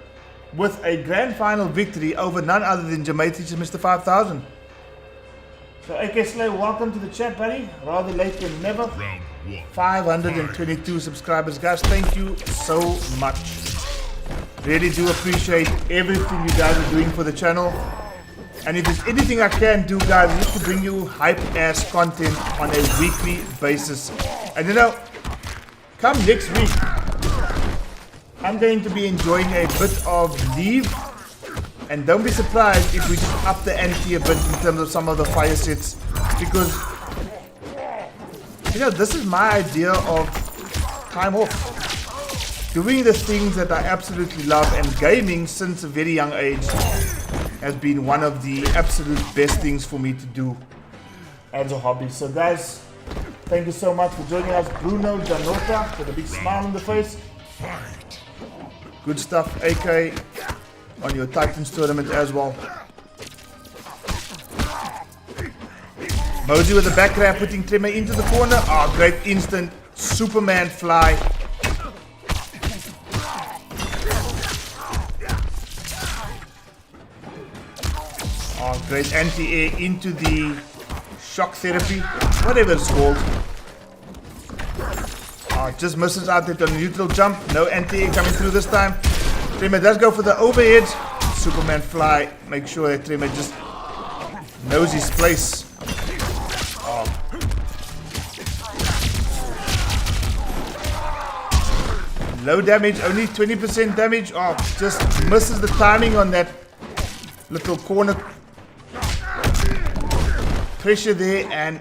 with a grand final victory over none other than Jamaica's Mr. 5000. So AK Slay, welcome to the chat, buddy. Rather late than never. Round 1. 522 subscribers, guys. Thank you so much. Really do appreciate everything you guys are doing for the channel. And if there's anything I can do, guys, I need to bring you hype-ass content on a weekly basis. And you know, come next week, I'm going to be enjoying a bit of leave. And don't be surprised if we just up the ante a bit in terms of some of the fire sets. Because, you know, this is my idea of time off. Doing the things that I absolutely love, and gaming since a very young age has been one of the absolute best things for me to do as a hobby. So guys, thank you so much for joining us. Bruno Janota with a big smile on the face. Good stuff, AK, on your Titans tournament as well. Mosey with the back grab, putting Tremor into the corner. Oh, great instant Superman fly. Oh, great anti-air into the shock therapy, whatever it's called. Oh, just misses out there on the neutral jump. No anti-air coming through this time. Tremor does go for the overhead. Superman fly. Make sure that Tremor just knows his place. Oh. Low damage, only 20% damage. Oh, just misses the timing on that little corner pressure there, and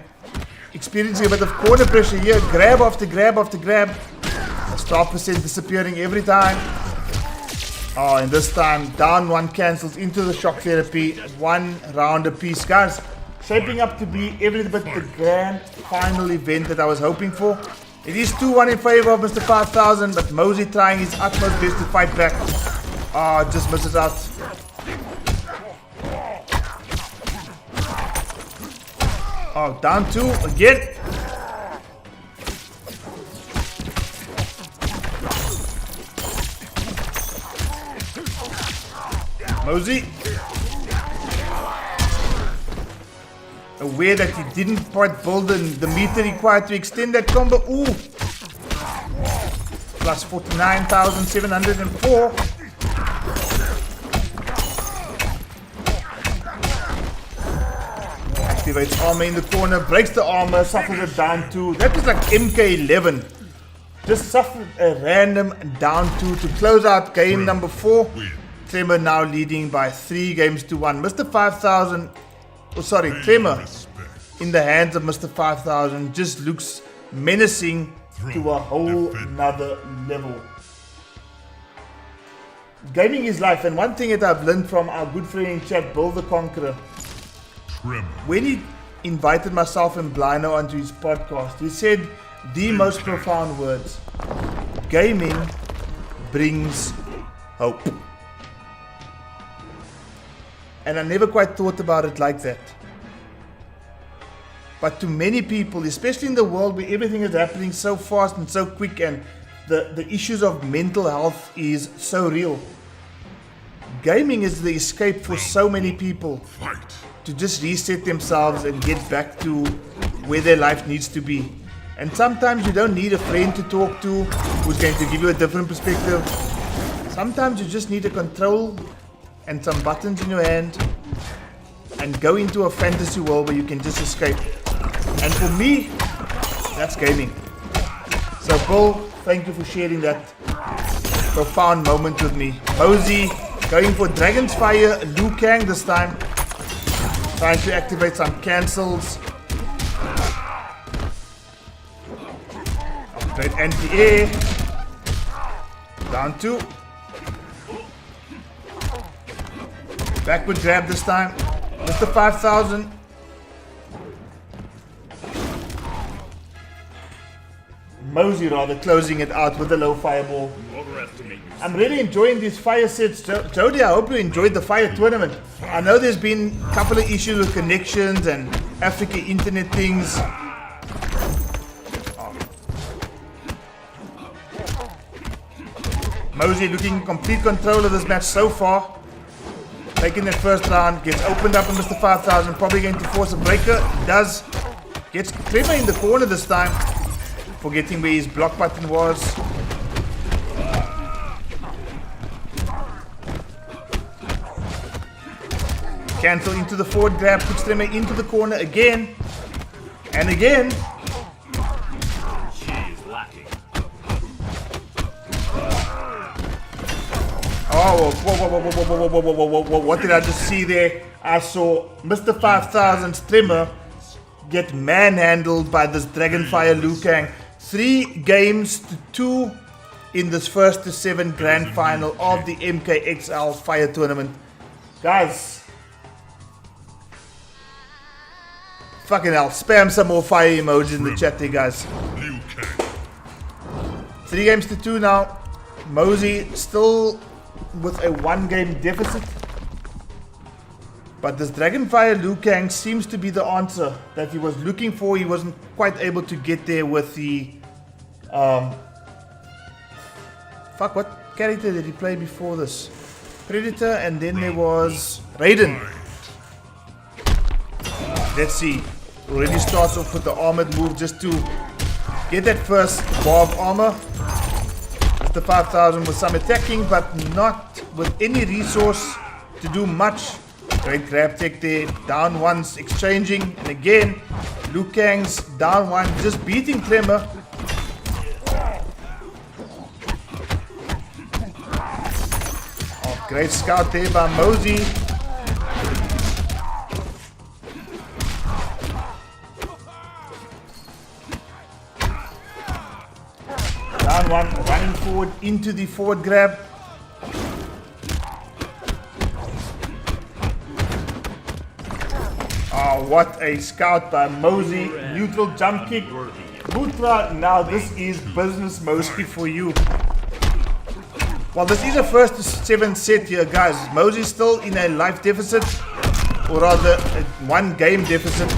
experiencing a bit of corner pressure here. Grab after grab after grab. That's 12% disappearing every time. Oh, and this time down 1 cancels into the shock therapy. 1 round apiece, guys. Shaping up to be every bit the grand final event that I was hoping for. It is 2-1 in favor of Mr. 5000, but Mosey trying his utmost best to fight back. Oh, just misses out. Oh, down 2 again. Mosey. Aware that he didn't quite build the meter required to extend that combo. Ooh. Plus 49,704. Activates armor in the corner, breaks the armor, suffers it down 2. That was like MK11. Just suffered a random down 2 to close out game number 4. Tremor now leading by 3 games to 1. Mr. 5000, oh sorry, Tremor in the hands of Mr. 5000 just looks menacing to a whole nother level. Gaming is life, and one thing that I've learned from our good friend in chat, Bill the Conqueror, when he invited myself and Blino onto his podcast, he said the most profound words: gaming brings hope. And I never quite thought about it like that. But to many people, especially in the world where everything is happening so fast and so quick, and the issues of mental health is so real, gaming is the escape for so many people Fight. to just reset themselves and get back to where their life needs to be. And sometimes you don't need a friend to talk to who's going to give you a different perspective. Sometimes you just need a control and some buttons in your hand and go into a fantasy world where you can just escape. And for me, that's gaming. So Bill, thank you for sharing that profound moment with me. Mosey going for Dragon's Fire, Liu Kang this time. Trying to activate some cancels. Great anti-air. Down 2. Backward grab this time. Mr. 5000. Mosey rather closing it out with a low fireball. I'm really enjoying these fire sets. Jody, I hope you enjoyed the fire tournament. I know there's been a couple of issues with connections and Africa internet things. Mosey looking in complete control of this match so far. Taking that first round, gets opened up on Mr. 5000, probably going to force a breaker. He does. Gets clever in the corner this time. Forgetting where his block button was. Cancel into the forward grab, puts Tremor into the corner again. And again. She is lacking. Oh, whoa, what did I just see there? I saw Mr. 5000's Tremor get manhandled by this Dragonfire Liu Kang. 3 games to 2 in this first to 7 grand final of the MKXL Fire Tournament. Guys, fucking hell, spam some more fire emojis in the chat there, guys. 3 games to 2 now. Mosey still with a 1-game deficit. But this Dragonfire Liu Kang seems to be the answer that he was looking for. He wasn't quite able to get there with the... what character did he play before this? Predator, and then there was Raiden. Let's see. Already starts off with the armored move just to get that first bar of armor. Mr. 5000 with some attacking, but not with any resource to do much. Great grab tech there, down once, exchanging, and again, Liu Kang's down 1, just beating Tremor. Oh, great scout there by Mosey. Down 1, running forward into the forward grab. Oh, what a scout by Mosey. Neutral jump kick. Mutra, now this is business mostly for you. Well, this is a first to 7 set here, guys. Mosey's still in a life deficit, or rather a 1-game deficit.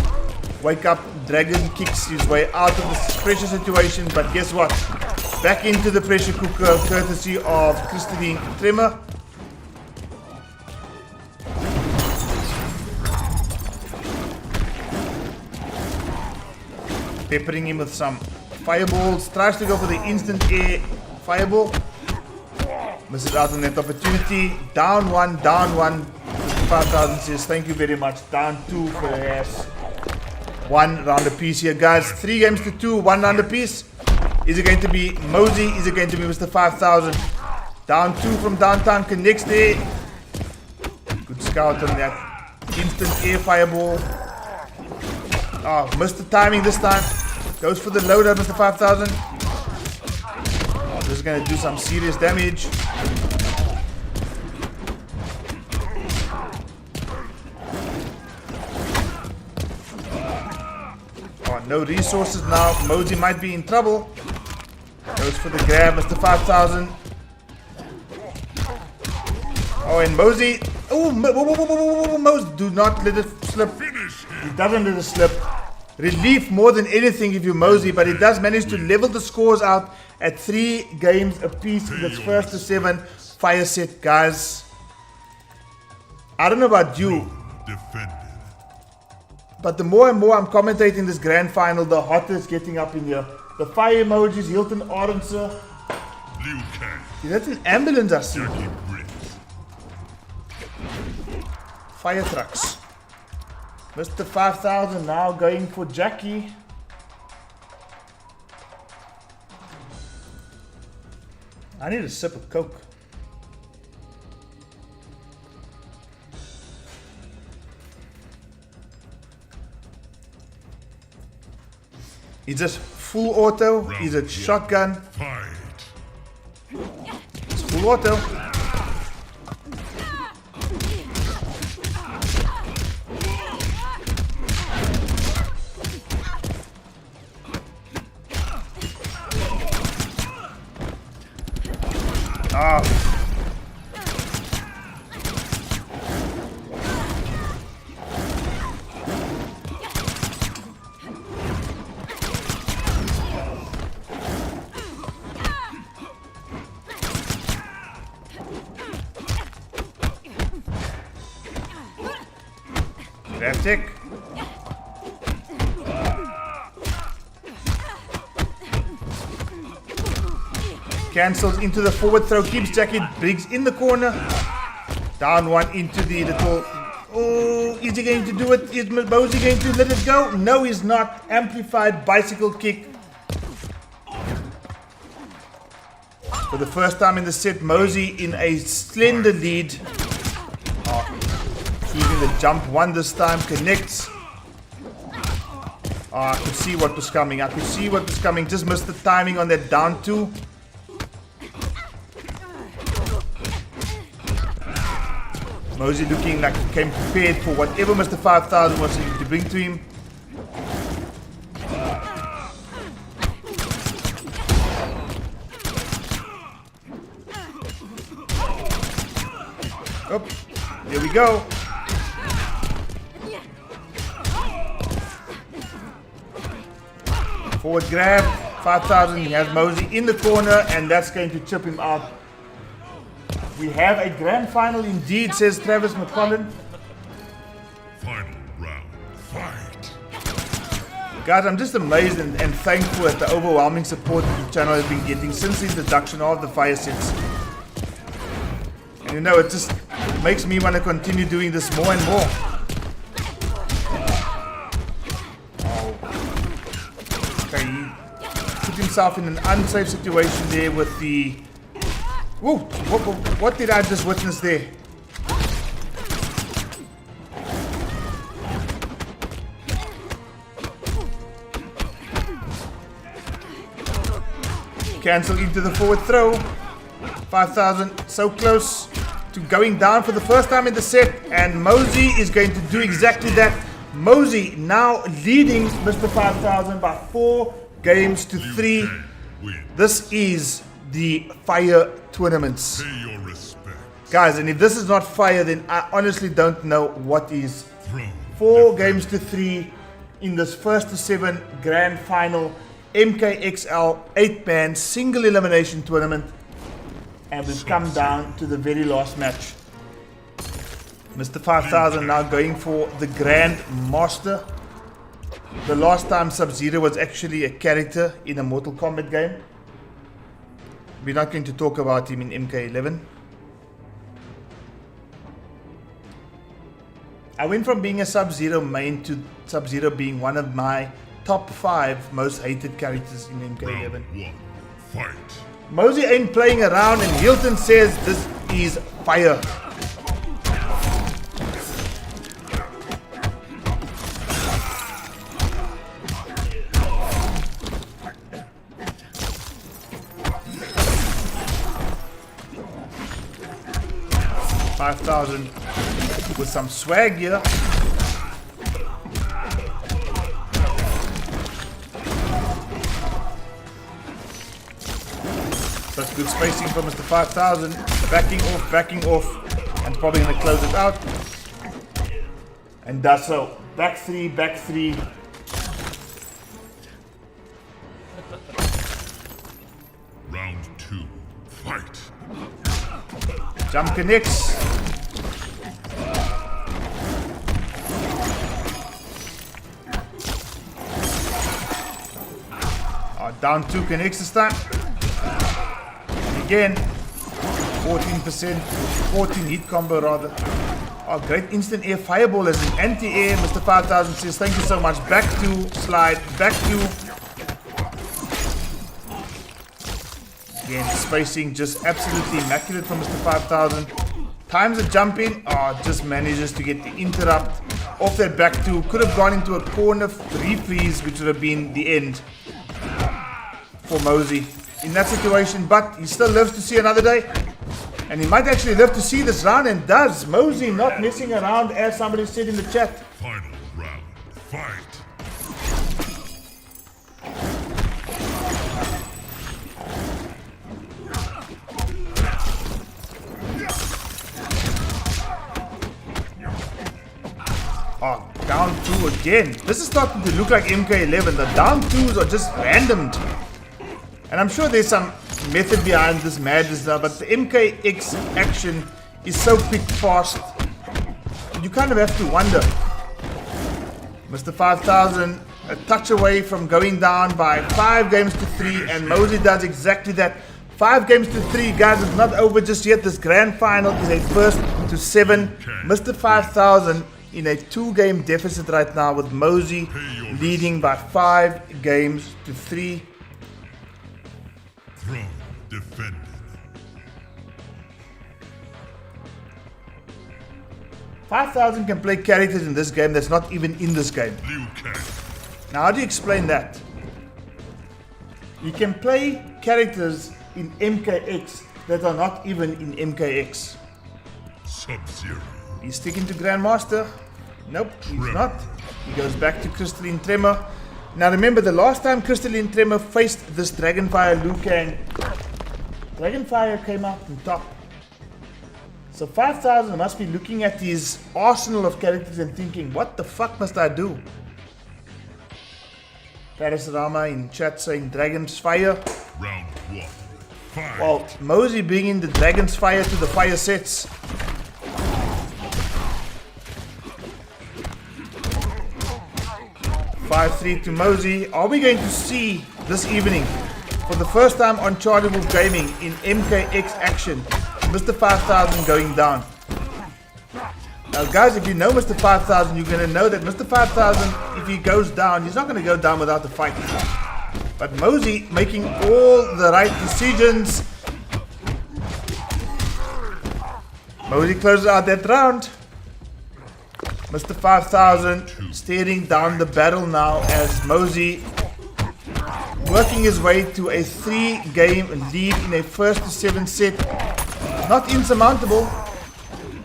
Wake up, Dragon kicks his way out of this pressure situation, but guess what? Back into the pressure cooker, courtesy of Crystalline Tremor. Peppering him with some fireballs. Tries to go for the instant air fireball. Misses out on that opportunity. Down 1, down 1. 5000 says thank you very much. Down 2 for the ass. 1 round apiece here, guys. 3 games to 2, 1 round apiece. Is it going to be Mosey? Is it going to be Mr. 5000? Down 2 from downtown. Connects there. Good scout on that instant air fireball. Oh, missed the timing this time. Goes for the loadout, Mr. 5000. Oh, this is going to do some serious damage. Oh, no resources now. Mosey might be in trouble. Goes for the grab, Mr. 5000. Oh, and Mosey. Oh, Mosey. Do not let it slip. He doesn't let it slip. Relief more than anything if you Mosey, but he does manage to level the scores out at 3 games apiece in this first to 7 fire set, guys. I don't know about you, Defended. but the more and more I'm commentating this grand final, the hotter it's getting up in here. The fire emojis, Hilton Orense. Liu Kang. That's an ambulance I see. Jackie Briggs. Fire trucks. Mr. 5000 now going for Jackie. I need a sip of Coke. Is this full auto? Is it shotgun? Fight. It's full auto. Left tick. Cancels into the forward throw, keeps Jackie Briggs in the corner. Down one into the little... Oh, is he going to do it? Is Mosey going to let it go? No, he's not. Amplified bicycle kick. For the first time in the set, Mosey in a slender lead. Even the jump one this time connects. I could see what was coming. I could see what was coming. Just missed the timing on that down two. Mosey looking like he came prepared for whatever Mr. 5000 was to bring to him. Oh, here we go. Forward grab, 5000, he has Mosey in the corner, and that's going to chip him out. We have a grand final indeed, says Travis McCollin. Final round. Fight. Guys, I'm just amazed and thankful at the overwhelming support that the channel has been getting since the introduction of the fire sets. And you know, it just makes me want to continue doing this more and more. Okay, he put himself in an unsafe situation there with the... Whoa, what did I just witness there? Cancel into the forward throw. 5000 so close to going down for the first time in the set, and Mosey is going to do exactly that. Mosey now leading Mr. 5000 by 4 games to 3. This is the fire tournaments. Pay your respect. Guys, and if this is not fire, then I honestly don't know what is. 4 games to 3 in this first to 7 grand final MKXL 8-man single elimination tournament. And we've come down to the very last match. Mr. 5000 now going for the Grand Master. The last time Sub-Zero was actually a character in a Mortal Kombat game. We're not going to talk about him in MK11. I went from being a Sub-Zero main to Sub-Zero being one of my top 5 most hated characters in MK11. Round 1. Fight. Mosey ain't playing around, and Hilton says this is fire. $5,000 with some swag here. That's good spacing from Mr. 5000. Backing off, and probably going to close it out. And does so. Back 3. Round 2. Fight. Jump connects. down 2 connects this time. And again, 14%, 14 hit combo rather. Oh, great instant air fireball as an anti-air. Mr. 5000 says, thank you so much. Back to slide, back to. Again, spacing just absolutely immaculate from Mr. 5000. Times the jump in, just manages to get the interrupt off that back two. Could have gone into a corner refreeze, which would have been the end for Mosey in that situation. But he still lives to see another day. And he might actually live to see this round, and does. Mosey not messing around, as somebody said in the chat. Final round. Fight. Oh, down 2 again. This is starting to look like MK11. The down 2s are just randomed. And I'm sure there's some method behind this madness now, but the MKX action is so quick, fast. You kind of have to wonder. Mr. 5000 a touch away from going down by 5 games to 3, and Mosey does exactly that. 5 games to 3, guys. It's not over just yet. This grand final is a first to 7. Mr. 5000 in a 2-game deficit right now, with Mosey leading by 5 games to 3. Throne defended. $5,000 can play characters in this game that's not even in this game. Now, how do you explain that? You can play characters in MKX that are not even in MKX. Sub-Zero. He's sticking to Grandmaster. Nope, he's not. He goes back to Crystalline Tremor. Now remember, the last time Crystalline Tremor faced this Dragonfire Liu Kang, Dragonfire came out on top. So 5000 must be looking at his arsenal of characters and thinking, what the fuck must I do? Parasumara in chat saying Dragon's Fire. Round 1. Fight. Well, Mosey bringing the Dragon's Fire to the fire sets. $5-3 to Mosey. Are we going to see this evening, for the first time on CharlieWolfGaming in MKX action, Mr. 5000 going down? Now guys, if you know Mr. 5000, you're going to know that Mr. 5000, if he goes down, he's not going to go down without a fight. But Mosey making all the right decisions. Mosey closes out that round. Mr. 5000 staring down the barrel now, as Mosey working his way to a 3-game lead in a first to 7 set. Not insurmountable,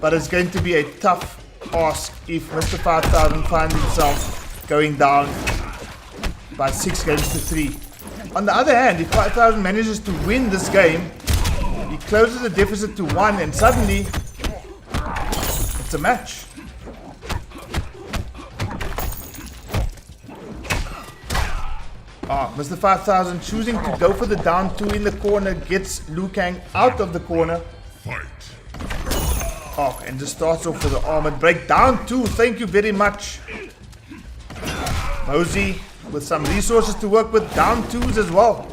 but it's going to be a tough ask if Mr. 5000 finds himself going down by 6 games to 3. On the other hand, if 5000 manages to win this game, he closes the deficit to 1, and suddenly it's a match. Mr. 5000 choosing to go for the down 2 in the corner, gets Liu Kang out of the corner. Fight. Oh, and just starts off with the armored break. Down 2, thank you very much. Mosey with some resources to work with, down 2s as well.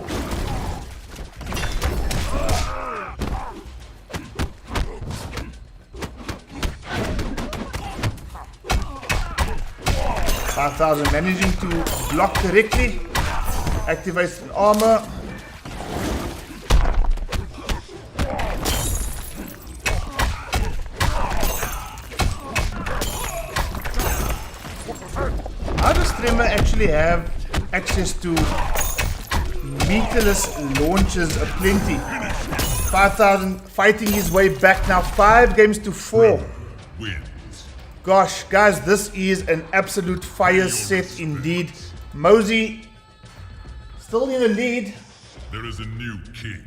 $5,000 managing to block correctly. Activates an armor. How does Tremor actually have access to meterless launches aplenty? 5000 fighting his way back now, 5 games to 4. Wins. Gosh, guys, this is an absolute fire set indeed. Mosey still in the lead. There is a new king.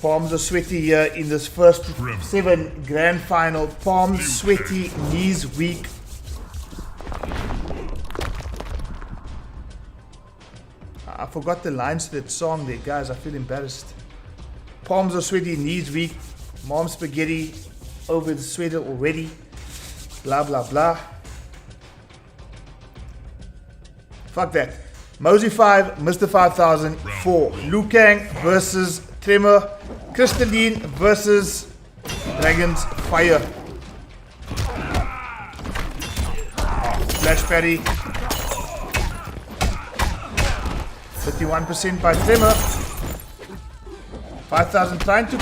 Palms are sweaty here in this first 7 grand final. Palms sweaty, knees weak. I forgot the lines to that song there, guys. I feel embarrassed. Palms are sweaty, knees weak. Mom spaghetti over the sweater already. Blah, blah, blah. Fuck that. Mosey 5, Mr. 5000 4. Liu Kang versus Tremor. Crystalline versus Dragon's Fire. Flash parry. 31% by Tremor. 5000 trying to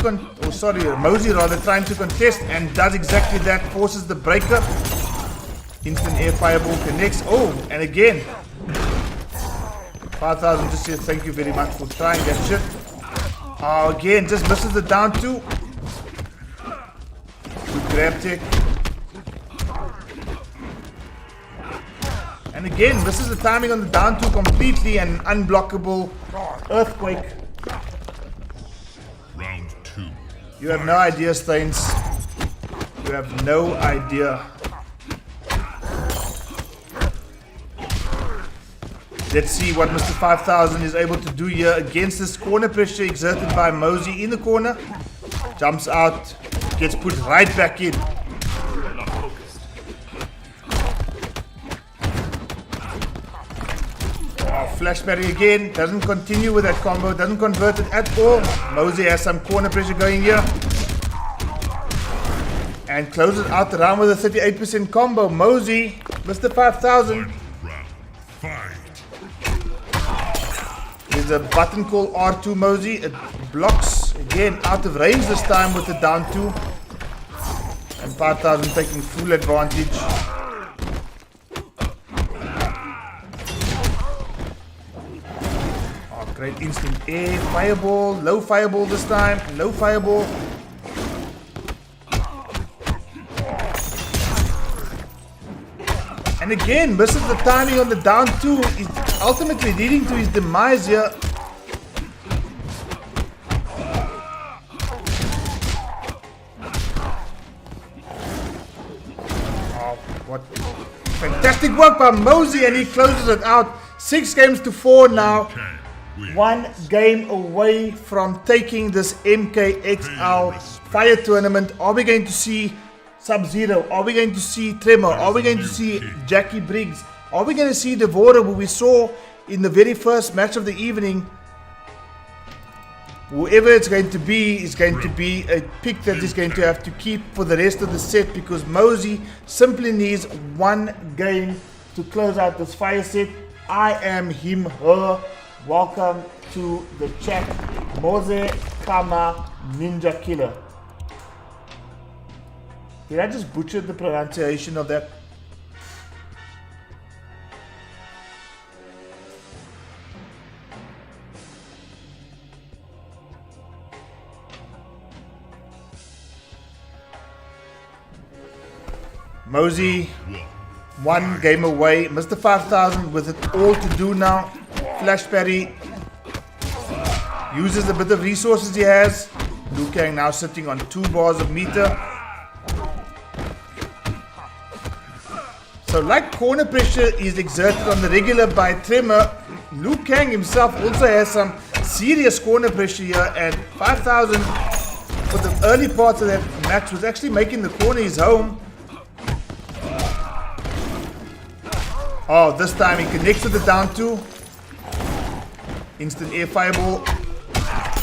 Mosey rather trying to contest and does exactly that. Forces the breaker. Instant air fireball connects. Oh, and again. 5000 just says thank you very much for trying that shit. Oh, again, just misses the down 2. Good grab tech. And again, misses the timing on the down 2 completely and unblockable earthquake. Round 2. You have no idea, Stains. You have no idea. Let's see what Mr. 5000 is able to do here against this corner pressure exerted by Mosey in the corner. Jumps out, gets put right back in. Oh, flash parry again, doesn't continue with that combo, doesn't convert it at all. Mosey has some corner pressure going here. And closes out the round with a 38% combo. Mosey, Mr. 5000. Fight. There's a button called R2 Mosey. It blocks again out of range this time with the down 2. And 5000 taking full advantage. Oh, great instant air. Fireball. Low fireball this time. Low fireball. And again, misses the timing on the down 2, is ultimately leading to his demise here. Oh, what fantastic work by Mosey, and he closes it out. 6 games to 4 now. 1 game away from taking this MKXL Fire Tournament. Are we going to see Sub-Zero? Are we going to see Tremor? Are we going to see Jackie Briggs? Are we going to see Devora, who we saw in the very first match of the evening? Whoever it's going to be is going to be a pick that is going to have to keep for the rest of the set, because Mosey simply needs 1 game to close out this fire set. I am him, her. Welcome to the chat. Moze Kama Ninja Killer. Did I just butcher the pronunciation of that? Mosey, 1 game away. Mr. 5000 with it all to do now. Flash parry. Uses a bit of resources he has. Liu Kang now sitting on 2 bars of meter. So like corner pressure is exerted on the regular by Tremor, Liu Kang himself also has some serious corner pressure here, and 5000 for the early part of that match was actually making the corner his home. Oh, this time he connects with the down 2. Instant air fireball.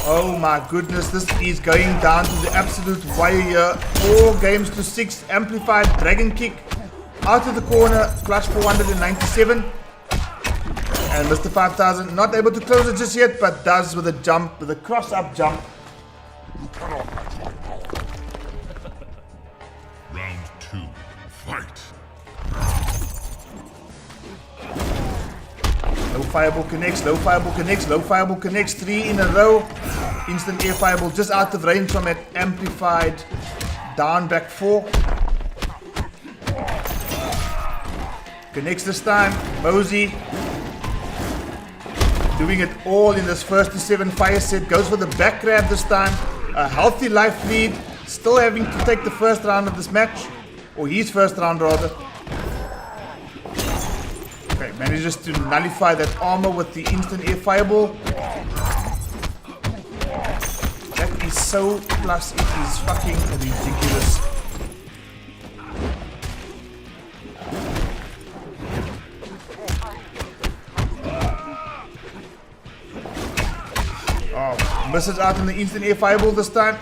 Oh my goodness, this is going down to the absolute wire here. 4 games to 6, amplified dragon kick. Out of the corner, plus 497. And Mr. 5000 not able to close it just yet, but does with a jump, with a cross-up jump. Round 2. Fight. Low fireball connects, low fireball connects, low fireball connects. 3 in a row. Instant air fireball just out of range from that amplified down back 4. Connects this time. Mosey doing it all in this first to 7 fire set. Goes for the back grab this time. A healthy life lead. Still having to take the first round of this match. Or his first round rather. Okay, manages to nullify that armor with the instant air fireball. That is so plus, it is fucking ridiculous. Oh, misses out on the instant air fireball this time.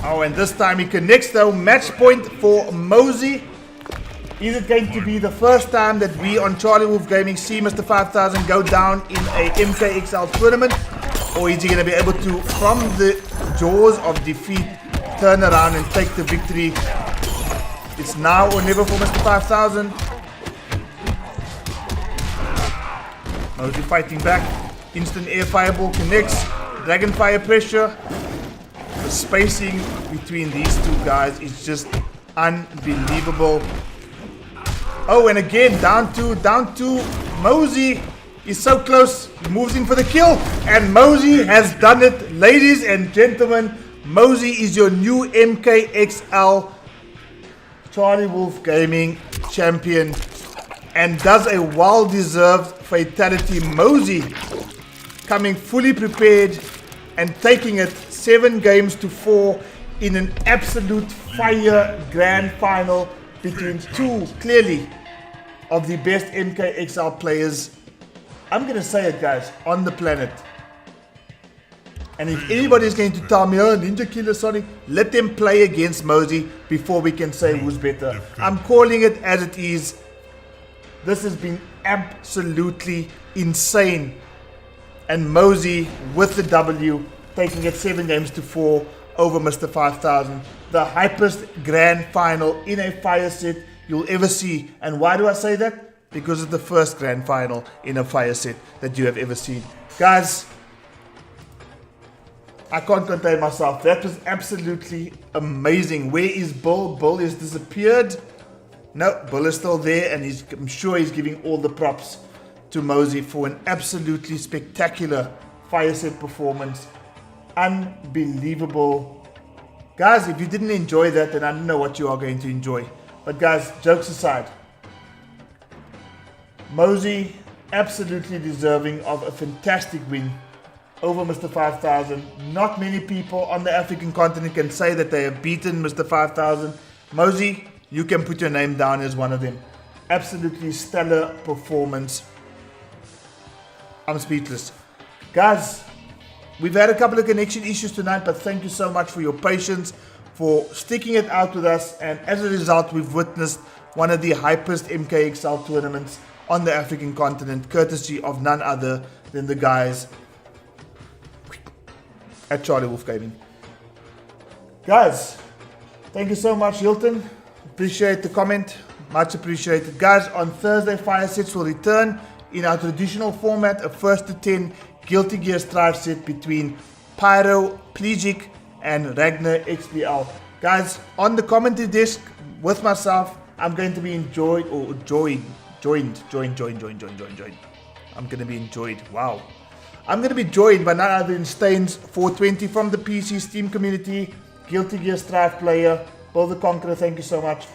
Oh, and this time he connects though. Match point for Mosey. Is it going to be the first time that we on CharlieWolfGaming see Mr. 5000 go down in a MKXL tournament? Or is he going to be able to, from the jaws of defeat, turn around and take the victory? It's now or never for Mr. 5000. Mosey fighting back. Instant air fireball connects. Dragon fire pressure. The spacing between these two guys is just unbelievable. Oh, and again, down to Mosey is so close. He moves in for the kill. And Mosey has done it. Ladies and gentlemen, Mosey is your new MKXL CharlieWolfGaming champion. And does a well-deserved fatality. Mosey coming fully prepared and taking it 7-4 in an absolute fire grand final between two, clearly, of the best MKXL players, I'm going to say it guys, on the planet. And if anybody is going to tell me, oh, Ninja Killer Sonic, let them play against Mosey before we can say who's better. I'm calling it as it is. This has been absolutely insane. And Mosey with the W, taking it 7-4 over Mr. 5000. The hypest grand final in a fire set you'll ever see. And why do I say that? Because it's the first grand final in a fire set that you have ever seen. Guys, I can't contain myself. That was absolutely amazing. Where is Bull? Bull has disappeared. No, Bull is still there, and I'm sure he's giving all the props to Mosey for an absolutely spectacular fire set performance. Unbelievable. Guys, if you didn't enjoy that, then I don't know what you are going to enjoy. But guys, jokes aside, Mosey absolutely deserving of a fantastic win over Mr. 5000. Not many people on the African continent can say that they have beaten Mr. 5000. Mosey, you can put your name down as one of them. Absolutely stellar performance. I'm speechless. Guys, we've had a couple of connection issues tonight, but thank you so much for your patience, for sticking it out with us, and as a result, we've witnessed one of the hypest MKXL tournaments on the African continent, courtesy of none other than the guys at CharlieWolfGaming. Guys, thank you so much, Hilton. Appreciate the comment, much appreciated. Guys, on Thursday, fire sets will return in our traditional format, a 1-10 Guilty Gear Strive set between Parasumara and Ragnar XBL. Guys, on the commentary desk with myself, I'm going to be joined. I'm going to be enjoyed. Wow. I'm going to be joined by none other than Stains420 from the PC Steam community, Guilty Gear Strive player, Bill the Conqueror, thank you so much.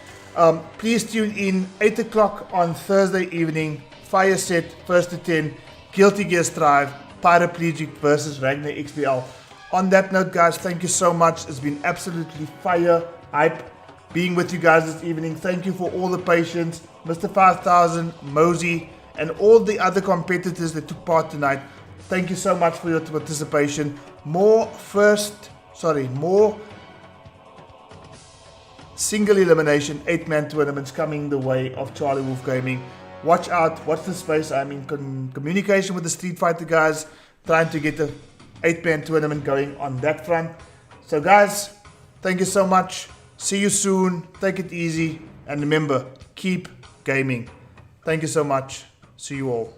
Please tune in 8 o'clock on Thursday evening, fire set, 1-10, Guilty Gear Strive, Paraplegic versus Ragnar XBL. On that note, guys, thank you so much. It's been absolutely fire hype being with you guys this evening. Thank you for all the patience, Mr. 5000, Mosey, and all the other competitors that took part tonight. Thank you so much for your participation. More single elimination 8-man tournaments coming the way of CharlieWolfGaming. Watch out, watch the space. I'm in communication with the Street Fighter guys, trying to get the 8-man tournament going on that front. So guys, thank you so much. See you soon. Take it easy. And remember, keep gaming. Thank you so much. See you all.